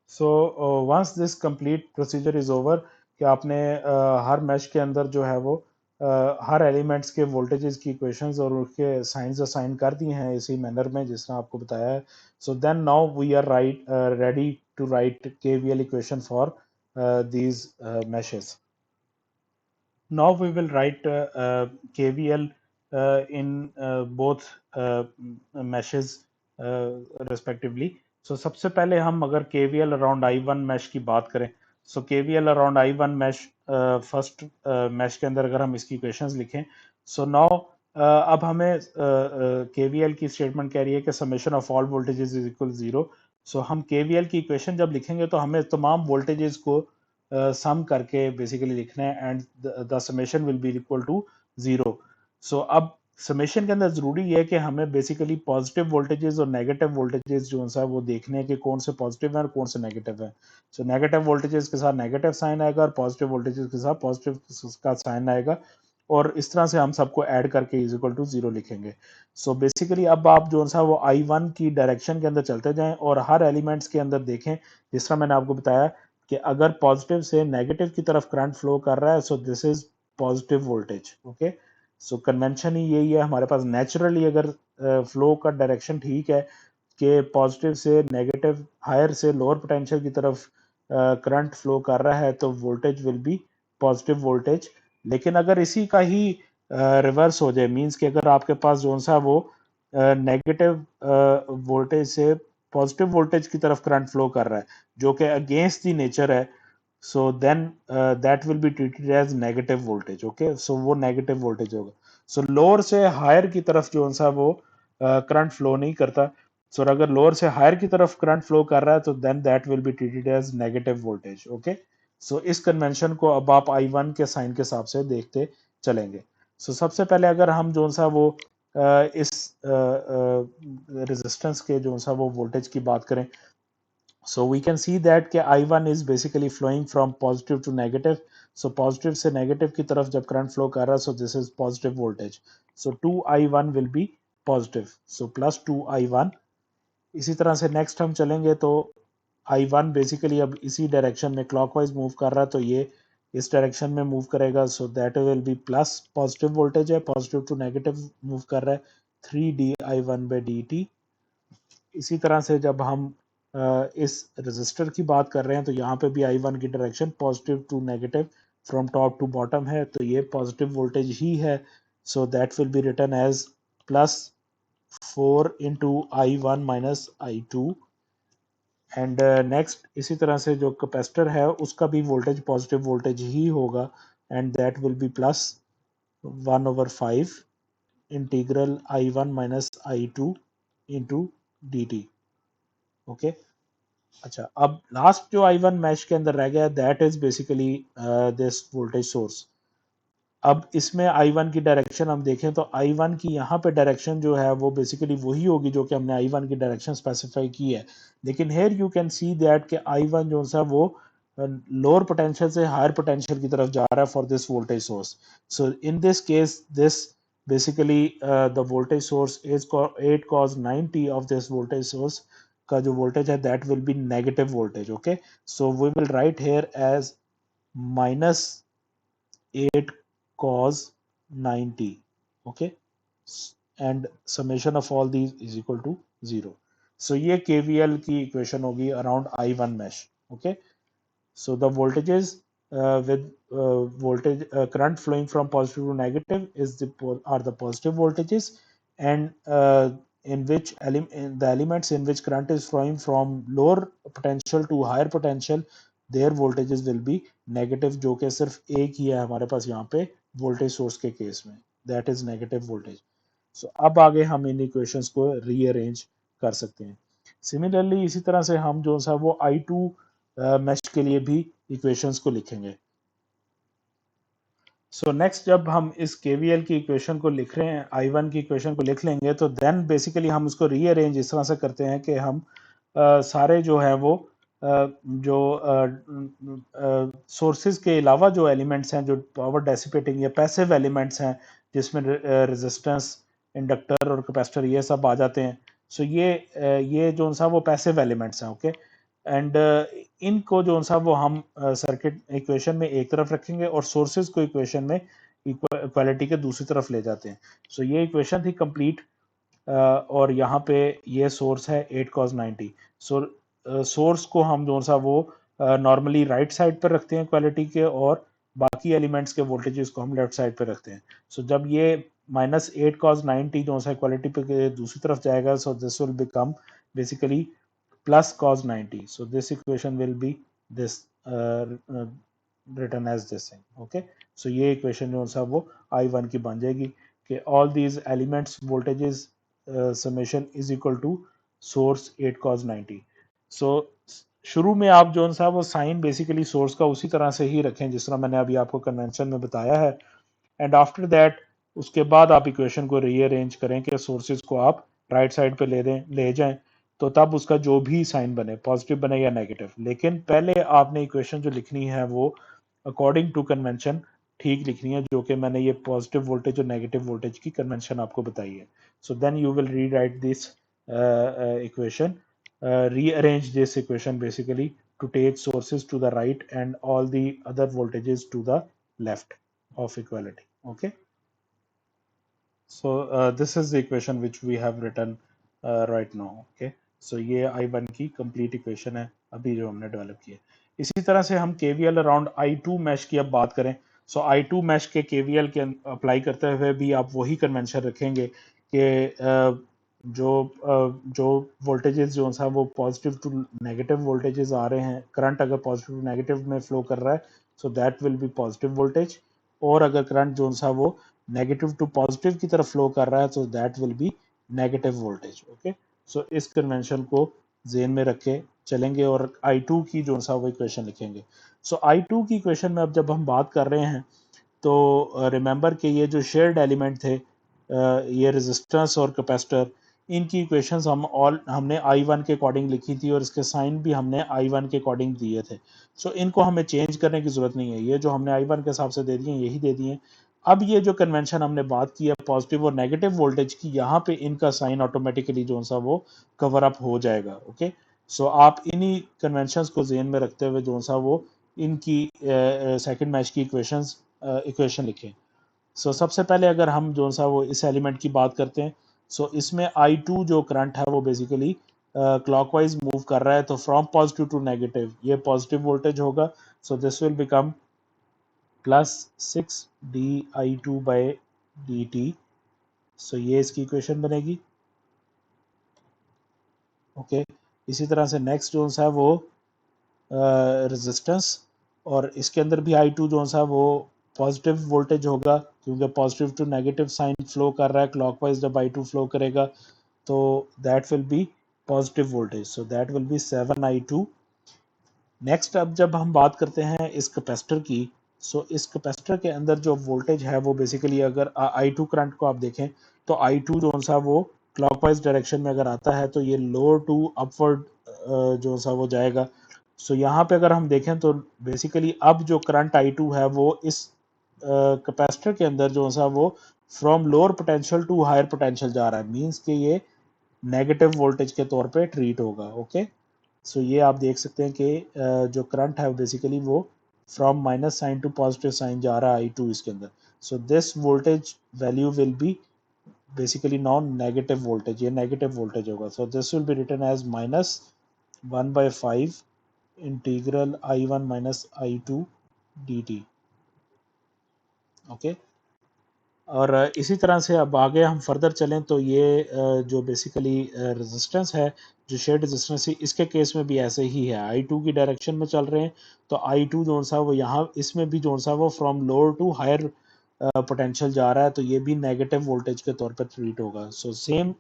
So once this complete procedure is over कि आपने हर मैश के अंदर जो है वो हर एलिमेंट्स के वोल्टेजेस की इक्वेशंस और उसके साइंस असाइन कर दिए हैं इसी मैनर में जिस तरह आपको बताया है. So then now we are ready to write KVL equation for these meshes. Now we will write KVL in both meshes respectively. So सबसे पहले हम अगर KVL around I1 mesh की बात करें, so KVL around I1 mesh first mesh के अंदर अगर हम इसकी equations लिखें, so now अब हमें KVL की स्टेटमेंट कह रही है कि summation of all voltages is equal 0. सो हम केवीएल की इक्वेशन जब लिखेंगे तो हमें तमाम वोल्टेजेस को सम करके बेसिकली लिखना है and the summation will be equal to zero. So अब समेशन के अंदर जरूरी है कि हमें बेसिकली पॉजिटिव वोल्टेजेस और नेगेटिव वोल्टेजेस जो है वो देखने हैं कि कौन से पॉजिटिव हैं और कौन से नेगेटिव हैं। सो नेगेटिव वोल्टेजेस के साथ नेगेटिव साइन आएगा और पॉजिटिव वोल्टेजेस के साथ पॉजिटिव का साइन आएगा, और इस तरह से हम सबको ऐड करके इज इक्वल टू जीरो लिखेंगे। सो बेसिकली अब आप जो सा वो I1 की डायरेक्शन के अंदर चलते जाएं और हर एलिमेंट्स के अंदर देखें, जिस तरह मैंने आपको बताया कि अगर पॉजिटिव से नेगेटिव की तरफ करंट फ्लो कर रहा है so this is positive voltage. Okay, so convention ही यही है हमारे पास। नेचुरली अगर फ्लो का डायरेक्शन ठीक है कि पॉजिटिव से नेगेटिव, हायर से लोअर पोटेंशियल की तरफ करंट फ्लो कर रहा है तो voltage will be positive voltage. लेकिन अगर इसी का ही रिवर्स हो जाए, मींस कि अगर आपके पास जो सा वो नेगेटिव वोल्टेज से पॉजिटिव वोल्टेज की तरफ करंट फ्लो कर रहा है जो कि अगेंस्ट दी नेचर है, so then that will be treated as negative voltage. Okay, so वो नेगेटिव वोल्टेज होगा। सो लोअर से हायर की तरफ जो सा वो करंट फ्लो नहीं करता। सो अगर लोअर से हायर की तरफ करंट फ्लो कर रहा है तो then that will be treated as negative voltage. Okay, so इस कन्वेंशन को अब आप I1 के साइन के हिसाब से देखते चलेंगे। सो सबसे पहले अगर हम जो सा वो इस रेजिस्टेंस के जो सा वो वोल्टेज की बात करें, so we can see that कि I1 is basically flowing from positive to negative. So positive से negative की तरफ जब current flow कर रहा है, so this is positive voltage. So 2I1 will be positive. So plus 2I1. इसी तरह से next हम चलेंगे तो I1 basically अब इसी direction में clockwise move कर रहा है तो ये इस direction में move करेगा, so that will be plus positive voltage है, positive to negative move कर रहा है 3 by dt। इसी तरह से जब हम इस रेजिस्टर की बात कर रहे हैं तो यहाँ पे भी I1 की direction positive to negative from top to bottom है, तो ये पॉजिटिव वोल्टेज ही है। So that will be written as plus 4 into I1 minus I2। And next इसी तरह से जो कैपेसिटर है उसका भी वोल्टेज पॉजिटिव वोल्टेज ही होगा, and that will B plus 1/5 integral I1 minus I2 into dt। Okay, अच्छा, अब लास्ट जो I1 मैश के अंदर रह गया that is basically this voltage source. अब इसमें I1 की डायरेक्शन हम देखें तो I1 की यहाँ पे डायरेक्शन जो है वो बेसिकली वही होगी जो कि हमने I1 की डायरेक्शन स्पेसिफाई की है, लेकिन here you can see that कि I1 जो सा वो लोअर पोटेंशियल से हायर पोटेंशियल की तरफ जा रहा है for this voltage source. So in this case this basically the voltage source is 8 cos 90 of this voltage source का जो वोल्टेज है that will be negative voltage. Okay, so we will write here as minus 8 cos 90। okay, and summation of all these is equal to 0। so ये KVL की इक्वेशन होगी around I1 mesh। okay, so the voltages with voltage current flowing from positive to negative is are the positive voltages, and in which the elements in which current is flowing from lower potential to higher potential their voltages will be negative, जो कि सिर्फ एक ही है हमारे पास यहाँ पे वोल्टेज सोर्स के केस में, that is negative voltage। सो अब आगे हम इन इक्वेशंस को रीअरेंज कर सकते हैं। सिमिलरली इसी तरह से हम जो सा वो I2 मैश के लिए भी इक्वेशंस को लिखेंगे। सो नेक्स्ट जब हम इस KVL की इक्वेशन को लिख रहे हैं, I1 की इक्वेशन को लिख लेंगे तो देन बेसिकली हम उसको रीअरेंज इस तरह से करते हैं कि हम सारे जो है वो जो सोर्सेज के अलावा जो एलिमेंट्स हैं जो पावर डेसिपेटिंग या पैसिव एलिमेंट्स हैं जिसमें रेजिस्टेंस, इंडक्टर और कैपेसिटर ये सब आ जाते हैं। सो ये जो सा वो पैसिव एलिमेंट्स हैं। ओके, एंड इनको जो सा वो हम सर्किट इक्वेशन में एक तरफ रखेंगे और सोर्सेज को इक्वेशन में इक्वालिटी के दूसरी तरफ ले जाते हैं। सो ये इक्वेशन थी कंप्लीट, और यहाँ पे ये सोर्स है 8 cos 90। सो सोर्स को हम जो सा वो नॉर्मली राइट साइड पर रखते हैं क्वालिटी के, और बाकी एलिमेंट्स के वोल्टेजेस को हम लेफ्ट साइड पर रखते हैं। सो जब ये -8 cos 90 जो सा क्वालिटी पे दूसरी तरफ जाएगा, so this will become basically plus cos 90। so this equation will be this written as this thing। okay, so ये equation जो सा वो I1 की बन जाएगी कि all these elements voltages summation is equal to source 8 cos 90। सो शुरू में आप जो सा वो साइन बेसिकली सोर्स का उसी तरह से ही रखें जिस तरह मैंने अभी आपको कन्वेंशन में बताया है, एंड आफ्टर दैट उसके बाद आप इक्वेशन को रीअरेंज करें कि सोर्सेज को आप राइट साइड पे ले जाएं, तो तब उसका जो भी साइन बने, पॉजिटिव बने या नेगेटिव, लेकिन पहले आपने इक्वेशन जो लिखनी है वो अकॉर्डिंग टू कन्वेंशन ठीक लिखनी है, जो कि मैंने ये पॉजिटिव वोल्टेज और नेगेटिव वोल्टेज की कन्वेंशन आपको बताई है. So then you will rewrite this equation, rearrange this equation basically to take sources to the right and all the other voltages to the left of equality. Okay, so this is the equation which we have written right now. Okay, so ये I1 की complete equation है अभी जो हमने डेवलप की है. इसी तरह से हम KVL अराउंड I2 मैश की अब बात करें. सो I2 मैश के KVL के अप्लाई करते हुए भी आप वही कन्वेंशन रखेंगे कि जो वोल्टेजेस जो सा वो पॉजिटिव टू नेगेटिव वोल्टेजेस आ रहे हैं, करंट अगर पॉजिटिव टू नेगेटिव में फ्लो कर रहा है so that will be positive voltage, और अगर करंट जो सा वो नेगेटिव टू पॉजिटिव की तरफ फ्लो कर रहा है तो that will be negative voltage. Okay, so इस कन्वेंशन को जेन में रखे चलेंगे और I2 की जो सा वो इक्वेशन लिखेंगे. सो I2 की इक्वेशन में अब जब हम बात कर रहे हैं तो रिमेंबर कि ये जो शेयर्ड एलिमेंट थे, ये रेजिस्टेंस और कैपेसिटर, इनकी इक्वेशंस हमने I1 के अकॉर्डिंग लिखी थी और इसके साइन भी हमने I1 के अकॉर्डिंग दिए थे. सो इनको हमें चेंज करने की जरूरत नहीं है, ये जो हमने I1 के हिसाब से दे दिए यही दे दिए. अब ये जो कन्वेंशन हमने बात की है पॉजिटिव और नेगेटिव वोल्टेज की, यहाँ पे इनका साइन ऑटोमेटिकली जो सा वो कवर अप हो जाएगा. ओके, सो आप इन्हीं कन्वेंशंस को जेन में रखते हुए जो सा वो इनकी सेकंड मैच की इक्वेशन लिखें. सो सबसे पहले अगर हम जो सा वो इस एलिमेंट की बात करते हैं, सो इसमें I2 जो करंट है वो बेसिकली क्लॉकवाइज मूव कर रहा है, तो फ्रॉम पॉजिटिव टू नेगेटिव ये पॉजिटिव वोल्टेज होगा. So this will become plus 6 di2 by dt. सो ये इसकी इक्वेशन बनेगी. ओके, इसी तरह से नेक्स्ट जो सा है वो रेजिस्टेंस, और इसके अंदर भी I2 जो सा वो पॉजिटिव वोल्टेज होगा क्योंकि positive to negative sign flow कर रहा है क्लॉकवाइज. जब I2 फ्लो करेगा तो that will be positive voltage, so that will be 7I2. Next अब जब हम बात करते हैं इस कैपेसिटर की, सो इस कैपेसिटर के अंदर जो वोल्टेज है वो बेसिकली अगर I2 करंट को आप देखें तो I2 जो सा वो क्लॉकवाइज डायरेक्शन में अगर आता है तो ये लोअर टू अपवर्ड जो सा वो जाएगा. सो यहाँ पे अगर हम देखें तो बेसिकली अब जो करंट I2 है वो इस कैपेसिटर के अंदर जो सा वो from lower potential to higher potential जा रहा है, मींस कि ये नेगेटिव वोल्टेज के तौर पे ट्रीट होगा. ओके, सो ये आप देख सकते हैं कि जो करंट है बेसिकली वो from minus sign to positive sign जा रहा है I2 इसके अंदर. So this voltage value will be basically non negative voltage, ये नेगेटिव वोल्टेज होगा. So this will be written as -1/5 integral I1 minus I2 dt. Okay, और इसी तरह से अब आगे हम फर्दर चलें तो ये जो बेसिकली रेजिस्टेंस है, जो शेयर्ड रेजिस्टेंस है, इसके केस में भी ऐसे ही है. I2 की डायरेक्शन में चल रहे हैं तो I2 जो सा वो यहाँ इसमें भी जो सा वो from lower to higher potential जा रहा है, तो ये भी नेगेटिव वोल्टेज के तौर पर ट्रीट होगा. So same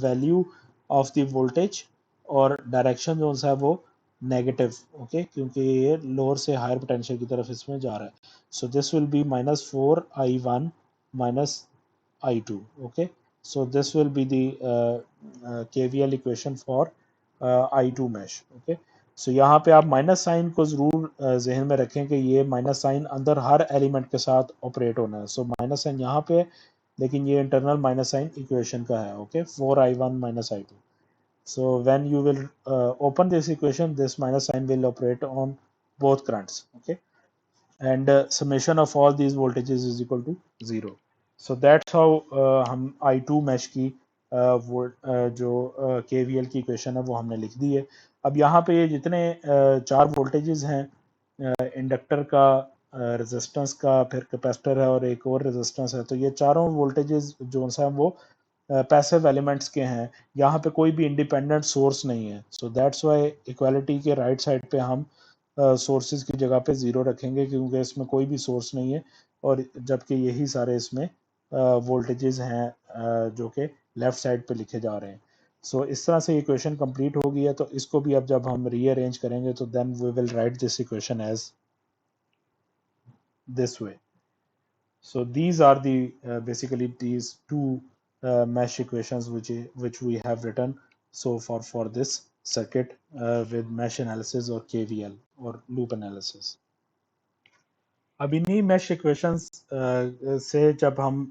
value of the voltage और डायरेक्शन जो सा वो नेगेटिव. ओके, क्योंकि ये लोअर से हायर पोटेंशियल की तरफ इसमें जा रहा है. So this will B -4I1 minus I2. Okay, so this will be the KVL equation for I2 mesh. Okay, so यहाँ पे आप माइनस साइन को जरूर जहन में रखें कि ये माइनस साइन अंदर हर एलिमेंट के साथ ऑपरेट होना है. सो माइनस साइन यहाँ पे है लेकिन ये इंटरनल माइनस साइन इक्वेशन का है. Okay, 4I1 minus I2. So when you will open this equation, this minus sign will operate on both currents. Okay, and summation of all these voltages is equal to 0. So that's how हम I2 मैश की जो KVL की इक्वेशन है वो हमने लिख दी है. अब यहाँ पे ये जितने चार वोल्टेजेस हैं, इंडक्टर का, रेजिस्टेंस का, फिर कैपेसिटर है और एक और रेजिस्टेंस है, तो ये चारों वोल्टेजेस जो सा वो पैसिव एलिमेंट्स के हैं. यहाँ पे कोई भी इंडिपेंडेंट सोर्स नहीं है. सो दैट्स वाई इक्वालिटी के राइट साइड पे हम सोर्सेज की जगह पे 0 रखेंगे क्योंकि इसमें कोई भी सोर्स नहीं है, और जबकि यही सारे इसमें वोल्टेजेस हैं जो कि लेफ्ट साइड पे लिखे जा रहे हैं. सो इस तरह से इक्वेशन कंप्लीट हो गई है। तो इसको भी अब जब हम रीअरेंज करेंगे तो then we will write this equation as this way. So these are the basically these two mesh equations which we have written so far for this circuit with mesh analysis or KVL or loop analysis. अब इन्हीं mesh equations से जब हम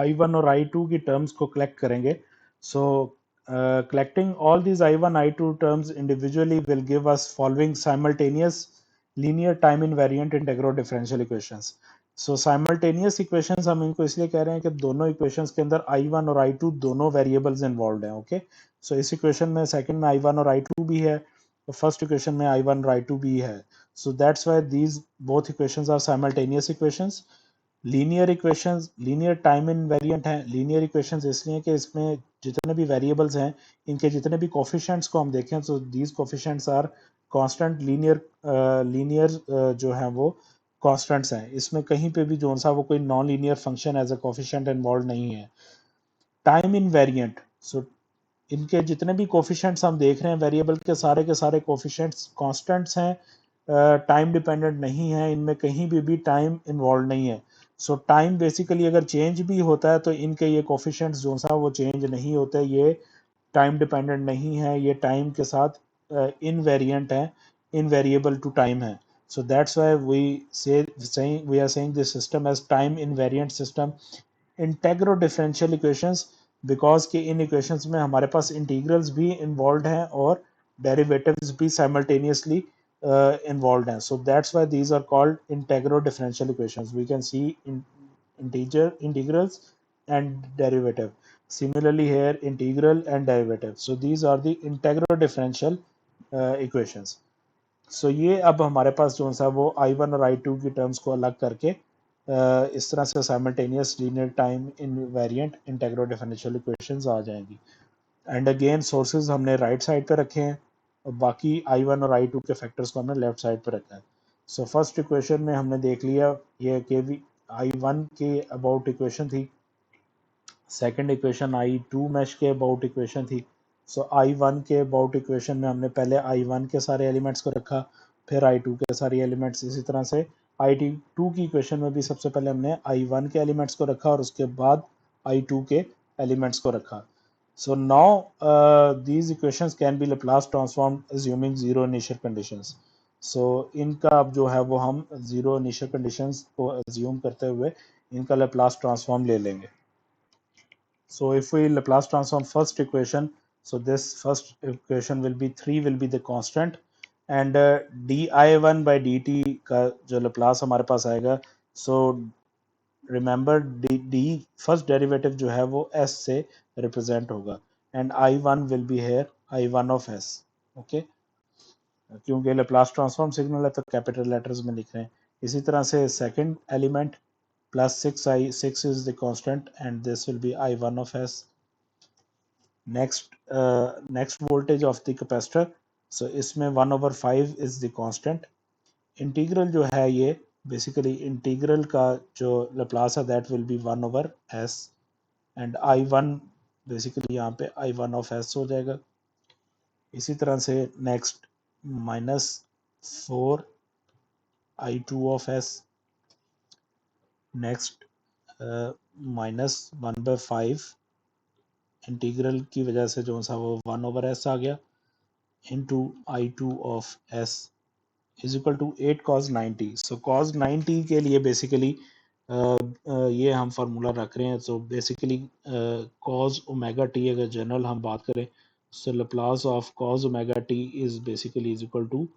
I1 और I2 की terms को collect करेंगे, so collecting all these I1 I2 terms individually will give us following simultaneous linear time invariant integral differential equations. So simultaneous equations हम इनको इसलिए कह रहे हैं कि दोनों equations के अंदर I1 और I2 दोनों variables involved हैं. Okay, so इस equation में second में I1 और I2 भी है, फर्स्ट इक्वेशन में I1 और I2 भी है. So that's why these both equations are simultaneous equations. Linear equations linear time invariant हैं. लीनियर इक्वेशंस इसलिए कि इसमें जितने भी वेरिएबल्स हैं, इनके जितने भी कोफिशिएंट्स को हम देखें तो these coefficients are constant linear जो है वो कांस्टेंट्स हैं. इसमें कहीं पे भी जो सा वो कोई non linear function as a coefficient involve नहीं है. टाइम इनवेरिएंट, सो इनके जितने भी कोफिशिएंट्स हम देख रहे हैं वेरिएबल के सारे कोफिशिएंट्स कांस्टेंट्स हैं, टाइम डिपेंडेंट नहीं है. इनमें कहीं भी टाइम इन्वॉल्व नहीं है. सो टाइम बेसिकली अगर चेंज भी होता है तो इनके ये कोफिशिएंट्स जो सा वो चेंज नहीं होते. ये टाइम डिपेंडेंट नहीं है, ये टाइम के साथ इनवेरिएंट है, इनवेरिएबल टू टाइम है. So that's why we are saying this system as time invariant system. Integro differential equations, because कि इन इक्वेशंस में हमारे पास इंटीग्रल्स भी इन्वॉल्व हैं और डेरिवेटिव्स भी साइमल्टेनियसली इन्वॉल्व हैं. So that's why these are called integro differential equations. We can see integrals and derivative. Similarly here integral and derivative. So these are the integral differential equations. सो ये अब हमारे पास जो सा वो I1 और I2 की टर्म्स को अलग करके इस तरह से simultaneous linear time invariant integral differential equations आ जाएंगी. एंड अगेन सोर्सेज हमने राइट साइड पे रखे हैं और बाकी I1 और I2 के फैक्टर्स को हमने लेफ्ट साइड पे रखा है. सो फर्स्ट इक्वेशन में हमने देख लिया ये कि I1 के अबाउट इक्वेशन थी, सेकंड इक्वेशन I2 मैश के अबाउट इक्वेशन थी. सो I1 के अबाउट इक्वेशन में हमने पहले I1 के सारे एलिमेंट्स को रखा, फिर I2 के सारे एलिमेंट्स. इसी तरह से I2 की इक्वेशन में भी सबसे पहले हमने I1 के एलिमेंट्स को रखा और उसके बाद I2 के एलिमेंट्स को रखा. So now these equations can be Laplace transformed assuming zero initial conditions. So इनका अब जो है वो हम जीरो इनिशियल कंडीशंस को अज्यूम करते हुए इनका लैप्लास ट्रांसफॉर्म ले लेंगे. So if we Laplace transform first equation, so this first equation will be 3 will be the constant and di1 by dt का जो Laplace हमारे पास आएगा. So remember d first derivative जो है वो s से represent होगा and i1 will be here i1 of s. Okay, क्योंकि Laplace transform सिग्नल है तो कैपिटल लेटर्स में लिख रहे हैं. इसी तरह से second element plus 6 is the constant and this will be I1 of S. Next voltage of the capacitor, so इसमें 1/5 is the constant. इंटीग्रल जो है ये बेसिकली इंटीग्रल का जो लप्लास है that will B 1/s and I1 basically यहाँ पे I1 of S हो जाएगा. इसी तरह से next -4 I2 of S, next -1/5 integral की वजह से जो सा वो 1/s आ गया into I2 of S is equal to 8 cos 90. So cos 90 के लिए बेसिकली ये हम फार्मूला रख रहे हैं. So basically cos omega t अगर जनरल हम बात करें so Laplace of cos omega t is basically is equal to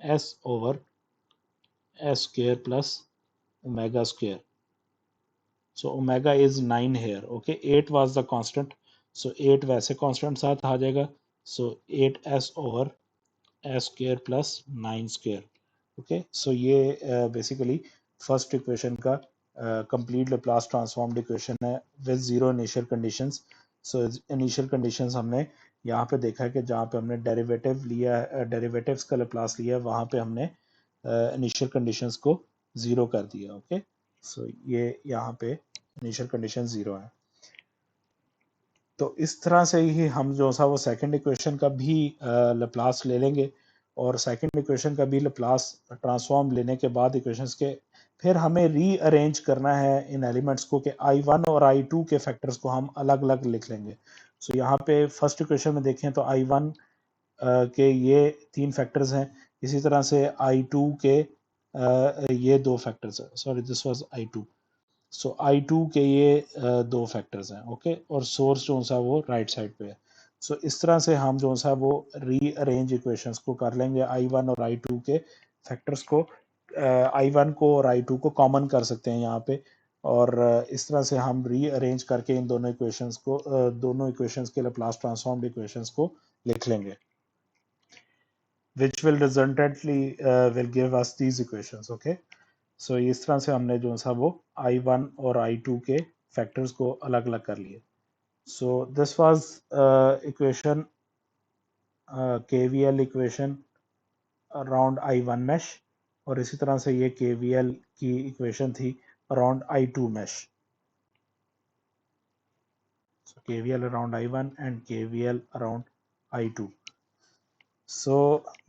S over S square plus omega square. So omega is 9 here. Okay, 8 was the constant. So 8 वैसे constant साथ आ जाएगा. So 8s over s square plus 9 square. Okay, so ये basically first equation का complete Laplace transformed equation है with zero initial conditions. So initial conditions हमने यहाँ पे देखा है कि जहाँ पे हमने डेरिवेटिव लिया डेरिवेटिव्स का Laplace लिया वहाँ पे हमने इनिशियल कंडीशंस को जीरो कर दिया. ओके, सो ये यहाँ पे इनिशियल कंडीशन जीरो है. तो इस तरह से ही हम जो सा वो सेकंड इक्वेशन का भी लैप्लास ले लेंगे, और सेकंड इक्वेशन का भी लैप्लास ट्रांसफॉर्म लेने के बाद इक्वेशंस के फिर हमें रीअरेंज करना है इन एलिमेंट्स को कि I1 और I2 के फैक्टर्स को हम अलग अलग लिख लेंगे। सो यहाँ पे फर्स्ट इक्वेशन में देखें तो I1 के ये 3 फैक्टर्स हैं, इसी तरह से I2 के ये 2 फैक्टर्स हैं, sorry this was I2। So I2 के ये 2 फैक्टर्स हैं, ओके, और सोर्स जो सा वो राइट साइड पे है। सो इस तरह से हम जो सा वो रीअरेंज इक्वेशंस को कर लेंगे, I1 और I2 के फैक्टर्स को, I1 को और I2 को कॉमन कर सकते हैं यहाँ पे, और इस तरह से हम रीअरेंज करके इन दोनों इक्वेशंस को, दोनों इक्वेशंस के लाप्लास ट्रांसफॉर्म्ड इक्वेशंस को लिख लेंगे, which will resultantly will give us these equations, okay। सो इस तरह से हमने जो सा वो I1 और I2 के फैक्टर्स को अलग अलग कर लिए। So this was equation, KVL equation around I1 mesh, और इसी तरह से ये KVL की इक्वेशन थी around I2 mesh. So KVL around I1 and KVL around I2। So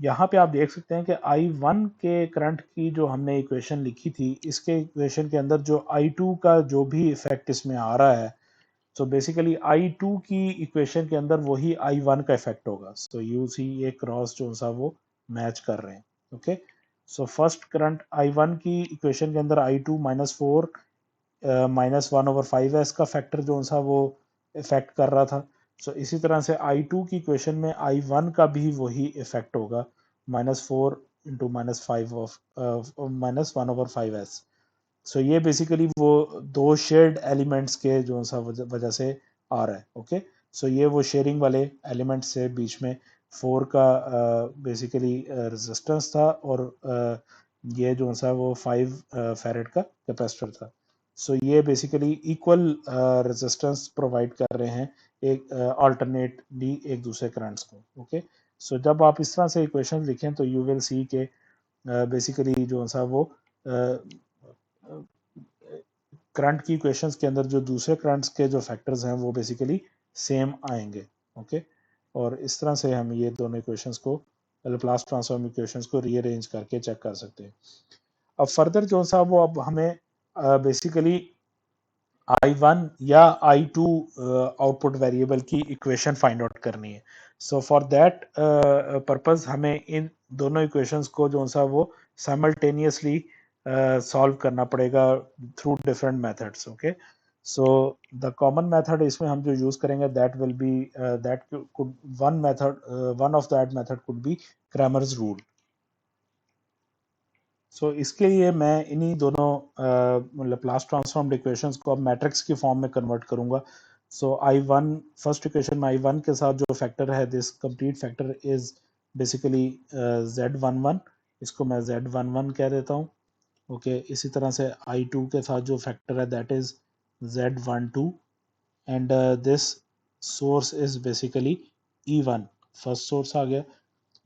यहाँ पे आप देख सकते हैं कि I1 के करंट की जो हमने इक्वेशन लिखी थी, इसके इक्वेशन के अंदर जो I2 का जो भी इफेक्ट इसमें आ रहा है, सो बेसिकली I2 की इक्वेशन के अंदर वही I1 का इफेक्ट होगा। सो यू सी ये क्रॉस जो सा वो मैच कर रहे हैं, okay. So first current I1 की इक्वेशन के अंदर I2 -4 -1/5 है, इसका फैक्टर जो सा वो इफेक्ट कर रहा था। सो इसी तरह से I2 की इक्वेशन में I1 का भी वही इफेक्ट होगा, -4 इंटू -5 ऑफ -1/5s। सो ये बेसिकली वो दो शेयर्ड एलिमेंट्स के जो सा वजह से आ रहा है, ओके। सो ये वो शेयरिंग वाले एलिमेंट्स से बीच में 4 का बेसिकली रेजिस्टेंस था, और ये जो सा वो 5 फेरेड का कैपेसिटर था। सो ये बेसिकली इक्वल रेजिस्टेंस प्रोवाइड कर रहे हैं एक अल्टरनेटली एक दूसरे करंट्स को, ओके। सो जब आप इस तरह से इक्वेशन लिखें तो यू विल सी के बेसिकली जो सा वो करंट की इक्वेशंस के अंदर जो दूसरे करंट्स के जो फैक्टर्स हैं वो बेसिकली सेम आएंगे, ओके। और इस तरह से हम ये दोनों इक्वेशंस को, लैप्लास ट्रांसफॉर्म इक्वेशंस को रीअरेंज करके चेक कर सकते हैं। अब फर्दर जो सा वो अब हमें बेसिकली I1 या I2 आउटपुट वेरिएबल की इक्वेशन फाइंड आउट करनी है। सो फॉर दैट पर्पस हमें इन दोनों इक्वेशंस को जो सा वो साइमल्टेनियसली सॉल्व करना पड़ेगा through different methods, okay. So the common method इसमें हम जो यूज करेंगे that will be that could one method, one of that method could be Cramer's rule. So इसके लिए मैं इन्हीं दोनों लैप्लास ट्रांसफॉर्म्ड इक्वेशंस को अब मैट्रिक्स की फॉर्म में कन्वर्ट करूंगा। सो I1 फर्स्ट इक्वेशन में I1 के साथ जो फैक्टर है, this complete factor is basically Z11, इसको मैं Z11 कह देता हूँ, ओके। इसी तरह से I2 के साथ जो फैक्टर है that is Z12, and this source is basically E1, first source आ गया,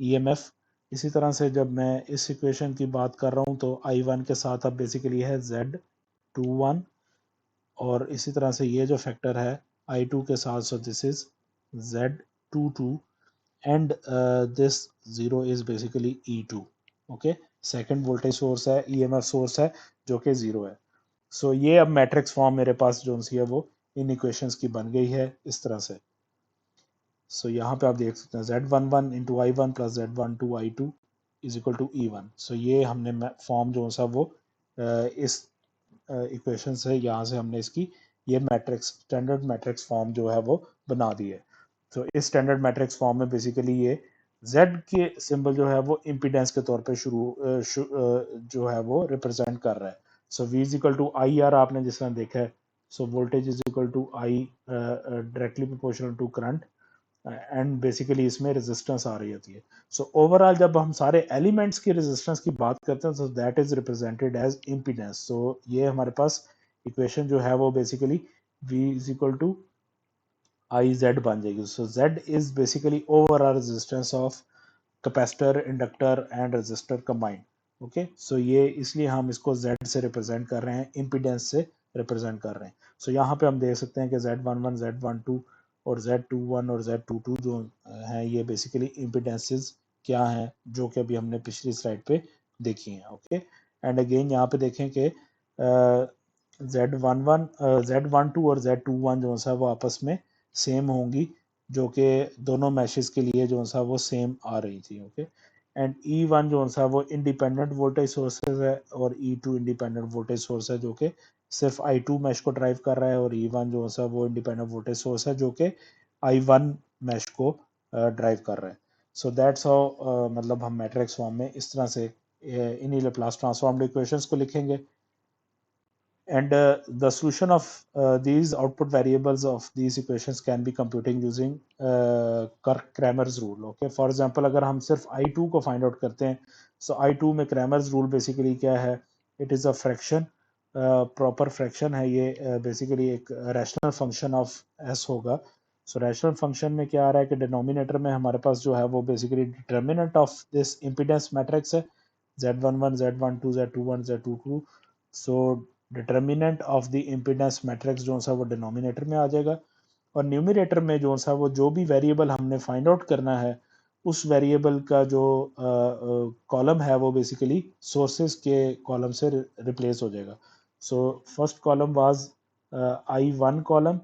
EMF। इसी तरह से जब मैं इस इक्वेशन की बात कर रहा हूँ तो I1 के साथ अब बेसिकली है Z21, और इसी तरह से ये जो फैक्टर है I2 के साथ, सो this is Z22, and this zero is basically E2, okay. Second voltage source है, EMF सोर्स है जो कि जीरो है। सो ये अब मैट्रिक्स फॉर्म मेरे पास जो सी है वो इन इक्वेशंस की बन गई है इस तरह से। सो यहाँ पे आप देख सकते हैं Z11 into I1 plus Z12 I2 is equal to E1। So ये हमने फॉर्म जो सा वो इस इक्वेशन से यहाँ से हमने इसकी ये मैट्रिक्स, स्टैंडर्ड मैट्रिक्स फॉर्म जो है वो बना दी है। तो इस स्टैंडर्ड मैट्रिक्स फॉर्म में बेसिकली ये Z के सिंबल जो है वो इम्पीडेंस के तौर पे जो है वो रिप्रेजेंट कर रहा है। So V is equal to I R, आपने जिस तरह देखा है। So voltage is equal to I directly proportional to current, and basically इसमें रेजिस्टेंस आ रही होती है। सो ओवरऑल जब हम सारे एलिमेंट्स की रेजिस्टेंस की बात करते हैं तो that is represented as impedance. So ये हमारे पास इक्वेशन जो है वो basically V is equal to I Z बन जाएगी। So Z is basically overall resistance of capacitor, inductor and resistor combined, okay. So ये इसलिए हम इसको Z से रिप्रेजेंट कर रहे हैं, इम्पीडेंस से रिप्रेजेंट कर रहे हैं। सो यहाँ पे हम देख सकते हैं कि Z11, Z12 और Z21 और Z22 जो हैं ये बेसिकली इम्पिडेंसेस क्या हैं जो कि अभी हमने पिछली स्लाइड पे देखी हैं। ओके, एंड अगेन यहाँ पे देखें कि Z11 Z12 और Z21 जो सा वो आपस में सेम होंगी, जो कि दोनों मैशेस के लिए जो सा वो सेम आ रही थी। ओके, एंड E1 जो सा वो इंडिपेंडेंट वोल्टेज सोर्सेज है और E2 इंडिपेंडेंट वोल्टेज सोर्स है जो कि सिर्फ I2 मैश को ड्राइव कर रहा है, और E1 जो सा वो इंडिपेंडेंट वोल्टेज सोर्स है जो कि I1 मैश को ड्राइव कर रहा है। सो दैट्स हाउ मतलब हम मैट्रिक्स फॉर्म में इस तरह से इन्हीं लैप्लास ट्रांसफॉर्म्ड इक्वेशंस को लिखेंगे, and the solution of these output variables of these equations can be computing using Cramer's rule. Okay, for example अगर हम सिर्फ I2 को find out करते हैं, so I2 में Cramer's rule basically क्या है, it is a fraction, proper fraction है ये, basically एक rational function of s होगा। so rational function में क्या आ रहा है कि denominator में हमारे पास जो है वो basically determinant of this impedance matrix है, Z11 Z12 Z21 Z22। so determinant of the impedance matrix जो सा वो डिनोमिनेटर में आ जाएगा, और न्यूमिनेटर में जो सा वो जो भी वेरिएबल हमने फाइंड आउट करना है उस वेरिएबल का जो कॉलम है वो बेसिकली सोर्सेज के कॉलम से रिप्लेस हो जाएगा। So first column was I1 column,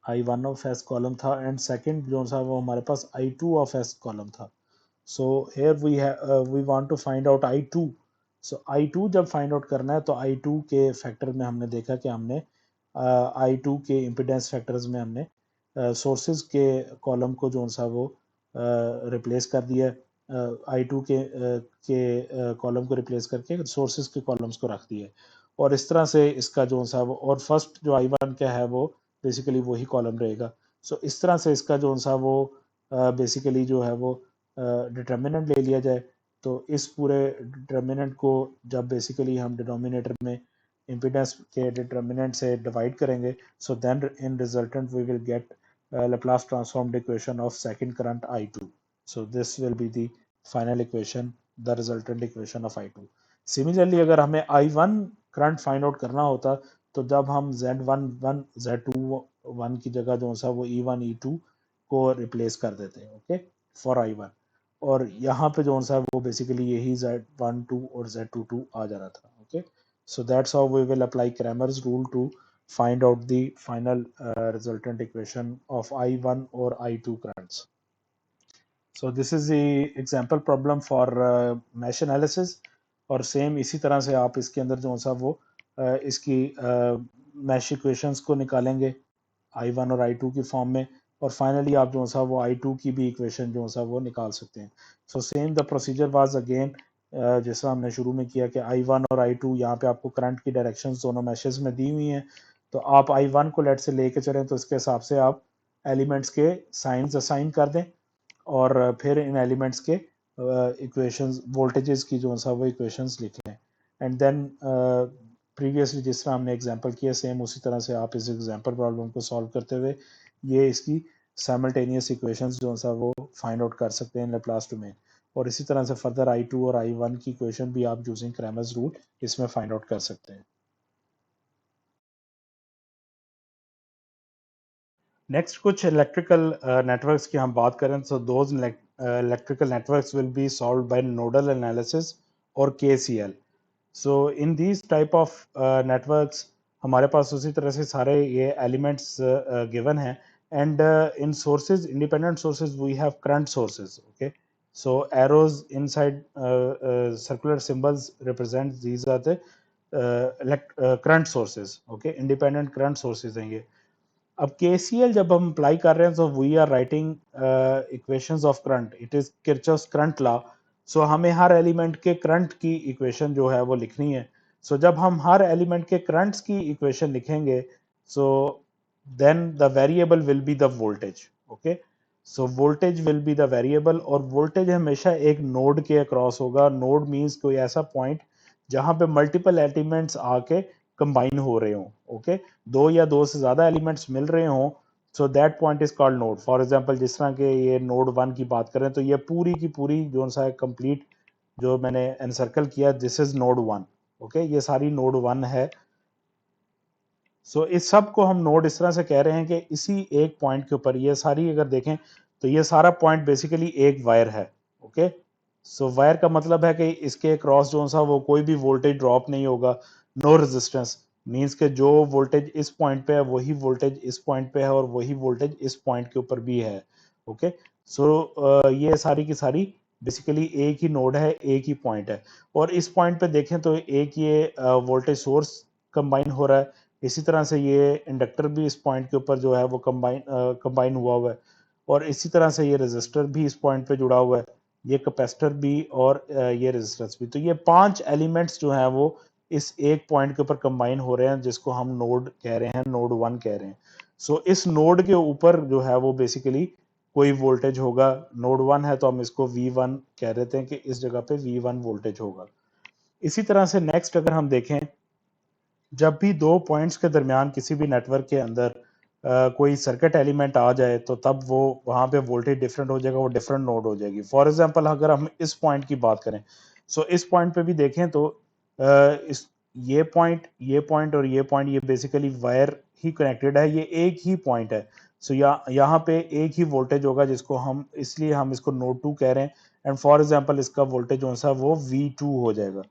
I1 of S colon था, एंड सेकंड जो सा वो हमारे पास I2 ऑफ एस कॉलम था। so here we want to find out I2। so I2 जब फाइंड आउट करना है तो I2 के फैक्टर में हमने देखा कि हमने I2 के इम्पिडेंस फैक्टर्स में हमने सोर्सेज के कॉलम को जो सा वो रिप्लेस कर दिया, I2 के कॉलम को रिप्लेस करके सोर्सेज के कॉलम्स को रख दिया, और इस तरह से इसका जो सा वो, और फर्स्ट जो I1 का है वो बेसिकली वही कॉलम रहेगा। सो इस तरह से इसका जो सा वो बेसिकली जो है वो डिटर्मिनेंट ले लिया जाए, तो इस पूरे डिटर्मिनेंट को जब बेसिकली हम डिनोमिनेटर में इम्पिडेंस के डिटर्मिनेंट से डिवाइड करेंगे, so then in resultant we will get Laplace transformed equation of second current I2। so this will be the final equation, the resultant equation of I2। similarly अगर हमें I1 करंट फाइंड आउट करना होता तो जब हम Z11 Z21 की जगह जो सा वो E1 E2 को रिप्लेस कर देते हैं, ओके, फॉर I1, और यहाँ पे जो सा वो बेसिकली यही Z12 और Z22 आ जा रहा था। Okay, so that's how we will apply Cramer's rule to find out the final resultant equation of I1 or I2 currents। so this is the example problem for mesh analysis, और सेम इसी तरह से आप इसके अंदर जो सा वो इसकी mesh equations को निकालेंगे I1 और I2 की फॉर्म में, और फाइनली आप जो सा वो I2 की भी इक्वेशन जो सा वो निकाल सकते हैं। So same the procedure was again जैसा हमने शुरू में किया कि I1 और I2 यहाँ पे आपको करंट की डायरेक्शंस दोनों मैशेस में दी हुई हैं, तो आप I1 को लेट से लेके चलें तो इसके हिसाब से आप एलिमेंट्स के साइंस असाइन कर दें, और फिर इन एलिमेंट्स के इक्वेशंस वोल्टेजेस की जो सा वो इक्वेशंस लिख लें, एंड देन प्रीवियसली जिस तरह हमने एग्जांपल किया सेम उसी तरह से आप इस एग्जांपल प्रॉब्लम को सॉल्व करते हुए ये इसकी साइमल्टेनियस इक्वेशंस जो सा वो फाइंड आउट कर सकते हैं लैप्लास डोमेन, और इसी तरह से फर्दर I2 और I1 की इक्वेशन भी आप यूजिंग क्रैमर्स रूल इसमें फाइंड आउट कर सकते हैं। नेक्स्ट कुछ इलेक्ट्रिकल नेटवर्क्स की हम बात करें तो those electrical networks will be solved by nodal analysis और KCL। So in these type of networks हमारे पास उसी तरह से सारे ये एलिमेंट्स गिवन हैं, and in sources independent sources we have current sources. Okay, so arrows inside circular symbols represent these are the current sources. Okay, independent current sources हैं ये। अब KCL जब हम अप्लाई कर रहे हैं तो we are writing equations of current, it is Kirchhoff's current law. So हमें हर एलिमेंट के करंट की इक्वेशन जो है वो लिखनी है। सो जब हम हर एलिमेंट के करंट्स की इक्वेशन लिखेंगे, so then the variable will be the voltage. Okay, so voltage will be the variable, और वोल्टेज हमेशा एक नोड के अक्रॉस होगा। नोड मींस कोई ऐसा पॉइंट जहां पे मल्टीपल एलिमेंट्स आके कंबाइन हो रहे हो। ओके, दो या दो से ज्यादा एलिमेंट्स मिल रहे हों, so that point is called node. For example जिस तरह के ये नोड 1 की बात करें तो ये पूरी की पूरी जो सा कंप्लीट जो मैंने एनसर्कल किया, दिस इज नोड 1। ओके, ये सारी नोड 1 है। सो इस सब को हम नोड इस तरह से कह रहे हैं कि इसी एक पॉइंट के ऊपर, ये सारी अगर देखें तो ये सारा पॉइंट बेसिकली एक वायर है। ओके, सो वायर का मतलब है कि इसके क्रॉस जो सा वो कोई भी वोल्टेज ड्रॉप नहीं होगा, नो रेजिस्टेंस, मींस के जो वोल्टेज इस पॉइंट पे है वही वोल्टेज इस पॉइंट पे है और वही वोल्टेज इस पॉइंट के ऊपर भी है। ओके, सो ये सारी की सारी बेसिकली एक ही नोड है, एक ही पॉइंट है। और इस पॉइंट पे देखें तो एक ये वोल्टेज सोर्स कंबाइन हो रहा है, इसी तरह से ये इंडक्टर भी इस पॉइंट के ऊपर जो है वो कंबाइन हुआ है, और इसी तरह से ये रेजिस्टर भी इस पॉइंट पे जुड़ा हुआ है, ये कैपेसिटर भी और ये रेजिस्टेंस भी। तो ये 5 एलिमेंट्स जो हैं वो इस एक पॉइंट के ऊपर कंबाइन हो रहे हैं, जिसको हम नोड कह रहे हैं, नोड 1 कह रहे हैं। सो इस नोड के ऊपर जो है वो बेसिकली कोई वोल्टेज होगा, नोड 1 है तो हम इसको V1 कह देते हैं कि इस जगह पे V1 वोल्टेज होगा। इसी तरह से नेक्स्ट अगर हम देखें, जब भी दो पॉइंट्स के दरमियान किसी भी नेटवर्क के अंदर कोई सर्किट एलिमेंट आ जाए तो तब वो वहां पे वोल्टेज डिफरेंट हो जाएगा, वो डिफरेंट नोड हो जाएगी। फॉर एग्जांपल अगर हम इस पॉइंट की बात करें, सो इस पॉइंट पे भी देखें तो इस ये पॉइंट और ये पॉइंट ये बेसिकली वायर ही कनेक्टेड है, ये एक ही पॉइंट है। सो यहाँ पे एक ही वोल्टेज होगा, जिसको हम इसलिए हम इसको नोड 2 कह रहे हैं। एंड फॉर एग्जांपल इसका वोल्टेज कौन सा, वो V2 हो जाएगा।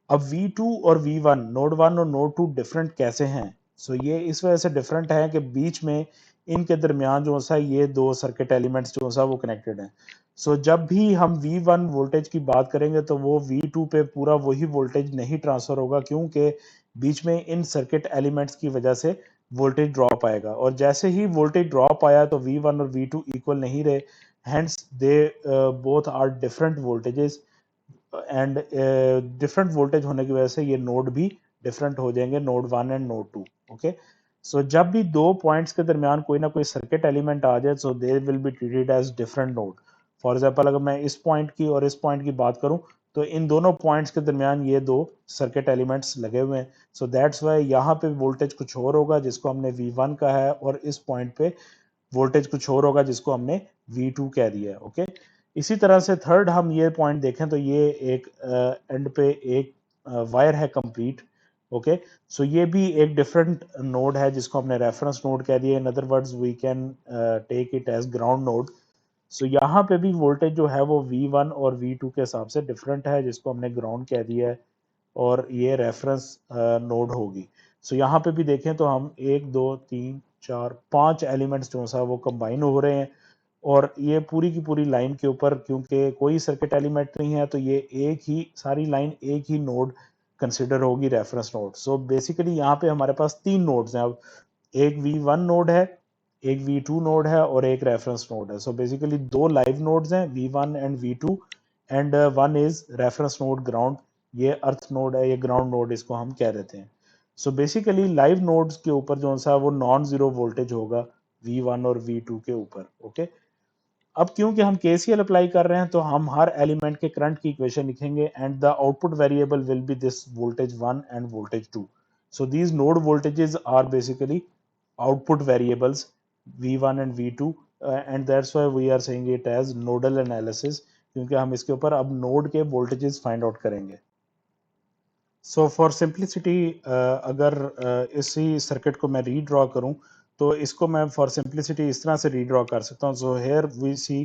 अब V2 और V1, नोड 1 और नोड 2 डिफरेंट कैसे हैं? सो ये इस वजह से डिफरेंट है कि बीच में इनके दरमियान जो सा ये दो सर्किट एलिमेंट्स जो सा वो कनेक्टेड हैं। सो जब भी हम V1 वोल्टेज की बात करेंगे तो वो V2 पे पूरा वही वोल्टेज नहीं ट्रांसफर होगा, क्योंकि बीच में इन सर्किट एलिमेंट्स की वजह से वोल्टेज ड्रॉप आएगा, और जैसे ही वोल्टेज ड्रॉप आया तो V1 और V2 इक्वल नहीं रहे, hence they both are different voltages, and different voltage होने की वजह से ये नोड भी डिफरेंट हो जाएंगे, नोड 1 एंड नोड 2। ओके, सो जब भी दो पॉइंट्स के दरमियान कोई ना कोई सर्किट एलिमेंट आ जाए, so they will be treated as different node. For example अगर मैं इस पॉइंट की और इस पॉइंट की बात करूं, तो इन दोनों पॉइंट्स के दरमियान ये दो सर्किट एलिमेंट्स लगे हुए हैं। सो दैट्स वाई यहाँ पे वोल्टेज कुछ और होगा जिसको हमने V1 कहा है, और इस पॉइंट पे वोल्टेज कुछ और होगा जिसको हमने V2 कह दिया है। ओके, इसी तरह से थर्ड हम ये पॉइंट देखें तो ये एक एंड पे एक वायर है कंप्लीट। ओके, सो ये भी एक डिफरेंट नोड है जिसको हमने रेफरेंस नोड कह दिया। In other words we can take it as ground node. So यहाँ पे भी वोल्टेज जो है वो V1 और V2 के हिसाब से डिफरेंट है, जिसको हमने ग्राउंड कह दिया है, और ये रेफरेंस नोड होगी। सो यहाँ पे भी देखें तो हम 1 2 3 4 5 एलिमेंट्स जो सा वो कंबाइन हो रहे हैं, और ये पूरी की पूरी लाइन के ऊपर क्योंकि कोई सर्किट एलिमेंट नहीं है तो ये एक ही सारी लाइन एक ही नोड कंसिडर होगी, रेफरेंस नोड। सो बेसिकली यहाँ पे हमारे पास 3 नोड्स हैं अब, एक V1 नोड है, एक V2 नोड है, और एक रेफरेंस नोड है। सो बेसिकली दो लाइव नोड्स हैं, V1 and V2, and one is reference node ground. ये अर्थ नोड है, ये ग्राउंड नोड इसको हम कह देते हैं। सो बेसिकली लाइव नोड्स के ऊपर जो सा वो नॉन जीरो वोल्टेज होगा V1 और V2 के ऊपर। ओके, अब क्योंकि हम KCL अप्लाई कर रहे हैं तो हम हर एलिमेंट के करंट की इक्वेशन लिखेंगे, and the output variable will be this voltage 1 and voltage 2। So these node voltages are basically output variables V1 and V2, and that's why we are saying it as nodal analysis, क्योंकि हम इसके ऊपर अब नोड के वोल्टेजेस फाइंड आउट करेंगे। सो फॉर सिंप्लिसिटी, अगर इसी सर्किट को मैं रीड्रॉ करूं तो इसको मैं फॉर सिंप्लिसिटी इस तरह से रीड्रॉ कर सकता हूं। सो हेयर वी सी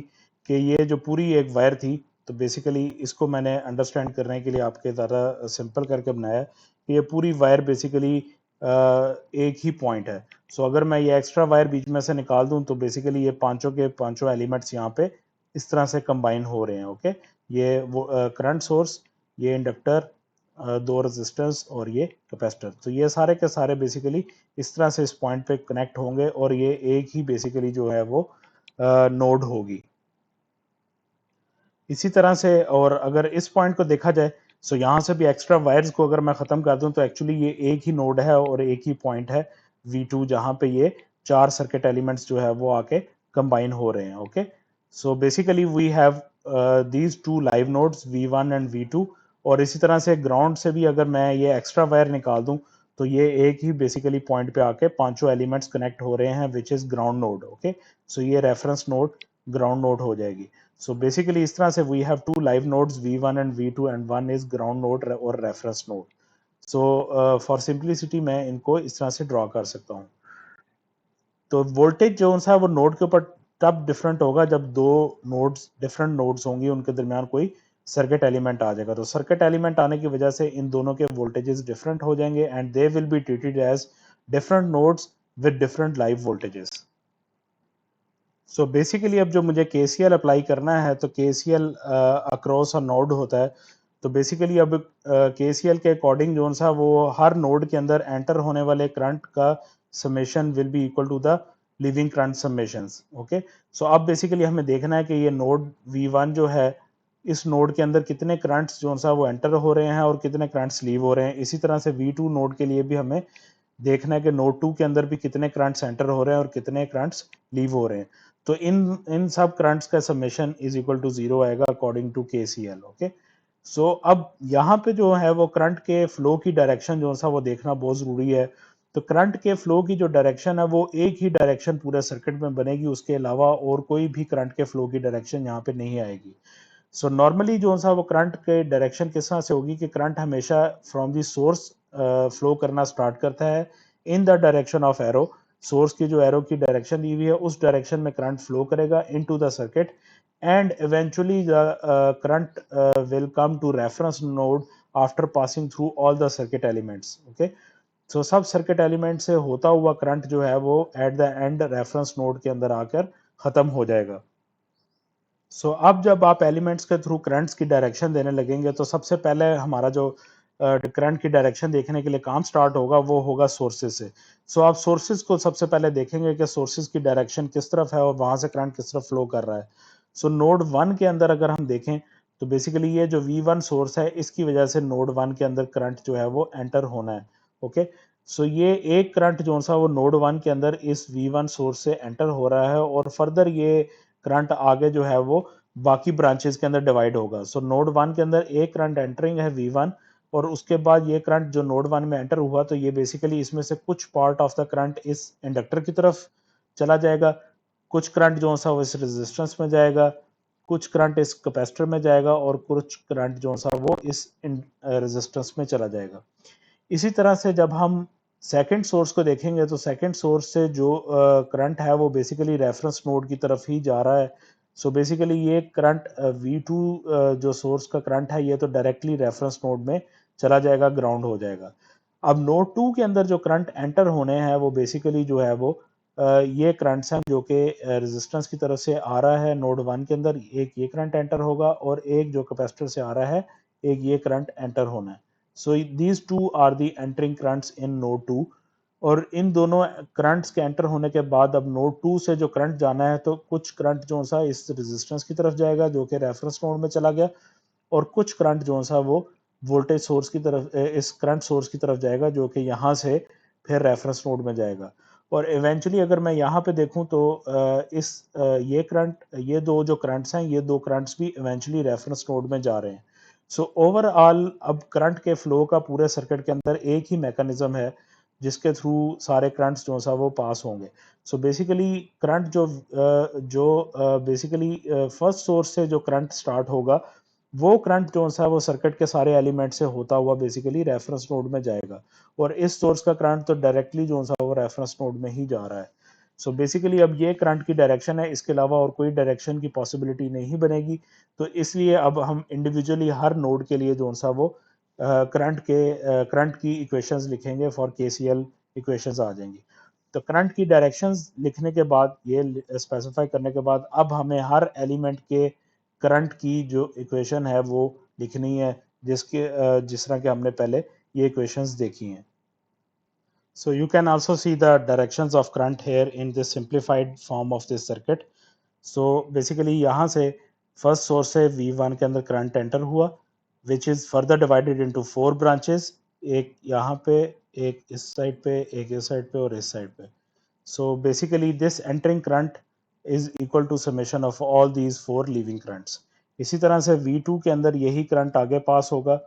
कि ये जो पूरी एक वायर थी, तो बेसिकली इसको मैंने अंडरस्टैंड करने के लिए आपके ज़्यादा सिंपल करके बनाया कि ये पूरी वायर बेसिकली एक ही पॉइंट है। सो अगर मैं ये एक्स्ट्रा वायर बीच में से निकाल दूं तो बेसिकली ये पांचों के पांचों एलिमेंट्स यहाँ पे इस तरह से कंबाइन हो रहे हैं। ओके, ये वो करंट सोर्स, ये इंडक्टर, दो रेजिस्टेंस और ये कैपेसिटर, तो ये सारे के सारे बेसिकली इस तरह से इस पॉइंट पे कनेक्ट होंगे, और ये एक ही बेसिकली जो है वो नोड होगी। इसी तरह से, और अगर इस पॉइंट को देखा जाए, सो यहाँ से भी एक्स्ट्रा वायर्स को अगर मैं खत्म कर दूं तो एक्चुअली ये एक ही नोड है और एक ही पॉइंट है V2, जहां पे ये चार सर्किट एलिमेंट्स जो है वो आके कंबाइन हो रहे हैं। Okay, so basically we have these two live nodes V1 and V2, और इसी तरह से ग्राउंड से भी अगर मैं ये एक्स्ट्रा वायर निकाल दूं तो ये एक ही बेसिकली पॉइंट पे आके पांचों एलिमेंट्स कनेक्ट हो रहे हैं, which is ground node. Okay, so ये रेफरेंस नोड ग्राउंड नोड हो जाएगी। So basically इस तरह से we have two live nodes V1 and V2 and one is ground node or reference node. So for simplicity मैं इनको इस तरह से ड्रॉ कर सकता हूँ। तो वोल्टेज जो सा वो नोड के ऊपर तब डिफरेंट होगा जब दो नोड्स डिफरेंट नोड्स होंगी, उनके दरमियान कोई सर्किट एलिमेंट आ जाएगा। तो सर्किट एलिमेंट आने की वजह से इन दोनों के वोल्टेजेस डिफरेंट हो जाएंगे and they will be treated as different nodes with different live voltages. So basically अब जो मुझे केसीएल अप्लाई करना है, तो केसीएल अक्रॉस अ नोड होता है। तो बेसिकली अब केसीएल के अकॉर्डिंग जो सा वो हर नोड के अंदर एंटर होने वाले करंट का summation will be equal to the leaving current summations. Okay, so अब बेसिकली हमें देखना है कि ये नोड V1 जो है, इस नोड के अंदर कितने करंट्स जो सा वो एंटर हो रहे हैं और कितने करंट्स लीव हो रहे हैं। इसी तरह से V2 नोड के लिए भी हमें देखना है कि नोड 2 के अंदर भी कितने करंट्स एंटर हो रहे हैं और कितने करंट्स लीव हो रहे हैं। तो इन इन सब करंट्स का समेशन इज इक्वल टू 0 आएगा according to KCL. Okay, so अब यहाँ पे जो है वो करंट के फ्लो की डायरेक्शन जो सा वो देखना बहुत जरूरी है। तो करंट के फ्लो की जो डायरेक्शन है वो एक ही डायरेक्शन पूरे सर्किट में बनेगी, उसके अलावा और कोई भी करंट के फ्लो की डायरेक्शन यहाँ पे नहीं आएगी। सो नॉर्मली जो सा वो करंट के डायरेक्शन किस तरह से होगी कि करंट हमेशा फ्रॉम दी सोर्स फ्लो करना स्टार्ट करता है इन the direction of arrow. Source की जो एरो की डायरेक्शन दी हुई है उस डायरेक्शन में करंट फ्लो करेगा into the circuit and eventually the current will come to reference node after passing through all the circuit elements. Okay, so सब सर्किट एलिमेंट से होता हुआ करंट जो है वो at the end reference node के अंदर आकर खत्म हो जाएगा। अब जब आप एलिमेंट्स के थ्रू करंट्स की डायरेक्शन देने लगेंगे, तो सबसे पहले हमारा जो करंट की डायरेक्शन देखने के लिए काम स्टार्ट होगा वो होगा सोर्सेज से। आप सोर्सेज को सबसे पहले देखेंगे कि सोर्सेज की डायरेक्शन किस तरफ है और वहां से करंट किस तरफ फ्लो कर रहा है। नोड 1 के अंदर अगर हम देखें, तो बेसिकली ये जो V1 सोर्स है, इसकी वजह से नोड 1 के अंदर करंट जो है वो एंटर होना है। ओके, ये एक करंट जो सा वो नोड 1 के अंदर इस V1 सोर्स से एंटर हो रहा है और फर्दर ये करंट आगे जो है वो बाकी ब्रांचेस के अंदर डिवाइड होगा। नोड 1 के अंदर एक करंट एंटरिंग है V1 और उसके बाद ये करंट जो नोड 1 में एंटर हुआ, तो ये बेसिकली इसमें से कुछ पार्ट ऑफ द करंट इस इंडक्टर की तरफ चला जाएगा, कुछ करंट जो सा वो इस रेजिस्टेंस में जाएगा, कुछ करंट इस कैपेसिटर में जाएगा और कुछ करंट जो सा वो इस रेजिस्टेंस में चला जाएगा। इसी तरह से जब हम सेकंड सोर्स को देखेंगे, तो सेकंड सोर्स से जो करंट है वो बेसिकली रेफरेंस नोड की तरफ ही जा रहा है। बेसिकली ये करंट V2 जो सोर्स का करंट है, ये तो डायरेक्टली रेफरेंस नोड में चला जाएगा, ग्राउंड हो जाएगा। अब नोड 2 के अंदर जो करंट एंटर होने हैं वो बेसिकली जो है वो ये करंट्स हैं जो कि रेजिस्टेंस की तरफ से आ रहा है। नोड 1 के अंदर एक ये करंट एंटर होगा और एक जो कैपेसिटर से आ रहा है, एक ये करंट एंटर होना है। these two are the entering currents in node 2। और इन दोनों करंट्स के एंटर होने के बाद अब नोड 2 से जो करंट जाना है, तो कुछ करंट जो सा इस रेजिस्टेंस की तरफ जाएगा जो कि रेफरेंस नोड में चला गया, और कुछ करंट जो सा वो वोल्टेज सोर्स की तरफ, इस करंट सोर्स की तरफ जाएगा जो कि यहाँ से फिर रेफरेंस नोड में जाएगा। और इवेंचुअली अगर मैं यहाँ पे देखूँ तो ये करंट, ये दो जो करंट्स हैं, ये दो करंट्स भी इवेंचुअली रेफरेंस नोड में जा रहे हैं। ओवरऑल अब करंट के फ्लो का पूरे सर्किट के अंदर एक ही मैकेनिज्म है जिसके थ्रू सारे करंट्स जो सा वो पास होंगे। Basically current basically first source से जो करंट स्टार्ट होगा, वो करंट जो सा वो सर्किट के सारे एलिमेंट से होता हुआ बेसिकली रेफरेंस नोड में जाएगा, और इस सोर्स का करंट तो डायरेक्टली जो सा वो रेफरेंस नोड में ही जा रहा है। बेसिकली अब ये करंट की डायरेक्शन है, इसके अलावा और कोई डायरेक्शन की पॉसिबिलिटी नहीं बनेगी। तो इसलिए अब हम इंडिविजुअली हर नोड के लिए जो सा वो करंट की इक्वेशंस लिखेंगे, फॉर केसीएल इक्वेशंस आ जाएंगी। तो करंट की डायरेक्शंस लिखने के बाद, ये स्पेसिफाई करने के बाद, अब हमें हर एलिमेंट के करंट की जो इक्वेशन है वो लिखनी है, जिस तरह के हमने पहले ये इक्वेशंस देखी हैं। So you can also see the directions of current here in this simplified form of this circuit. So basically यहाँ से फर्स्ट सोर्स से V1 के अंदर करंट एंटर हुआ, which is further divided into 4 branches, एक यहाँ पे, एक इस साइड पे, एक इस साइड पे और इस साइड पे। Basically this entering current is equal to summation of all these 4 leaving currents. इसी तरह से V2 के अंदर यही करंट आगे पास होगा।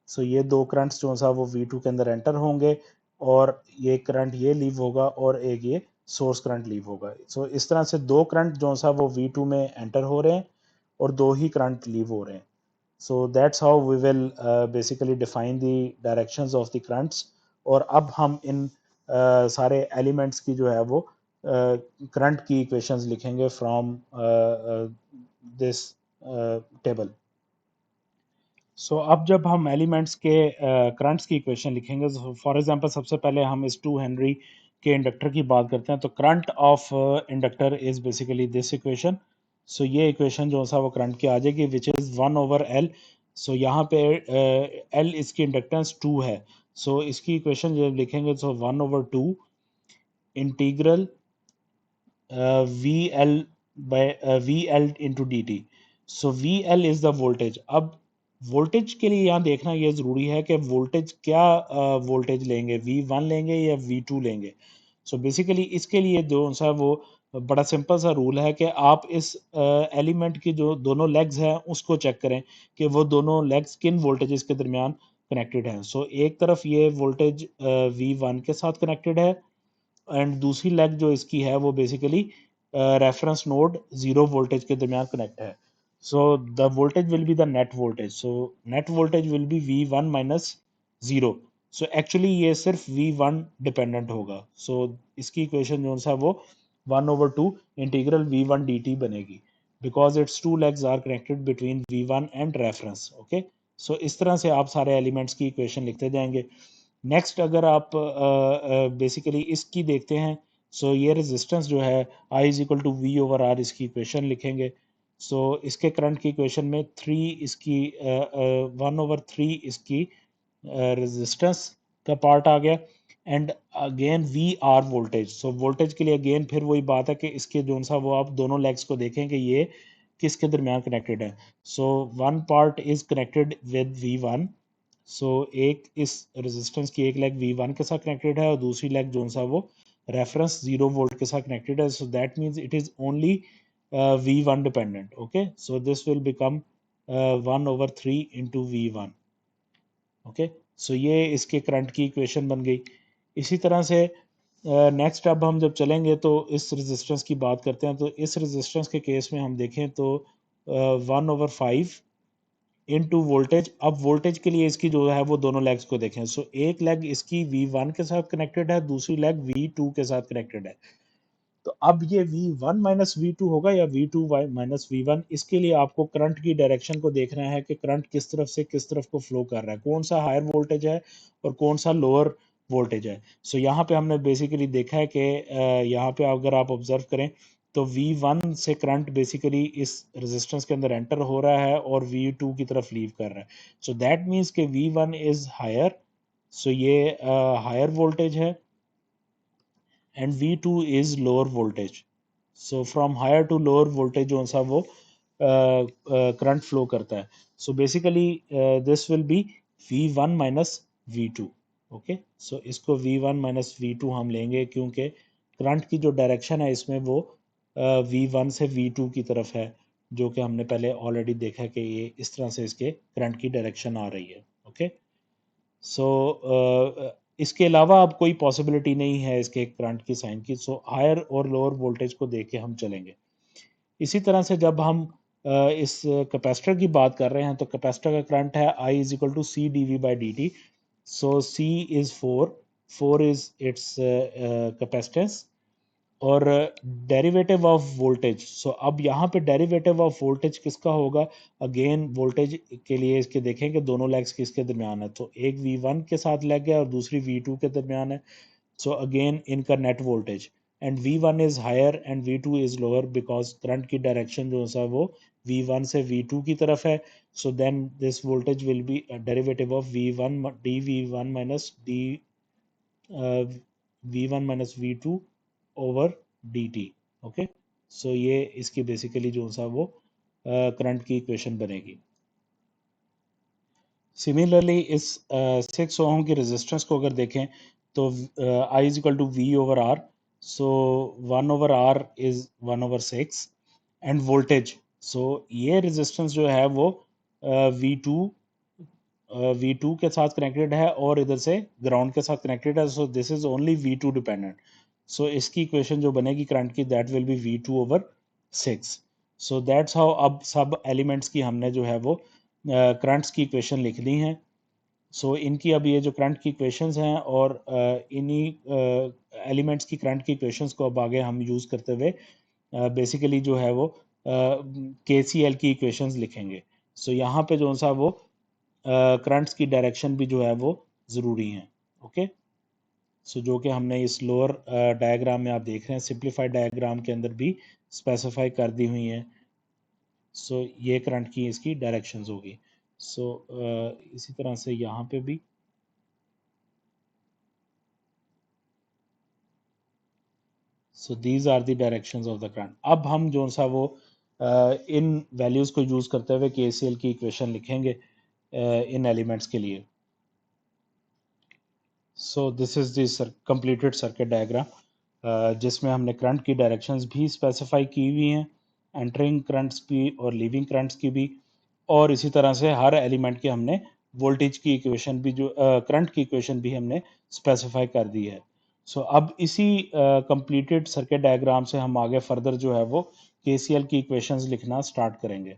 ये दो करंट्स जो सा वो V2 के अंदर एंटर होंगे और ये करंट ये लीव होगा और एक ये सोर्स करंट लीव होगा। इस तरह से दो करंट जो सा वो V2 में एंटर हो रहे हैं और दो ही करंट लीव हो रहे हैं। So that's how we will basically define the directions of the currents. और अब हम इन सारे एलिमेंट्स की जो है वो करंट की इक्वेशंस लिखेंगे फ्रॉम दिस टेबल. सो अब जब हम एलिमेंट्स के करंट्स की इक्वेशन लिखेंगे, फॉर एग्जांपल सबसे पहले हम इस 2 हेनरी के इंडक्टर की बात करते हैं. तो current of inductor is basically this equation. So ये इक्वेशन जो सा वो करंट की आ जाएगी विच इज़ 1/L. सो यहाँ पे L इसकी इंडक्टेंस 2 है. सो इसकी इक्वेशन जब लिखेंगे तो 1/2 integral VL by VL into dt. So VL is the voltage. अब वोल्टेज के लिए यहाँ देखना ये जरूरी है कि वोल्टेज क्या वोल्टेज लेंगे, V1 लेंगे या V2 लेंगे. सो बेसिकली इसके लिए जो सा वो बड़ा सिंपल सा रूल है कि आप इस एलिमेंट की जो दोनों लेग्स हैं उसको चेक करें कि वो दोनों लेग्स किन वोल्टेजेस के दरमियान कनेक्टेड हैं. सो एक तरफ ये वोल्टेज V1 के साथ कनेक्टेड है एंड दूसरी लेग जो इसकी है वो बेसिकली रेफरेंस नोड 0 वोल्टेज के दरमियान कनेक्ट है. So the voltage will be the net voltage. So net voltage will be V1 minus 0. So actually ये सिर्फ V1 डिपेंडेंट होगा. सो इसकी इक्वेशन जो सा वो 1/2 इंटीग्रल V1 dt बनेगी because its two legs are connected between V1 and reference. Okay, so इस तरह से आप सारे एलिमेंट्स की इक्वेशन लिखते जाएंगे. नेक्स्ट अगर आप बेसिकली इसकी देखते हैं, सो ये रेजिस्टेंस जो है I is equal to V/R इसकी इक्वेशन लिखेंगे. सो इसके करंट की इक्वेशन में 3 इसकी 1/3 इसकी रेजिस्टेंस का पार्ट आ गया and again VR voltage. So voltage के लिए अगेन फिर वही बात है कि इसके जो सा वो आप दोनों लेग्स को देखें कि ये किसके दरमियान कनेक्टेड है. So one part is connected with V1. सो एक इस रेजिस्टेंस की एक लेग V1 के साथ कनेक्टेड है और दूसरी लेग जो सा वो रेफरेंस 0 वोल्ट के साथ कनेक्टेड है. So that means it is only V1 dependent. Okay, so this will become 1/3 into V1. Okay, so ये इसके करंट की इक्वेशन बन गई. इसी तरह से नेक्स्ट अब हम जब चलेंगे तो इस रेजिस्टेंस की बात करते हैं. तो इस रेजिस्टेंस के केस में हम देखें तो 1/5 इनटू वोल्टेज. अब वोल्टेज के लिए इसकी जो है वो दोनों लेग्स को देखें. सो एक लेग इसकी V1 के साथ कनेक्टेड है, दूसरी लेग V2 के साथ कनेक्टेड है. तो अब ये V1 माइनस V2 होगा या V2 माइनस V1. इसके लिए आपको करंट की डायरेक्शन को देखना है कि करंट किस तरफ से किस तरफ को फ्लो कर रहा है, कौन सा हायर वोल्टेज है और कौन सा लोअर वोल्टेज है. सो यहाँ पे हमने बेसिकली देखा है कि यहाँ पे अगर आप ऑब्जर्व करें तो V1 से करंट बेसिकली इस रेजिस्टेंस के अंदर एंटर हो रहा है और V2 की तरफ लीव कर रहा है. सो दैट मीन्स कि V1 इज हायर. सो ये हायर वोल्टेज है and V2 is lower voltage. So from higher to lower voltage जो सा वो करंट फ्लो करता है. So basically this will be V1 minus V2. Okay, so इसको V1 माइनस V2 हम लेंगे क्योंकि करंट की जो डायरेक्शन है इसमें वो V1 से V2 की तरफ है, जो कि हमने पहले ऑलरेडी देखा है कि ये इस तरह से इसके करंट की डायरेक्शन आ रही है. ओके, सो इसके अलावा अब कोई पॉसिबिलिटी नहीं है इसके करंट की साइन की. सो हायर और लोअर वोल्टेज को देख के हम चलेंगे. इसी तरह से जब हम इस कैपेसिटर की बात कर रहे हैं तो कैपेसिटर का करंट है I is equal to C dV/dt. So C is 4 is its capacitance और डेरिवेटिव ऑफ वोल्टेज. सो अब यहाँ पे डेरिवेटिव ऑफ वोल्टेज किसका होगा. अगेन वोल्टेज के लिए इसके देखें कि दोनों लेग्स किसके दरमियान है. तो एक V1 के साथ लेग है और दूसरी V2 के दरमियान है. सो अगेन इनका net voltage and V1 is higher and V2 is lower because current की डायरेक्शन जो सा वो V1 से V2 की तरफ है. So then this voltage will be derivative of V1 dV1 minus d V1 minus V2 over dt. Okay, so ये इसकी बेसिकली जो सा वो करंट की इक्वेशन बनेगी. सिमिलरली इस 6 ओम की रेजिस्टेंस को अगर देखें तो I is equal to V/R. So 1/R is 1/6 and voltage. So ये रेजिस्टेंस जो है वो V2 V2 के साथ कनेक्टेड है और इधर से ग्राउंड के साथ कनेक्टेड है. So this is only V2 dependent. So इसकी इक्वेशन जो बनेगी करंट की that will be V2/6. So that's how अब सब एलिमेंट्स की हमने जो है वो करंट्स की इक्वेशन लिख ली हैं। सो इनकी अब ये जो करंट की इक्वेशंस हैं और इन्हीं एलिमेंट्स की करंट की इक्वेशंस को अब आगे हम यूज़ करते हुए बेसिकली जो है वो के सी एल की इक्वेशंस लिखेंगे। सो यहाँ पे जो सा वो करंट्स की डायरेक्शन भी जो है वो ज़रूरी हैं। ओके, सो जो कि हमने इस लोअर डायग्राम में आप देख रहे हैं, सिंप्लीफाइड डायग्राम के अंदर भी स्पेसिफाई कर दी हुई हैं। सो ये करंट की इसकी डायरेक्शंस होगी। सो इसी तरह से यहाँ पे भी so these are the directions of the current. अब हम जो सा वो इन वैल्यूज़ को यूज़ करते हुए केसीएल की इक्वेशन लिखेंगे इन एलिमेंट्स के लिए। So this is this completed circuit diagram जिसमें हमने करंट की डायरेक्शंस भी स्पेसिफाई की हुई हैं, एंटरिंग करंट्स भी और लीविंग करंट्स की भी, और इसी तरह से हर एलिमेंट के हमने वोल्टेज की इक्वेशन भी जो करंट की इक्वेशन भी हमने स्पेसिफाई कर दी है। सो अब इसी कंप्लीटेड सर्किट डायग्राम से हम आगे फर्दर जो है वो केसीएल की इक्वेशंस लिखना स्टार्ट करेंगे।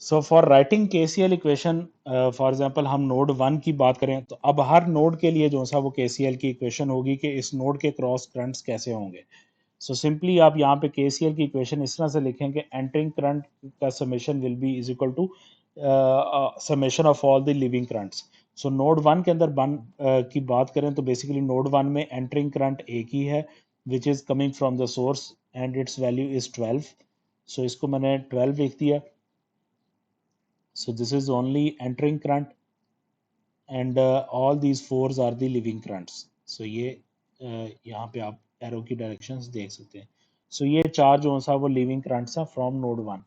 So for writing KCL equation, for example हम नोड 1 की बात करें तो अब हर नोड के लिए जो सा वो केसीएल की इक्वेशन होगी कि इस नोड के क्रॉस करंट्स कैसे होंगे। सो सिंपली आप यहाँ पे केसीएल की इक्वेशन इस तरह से लिखेंगे, एंटरिंग करंट का summation will be is equal to summation of all the leaving currents. So node 1 के अंदर की बात करें तो बेसिकली नोड 1 में एंटरिंग करंट एक ही है which is coming from the source and it's value is 12। सो इसको मैंने 12 लिख दिया। So this is only entering current and all these fours are the living currents. So ये यहाँ पे आप एरो की डायरेक्शंस देख सकते हैं। सो ये चार जो सा वो लिविंग करंट्स हैं from node 1।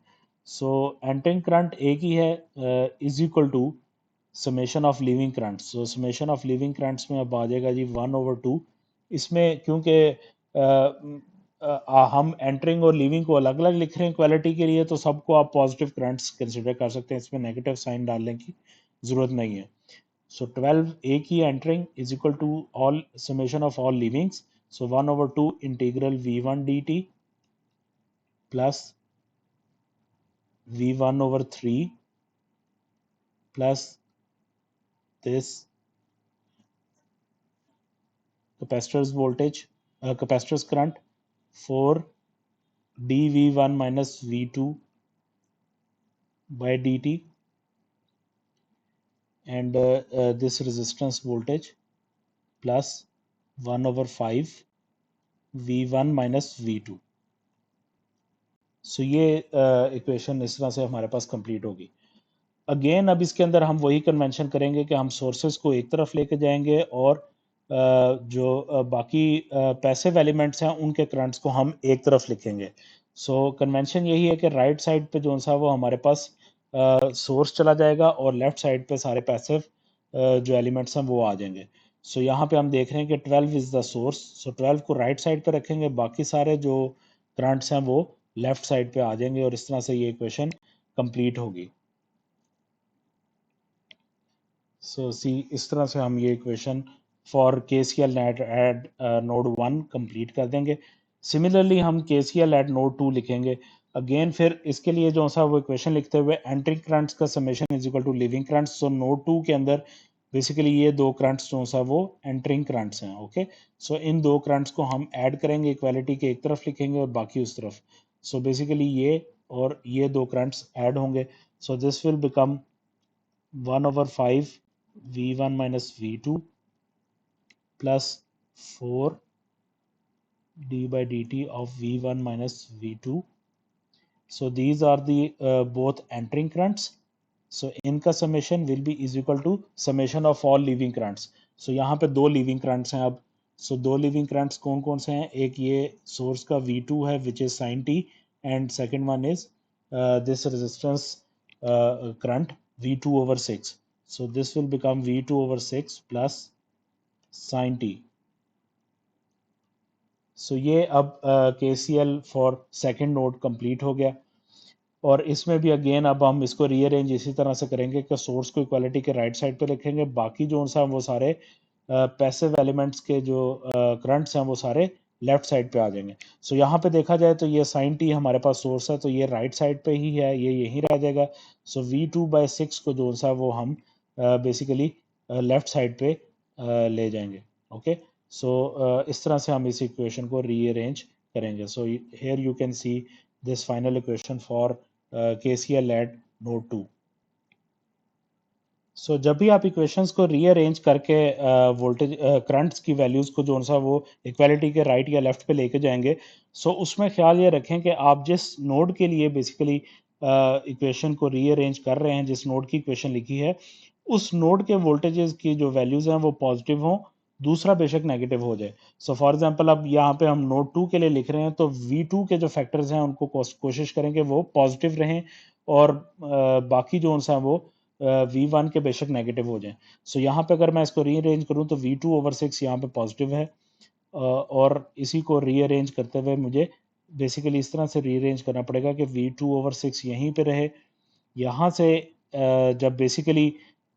So entering current एक ही है is equal to summation of leaving currents. So summation of leaving currents में अब आ जाएगा जी 1/2। इसमें क्योंकि हम एंटरिंग और लीविंग को अलग अलग लिख रहे हैं क्वालिटी के लिए, तो सबको आप पॉजिटिव करंट्स कंसिडर कर सकते हैं, इसमें नेगेटिव साइन डालने की ज़रूरत नहीं है। सो 12 ए की entering is equal to all summation of all leavings. So 1/2 integral v1 dt plus v1/3 plus this capacitors voltage capacitors current for dv1 minus v2 by dt and this resistance voltage plus 1/5 v1 minus v2। सो ये इक्वेशन इस तरह से हमारे पास कंप्लीट होगी। अगेन अब इसके अंदर हम वही कन्वेंशन करेंगे कि हम सोर्सेज को एक तरफ लेके जाएंगे और जो बाकी पैसिव एलिमेंट्स हैं उनके करंट्स को हम एक तरफ लिखेंगे। सो कन्वेंशन यही है कि राइट साइड पे जो सा वो हमारे पास सोर्स चला जाएगा और लेफ्ट साइड पे सारे पैसिव जो एलिमेंट्स हैं वो आ जाएंगे। सो यहाँ पे हम देख रहे हैं कि 12 इज़ द सोर्स। सो 12 को राइट साइड पे रखेंगे, बाकी सारे जो करंट्स हैं वो लेफ्ट साइड पे आ जाएंगे और इस तरह से ये इक्वेशन कंप्लीट होगी। सो सी इस तरह से हम ये equation for K C L at node 1 complete कर देंगे। सिमिलरली हम के सी एल एट नोड 2 लिखेंगे। अगेन फिर इसके लिए जो सा वो इक्वेशन लिखते हुए एंट्रिंग करंट्स का summation is equal to leaving currents. So node 2 के अंदर बेसिकली ये दो करंट्स जो सा वो एंट्रिंग करंट्स हैं। ओके, सो इन दो करंट्स को हम ऐड करेंगे, इक्वालिटी के एक तरफ लिखेंगे और बाकी उस तरफ। सो बेसिकली ये और ये दो करंट्स ऐड होंगे। सो this will become 1/5 v1 minus v2 plus 4 d by dt of v1 minus v2. So these are the both entering currents. So इनका summation will be is equal to summation of all living currents. So यहाँ पे दो living currents हैं अब। So दो living currents कौन कौन से हैं? एक ये source का v2 है which is sin t and second one is this resistance current v2/6. So this will become v2/6 plus sin t. सो ये अब K C L for second node complete हो गया। और इसमें भी अगेन अब हम इसको रीअरेंज इसी तरह से करेंगे कि सोर्स को इक्वालिटी के राइट साइड पे रखेंगे, बाकी जो सा वो सारे पैसिव एलिमेंट्स के जो करंट्स हैं वो सारे लेफ्ट साइड पे आ जाएंगे। सो यहाँ पे देखा जाए तो ये साइन टी हमारे पास सोर्स है, तो ये राइट साइड पे ही है, ये यहीं रह जाएगा। सो V2/6 को जो सा वो हम बेसिकली लेफ्ट साइड पे ले जाएंगे। ओके, सो इस तरह से हम इस इक्वेशन को रीअरेंज करेंगे। So here you can see this final equation for KCL eight node 2। सो जब भी आप इक्वेशंस को रीअरेंज करके वोल्टेज करंट्स की वैल्यूज को जो सा वो इक्वालिटी के राइट या लेफ्ट पे लेके जाएंगे, सो उसमें ख्याल ये रखें कि आप जिस नोड के लिए बेसिकली इक्वेशन को रीअरेंज कर रहे हैं, जिस नोड की इक्वेशन लिखी है, उस नोड के वोल्टेजेस की जो वैल्यूज हैं वो पॉजिटिव हों, दूसरा बेशक नेगेटिव हो जाए। सो फॉर एग्जांपल अब यहाँ पे हम नोड 2 के लिए लिख रहे हैं, तो V2 के जो फैक्टर्स हैं उनको कोशिश करें कि वो पॉजिटिव रहें, और बाकी जो सा वो V1 के बेशक नेगेटिव हो जाएं। सो यहाँ पे अगर मैं इसको रीअरेंज करूँ तो V2/6 यहाँ पे पॉजिटिव है, और इसी को रीअरेंज करते हुए मुझे बेसिकली इस तरह से रीअरेंज करना पड़ेगा कि V2/6 यहीं पे रहे। यहाँ से जब बेसिकली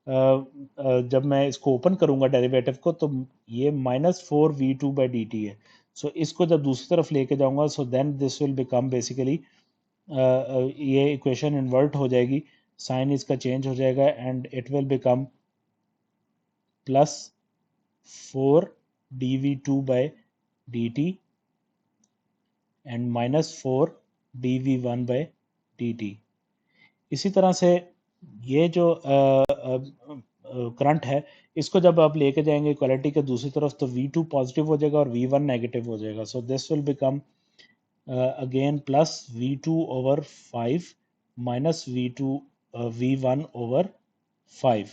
जब मैं इसको ओपन करूंगा डेरिवेटिव को, तो ये -4V2/dt है। सो इसको जब दूसरी तरफ लेके जाऊंगा, so then this will become basically ये इक्वेशन इन्वर्ट हो जाएगी, साइन इसका चेंज हो जाएगा, and it will become +4dV2/dt and -4dV1/dt। इसी तरह से ये जो करंट है, इसको जब आप लेके जाएंगे इक्वालिटी के दूसरी तरफ, तो V2 पॉजिटिव हो जाएगा और V1 नेगेटिव हो जाएगा। So this will become again plus V2/5 minus V1/5।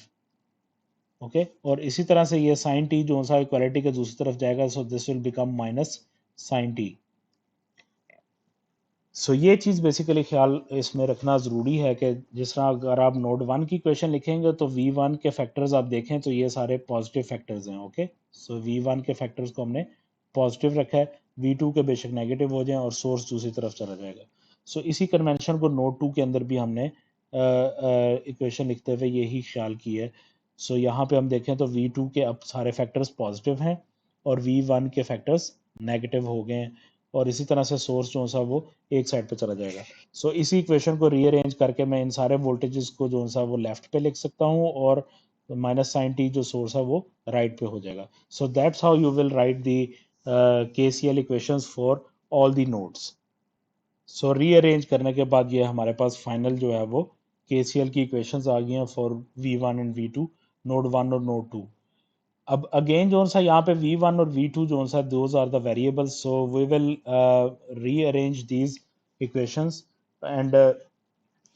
Okay, और इसी तरह से ये साइन टी जो सा इक्वालिटी के दूसरी तरफ जाएगा, so this will become minus sine t. So ये चीज़ बेसिकली ख्याल इसमें रखना ज़रूरी है कि जिस तरह अगर आप नोड 1 की क्वेश्चन लिखेंगे तो V1 के फैक्टर्स आप देखें तो ये सारे पॉजिटिव फैक्टर्स हैं। ओके, सो V1 के फैक्टर्स को हमने पॉजिटिव रखा है, V2 के बेशक नेगेटिव हो जाएं और सोर्स दूसरी तरफ चला जाएगा। सो इसी कन्वेंशन को नोड 2 के अंदर भी हमने इक्वेशन लिखते हुए यही ख्याल की है। सो यहाँ पे हम देखें तो V2 के अब सारे फैक्टर्स पॉजिटिव हैं और V1 के फैक्टर्स नेगेटिव हो गए हैं, और इसी तरह से सोर्स जो सा वो एक साइड पे चला जाएगा। सो इसी इक्वेशन को रीअरेंज करके मैं इन सारे वोल्टेजेस को जो सा वो लेफ्ट पे लिख सकता हूँ, और माइनस साइन टी जो सोर्स है वो राइट पे हो जाएगा। So that's how you will write the KCL equations for all the nodes. So rearrange करने के बाद ये हमारे पास फाइनल जो है वो KCL की इक्वेशंस आ गई हैं for V1 and V2, node 1 और नोड 2। अब अगेन जो सा यहाँ पे V1 और V2 जो सा those are the variables, so we will rearrange these equations, and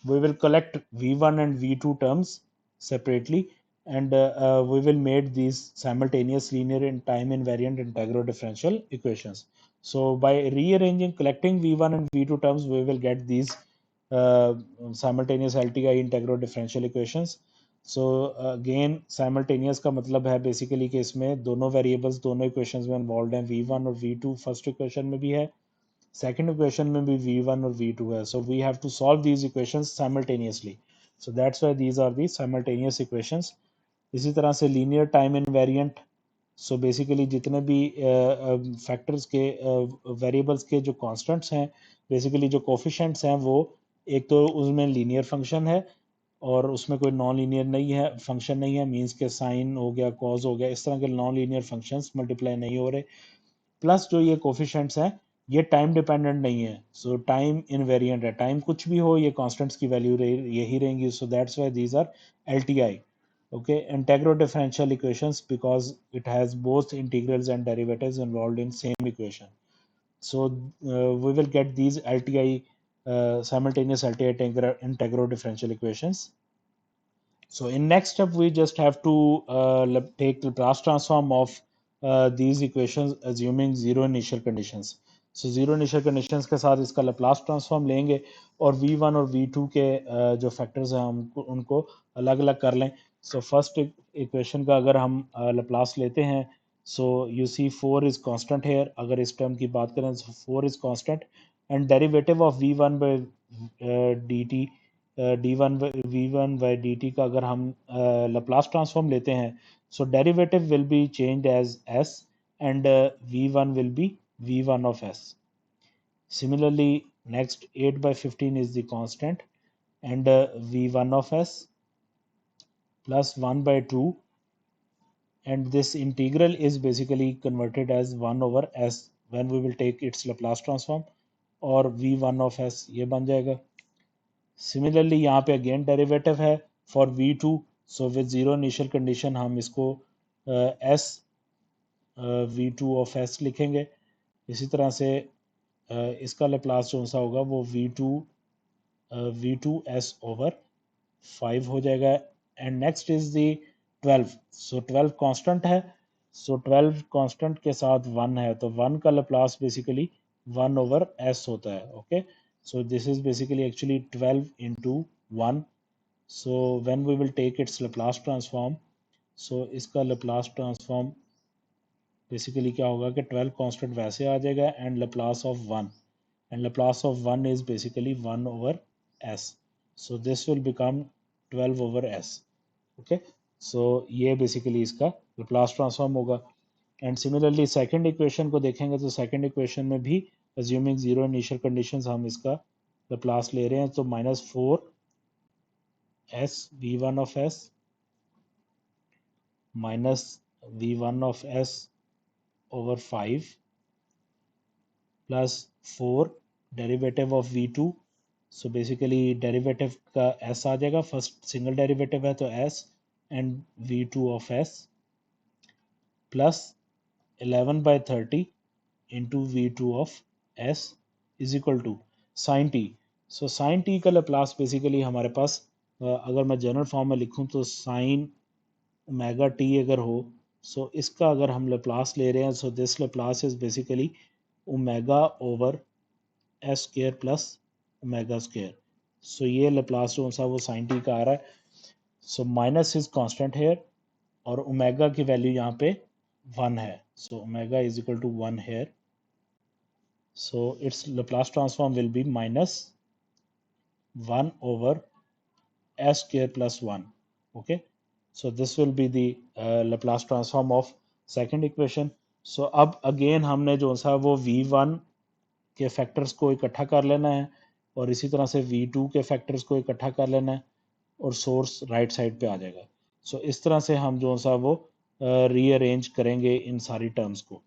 we will collect V1 and V2 terms separately, and we will make these simultaneous linear and time invariant integral differential equations. So by rearranging collecting V1 and V2 terms, we will get these uh, simultaneous LTI integral differential equations. So again simultaneous का मतलब है बेसिकली कि इसमें दोनों वेरिएबल्स दोनों इक्वेशंस में इन्वॉल्व हैं, V1 और V2 फर्स्ट इक्वेशन में भी है, सेकेंड इक्वेशन में भी V1 और V2 है। So we have to solve these equations simultaneously, so that's why these are the simultaneous equations. इसी तरह से linear time invariant, so basically जितने भी फैक्टर्स के वेरिएबल्स के जो कांस्टेंट्स हैं, बेसिकली जो कोफिशिएंट्स हैं, वो एक तो उसमें लीनियर फंक्शन है और उसमें कोई नॉन लीनियर नहीं है, फंक्शन नहीं है, मींस के साइन हो गया, कॉज हो गया, इस तरह के नॉन लीनियर फंक्शंस मल्टीप्लाई नहीं हो रहे। प्लस जो ये कोफिशिएंट्स हैं ये टाइम डिपेंडेंट नहीं है, सो टाइम इनवेरिएंट है, टाइम कुछ भी हो ये कांस्टेंट्स की वैल्यू यही रहेंगी। So that's why these are LTI। okay, integral differential equations because it has both integrals and derivatives involved in same equation. So we will get these LTI simultaneous LTI integral differential equations. So in next step, we just have to take the Laplace transform of these equations assuming zero initial conditions. So zero initial conditions के साथ इसका Laplace transform लेंगे और V1 और V2 के जो factors हैं हम उनको अलग अलग कर लें। So first equation का अगर हम Laplace लेते हैं, so you see 4 is constant here. अगर इस term की बात करें तो 4 is constant and derivative of V1/dt d1/v1/dt का अगर हम लप्लास ट्रांसफॉर्म लेते हैं, so derivative will be changed as s and V1 will be v1 of s. Similarly, next 8 by 15 is the constant, and v1 of s plus 1 by 2, and this integral is basically converted as 1 over s when we will take its Laplace transform, और v1 of s ये बन जाएगा. Similarly यहाँ पे again डेरिवेटिव है for v2, so with zero initial condition हम इसको s v2 of s लिखेंगे. इसी तरह से इसका Laplace जो सा होगा वो v2s over 5 हो जाएगा. And next is the 12. So 12 constant है, सो 12 कांस्टेंट के साथ 1 है, तो 1 का Laplace बेसिकली 1 ओवर s होता है. Okay, so this is basically actually 12 into 1. So when we will take its Laplace transform, so इसका Laplace ट्रांसफॉर्म बेसिकली क्या होगा कि 12 कांस्टेंट वैसे आ जाएगा and Laplace of 1, and Laplace of 1 is basically 1 over s. So this will become 12 over s. Okay, so ये basically इसका Laplace transform होगा. And similarly second equation को देखेंगे तो second equation में भी assuming zero initial conditions हम इसका Laplace ले रहे हैं, तो minus 4 s v1 of s minus v1 of s over 5 plus 4 derivative of v2. So basically derivative का s आ जाएगा, फर्स्ट सिंगल डेरिवेटिव है तो s and v2 of s plus 11 by 30 into v2 of s is equal to sine t. So sine t का Laplace बेसिकली हमारे पास अगर मैं जनरल फॉर्म में लिखूं तो साइन ओमेगा टी अगर हो, सो इसका अगर हम Laplace ले रहे हैं, so this Laplace is basically omega over s square plus omega square. So ये Laplace जो सा वो साइन टी का आ रहा है. So minus is constant here और ओमेगा की वैल्यू यहाँ पे 1 है, so omega is equal to 1 here. So its Laplace transform will be minus 1 over s square plus 1. Okay, so this will be the Laplace transform of second equation. So अब अगेन हमने जो सा वो v1 के फैक्टर्स को इकट्ठा कर लेना है और इसी तरह से v2 के फैक्टर्स को इकट्ठा कर लेना है और सोर्स राइट साइड पे आ जाएगा. सो इस तरह से हम जो सा वो रीअरेंज करेंगे इन सारी टर्म्स को.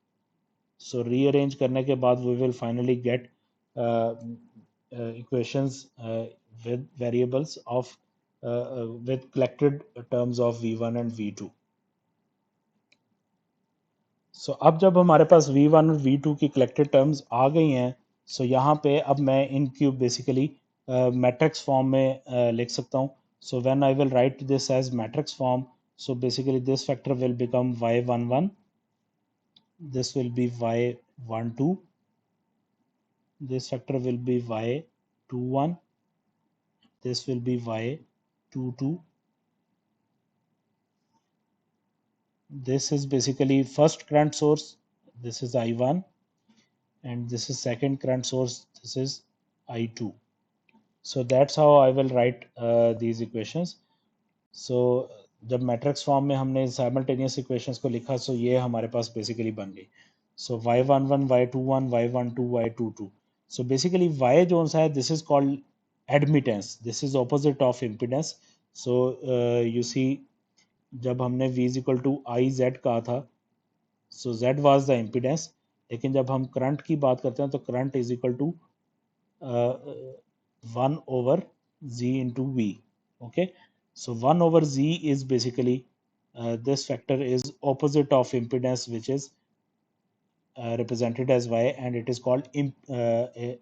सो रीअरेंज करने के बाद we will finally get equations with variables of with collected terms of v1 and v2. So अब जब हमारे पास v1 और v2 की कलेक्टेड टर्म्स आ गई हैं, सो यहाँ पे अब मैं इनकी बेसिकली मैट्रिक्स फॉर्म में लिख सकता हूँ. So when I will write this as matrix form, so basically this factor will become y11, this will be y12, this factor will be y21, this will be y22. This is basically first current source, this is I1, and this is second current source, this is I2. So that's how I will write these equations. So जब मैट्रिक्स फॉर्म में हमने साइमल्टेनियस इक्वेशंस को लिखा, सो ये हमारे पास बेसिकली बन गई. सो y11 y21 y12 y22. So basically y जो सा है this is called admittance, this is opposite of impedance. So you see जब हमने v is equal to I Z कहा था, so z was the impedance, लेकिन जब हम करंट की बात करते हैं तो current is equal to 1 over z into v. Okay, so 1 over z is basically this factor is opposite of impedance, which is represented as y, and it is called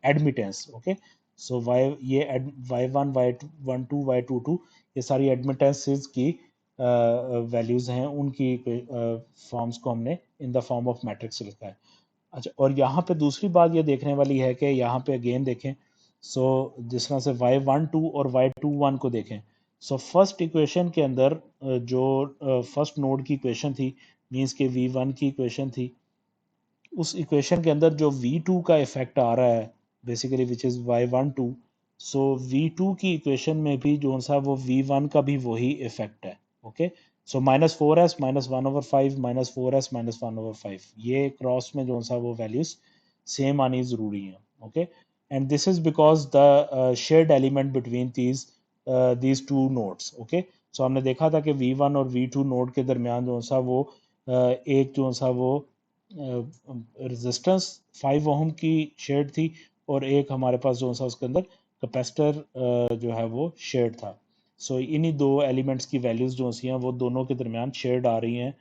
admittance. Okay, so y ये y1 y12 y22 ये सारी admittances की वैल्यूज हैं, उनकी फॉर्म्स को हमने इन द फॉर्म ऑफ मैट्रिक्स लिखा है. अच्छा, और यहाँ पे दूसरी बात ये देखने वाली है कि यहाँ पे अगेन देखें, सो जिस तरह से y12 और y21 को देखें, सो फर्स्ट इक्वेशन के अंदर जो फर्स्ट नोड की इक्वेशन थी, मींस के v1 की इक्वेशन थी, उस इक्वेशन के अंदर जो v2 का इफेक्ट आ रहा है basically which is y12, so v2 की इक्वेशन में भी जो सा वो v1 का भी वही इफेक्ट है. ओके, सो -4s -1/5 -4s -1/5 ये क्रॉस में जो सा वो वैल्यूज सेम आनी ज़रूरी है. Okay, and this is because the shared element between these two nodes. Okay, so हमने देखा था कि V1 और V2 नोड के दरमियान जो सा वो एक जो सा वो रेजिस्टेंस 5 ओहम की शेयर्ड थी, और एक हमारे पास जो सा उसके अंदर कैपेसिटर जो है वो शेयर्ड था. सो इन्हीं दो एलिमेंट्स की वैल्यूज़ जो सी हैं वो दोनों के दरमियान शेयर्ड आ रही हैं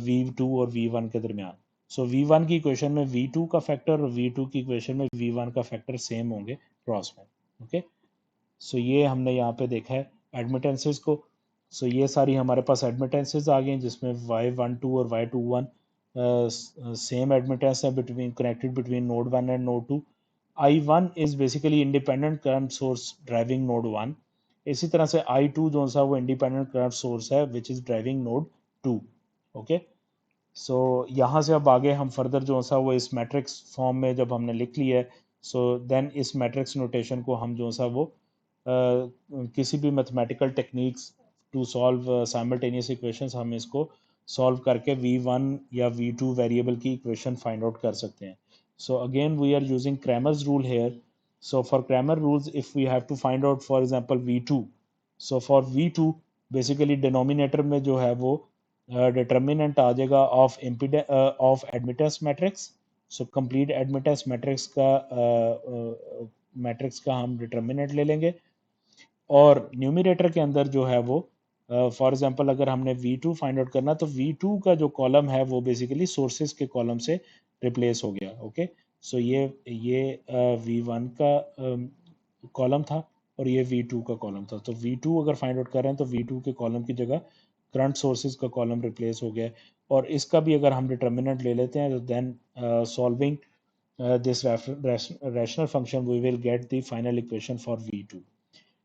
V2 और V1 के दरमियान. सो V1 की इक्वेशन में V2 का फैक्टर और V2 की इक्वेशन में V1 का फैक्टर सेम होंगे क्रॉस में. ओके, सो ये हमने यहाँ पे देखा है एडमिटेंसेस को. सो ये सारी हमारे पास एडमिटेंसेस आ गई जिसमें Y12 और Y21 सेम एडमिटेंस है between connected between node 1 and node 2. I1 is basically independent current source driving node 1. इसी तरह से I2 जो सा वो इंडिपेंडेंट करंट सोर्स है which is driving node 2. Okay, so यहाँ से अब आगे हम फर्दर जो सा वो इस मैट्रिक्स फॉर्म में जब हमने लिख लिया है, सो देन इस मैट्रिक्स नोटेशन को हम जो सा वो किसी भी mathematical techniques to solve simultaneous equations हम इसको सॉल्व करके V1 या V2 वेरिएबल की इक्वेशन फाइंड आउट कर सकते हैं. So again we are using Cramer's rule here. So for Cramer rules if we have to find out for example V2, so for V2 basically denominator में जो है वो डिटर्मिनेंट आ जाएगा of of admittance matrix. So complete admittance matrix का हम डिटर्मिनेंट ले लेंगे, और न्यूमिनेटर के अंदर जो है वो फॉर एग्जांपल अगर हमने V2 फाइंड आउट करना तो V2 का जो कॉलम है वो बेसिकली सोर्सेज के कॉलम से रिप्लेस हो गया. ओके, सो ये V1 का कॉलम था और ये V2 का कॉलम था. तो V2 अगर फाइंड आउट कर रहे हैं तो V2 के कॉलम की जगह करंट सोर्सेज का कॉलम रिप्लेस हो गया. और इसका भी अगर हम डिटर्मिनेंट ले लेते हैं तो then solving this rational function we will get the final equation for V2.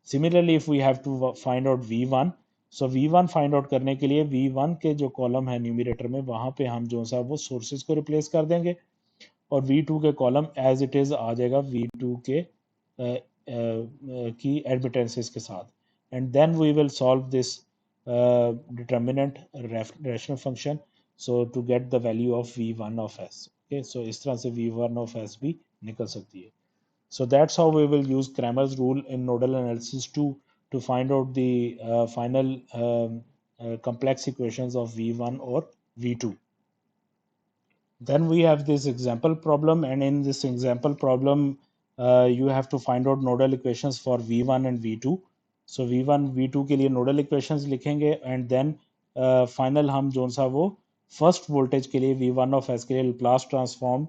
Similarly if we have to find out V1, so V1 find out करने के लिए V1 के जो कॉलम है न्यूमिनेटर में वहां पे हम जो सा वो सोर्सेज को रिप्लेस कर देंगे, और V2 के कॉलम एज इट इज आ जाएगा V2 के की एडमिटेंसेस के साथ. And then we will solve this determinant rational function so to get the value of V1 of S. Okay, so इस तरह से V1 ऑफ S भी निकल सकती है. So that's how we will use Cramer's rule in nodal analysis to find out the final complex equations of V1 or V2. Then we have this example problem, and in this example problem you have to find out nodal equations for V1 and V2. So V1 V2 के लिए nodal equations लिखेंगे, and then final हम जो सा वो फर्स्ट वोल्टेज के लिए V1 ऑफ S के लिए लाप्लास ट्रांसफॉर्म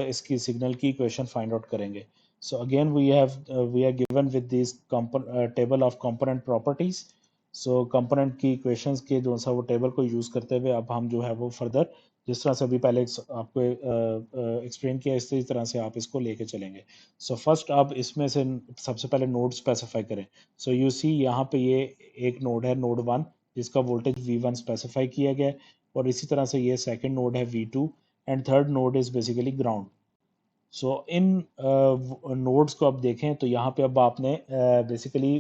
इसकी सिग्नल की इक्वेशन फाइंड आउट करेंगे. So again we are given with this table of component properties. So component की equations के जो सा वो टेबल को यूज करते हुए अब हम जो है वो फर्दर जिस तरह से अभी पहले आपको एक्सप्लेन किया इसी तरह से आप इसको लेके चलेंगे. सो फर्स्ट आप इसमें से सबसे पहले नोड स्पेसिफाई करें. सो यू सी यहाँ पे ये एक नोड है नोड 1 जिसका वोल्टेज V1 स्पेसिफाई किया गया है, और इसी तरह से ये सेकंड नोड है V2, and third node is basically ground. So in nodes को आप देखें तो यहाँ पे अब आपने बेसिकली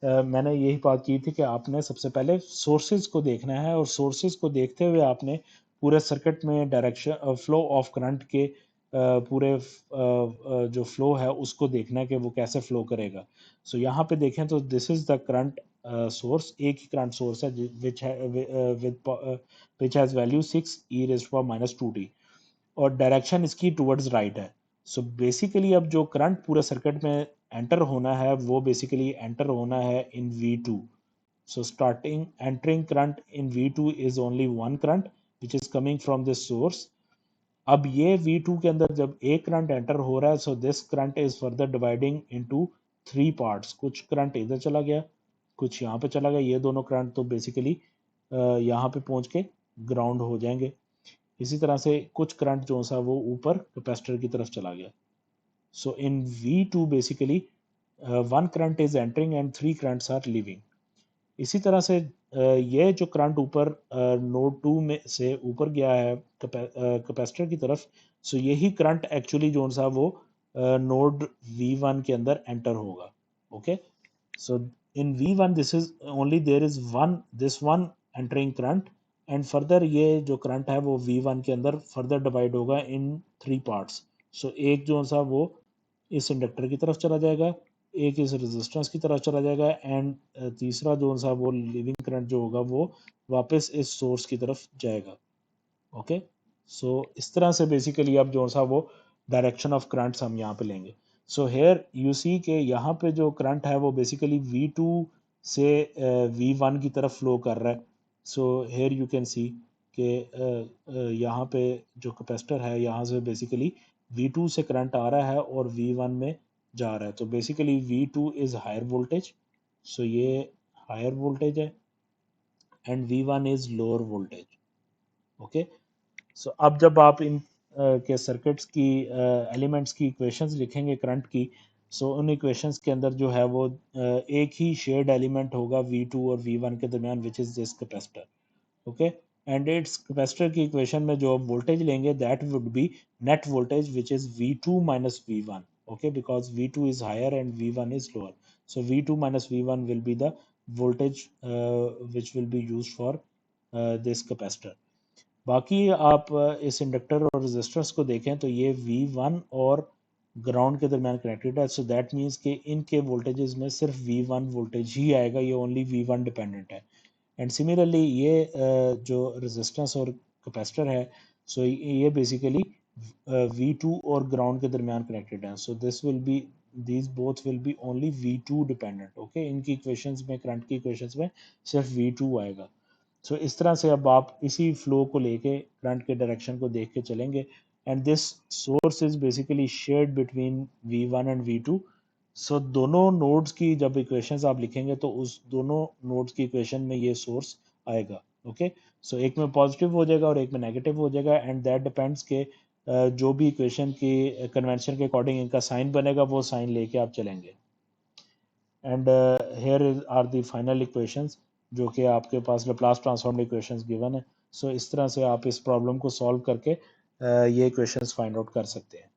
मैंने यही बात की थी कि आपने सबसे पहले सोर्सेज को देखना है, और सोर्सेज को देखते हुए आपने पूरे सर्किट में डायरेक्शन फ्लो ऑफ करंट के पूरे जो फ्लो है उसको देखना है कि वो कैसे फ्लो करेगा. सो यहाँ पे देखें तो this is the current source, एक ही करंट सोर्स है विच हैज वैल्यू 6 e⁻²t, और डायरेक्शन इसकी टुवर्ड्स राइट है. सो बेसिकली अब जो करंट पूरे सर्किट में एंटर होना है वो बेसिकली एंटर होना है इन V2. So starting entering current in V2 is only one current which is coming from this source. अब ये V2 के अंदर जब एक करंट एंटर हो रहा है, so this current is further dividing into three parts. कुछ करंट इधर चला गया, कुछ यहाँ पे चला गया, ये दोनों करंट तो बेसिकली यहाँ पे पहुंच के ग्राउंड हो जाएंगे. इसी तरह से कुछ करंट जो सा वो ऊपर कैपेसिटर की तरफ चला गया. सो इन V2 basically one current is entering and three currents are leaving. इसी तरह से ये जो करंट ऊपर नोड 2 में से ऊपर गया है कैपेसिटर की तरफ, सो यही करंट एक्चुअली जो सा वो नोड V1 के अंदर एंटर होगा. Okay, so in V1 this is only there is one this one entering current, and further ये जो करंट है वो V1 के अंदर फर्दर डिवाइड होगा इन 3 पार्ट्स। सो एक जो सा वो इस इंडक्टर की तरफ चला जाएगा, एक इस रेजिस्टेंस की तरफ चला जाएगा, एंड तीसरा जो सा वो लिविंग करंट जो होगा वो वापस इस सोर्स की तरफ जाएगा। ओके, सो इस तरह से बेसिकली अब जो सा वो डायरेक्शन ऑफ करंट्स हम यहाँ पे लेंगे। सो हेयर यू सी के यहाँ पे जो करंट है वो बेसिकली V2 से V1 की तरफ फ्लो कर रहा है। सो हेयर यू कैन सी कि यहाँ पे जो कैपेसिटर है यहाँ से बेसिकली V2 से करंट आ रहा है और V1 में जा रहा है। तो basically V2 is higher voltage, so ये हायर वोल्टेज है, and V1 is lower voltage. Okay, so अब जब आप इन के सर्किट्स की एलिमेंट्स की इक्वेशंस लिखेंगे करंट की, सो उन इक्वेशंस के अंदर जो है वो एक ही शेयर्ड एलिमेंट होगा V2 और V1 के दरमियान, which is this capacitor. Okay, and it's capacitor की इक्वेशन में जो वोल्टेज लेंगे that would be net voltage which is V2 minus V1। okay, because V2 is higher and V1 is lower, so V2 minus V1 will be the voltage which will be used for this capacitor। बाकी आप इस इंडक्टर और रेजिस्टेंस को देखें तो ये V1 और ग्राउंड के दरमियान कनेक्टेड है। सो दैट मीन्स कि इनके वोल्टेजेस में सिर्फ V1 वोल्टेज ही आएगा, ये ओनली V1 डिपेंडेंट है। एंड सिमिलरली ये जो रेजिस्टेंस और कैपेसिटर है, सो ये बेसिकली V2 और ग्राउंड के दरमियान कनेक्टेड हैं। So this will B these both will be only V2 dependent। Okay, इनकी इक्वेशंस में, करंट की इक्वेशंस में सिर्फ V2 आएगा। सो इस तरह से अब आप इसी फ्लो को लेके करंट के डायरेक्शन को देख के चलेंगे, and this source is basically shared between V1 and V2। सो दोनों नोड्स की जब इक्वेशंस आप लिखेंगे तो उस दोनों नोड्स की इक्वेशन में ये सोर्स आएगा। ओके, सो एक में पॉजिटिव हो जाएगा और एक में नेगेटिव हो जाएगा, एंड दैट डिपेंड्स के जो भी इक्वेशन की कन्वेंशन के अकॉर्डिंग इनका साइन बनेगा वो साइन लेके आप चलेंगे। And here are the final equations जो कि आपके पास लैप्लास ट्रांसफॉर्म इक्वेशंस गिवन है। सो इस तरह से आप इस प्रॉब्लम को सॉल्व करके ये इक्वेशंस फाइंड आउट कर सकते हैं।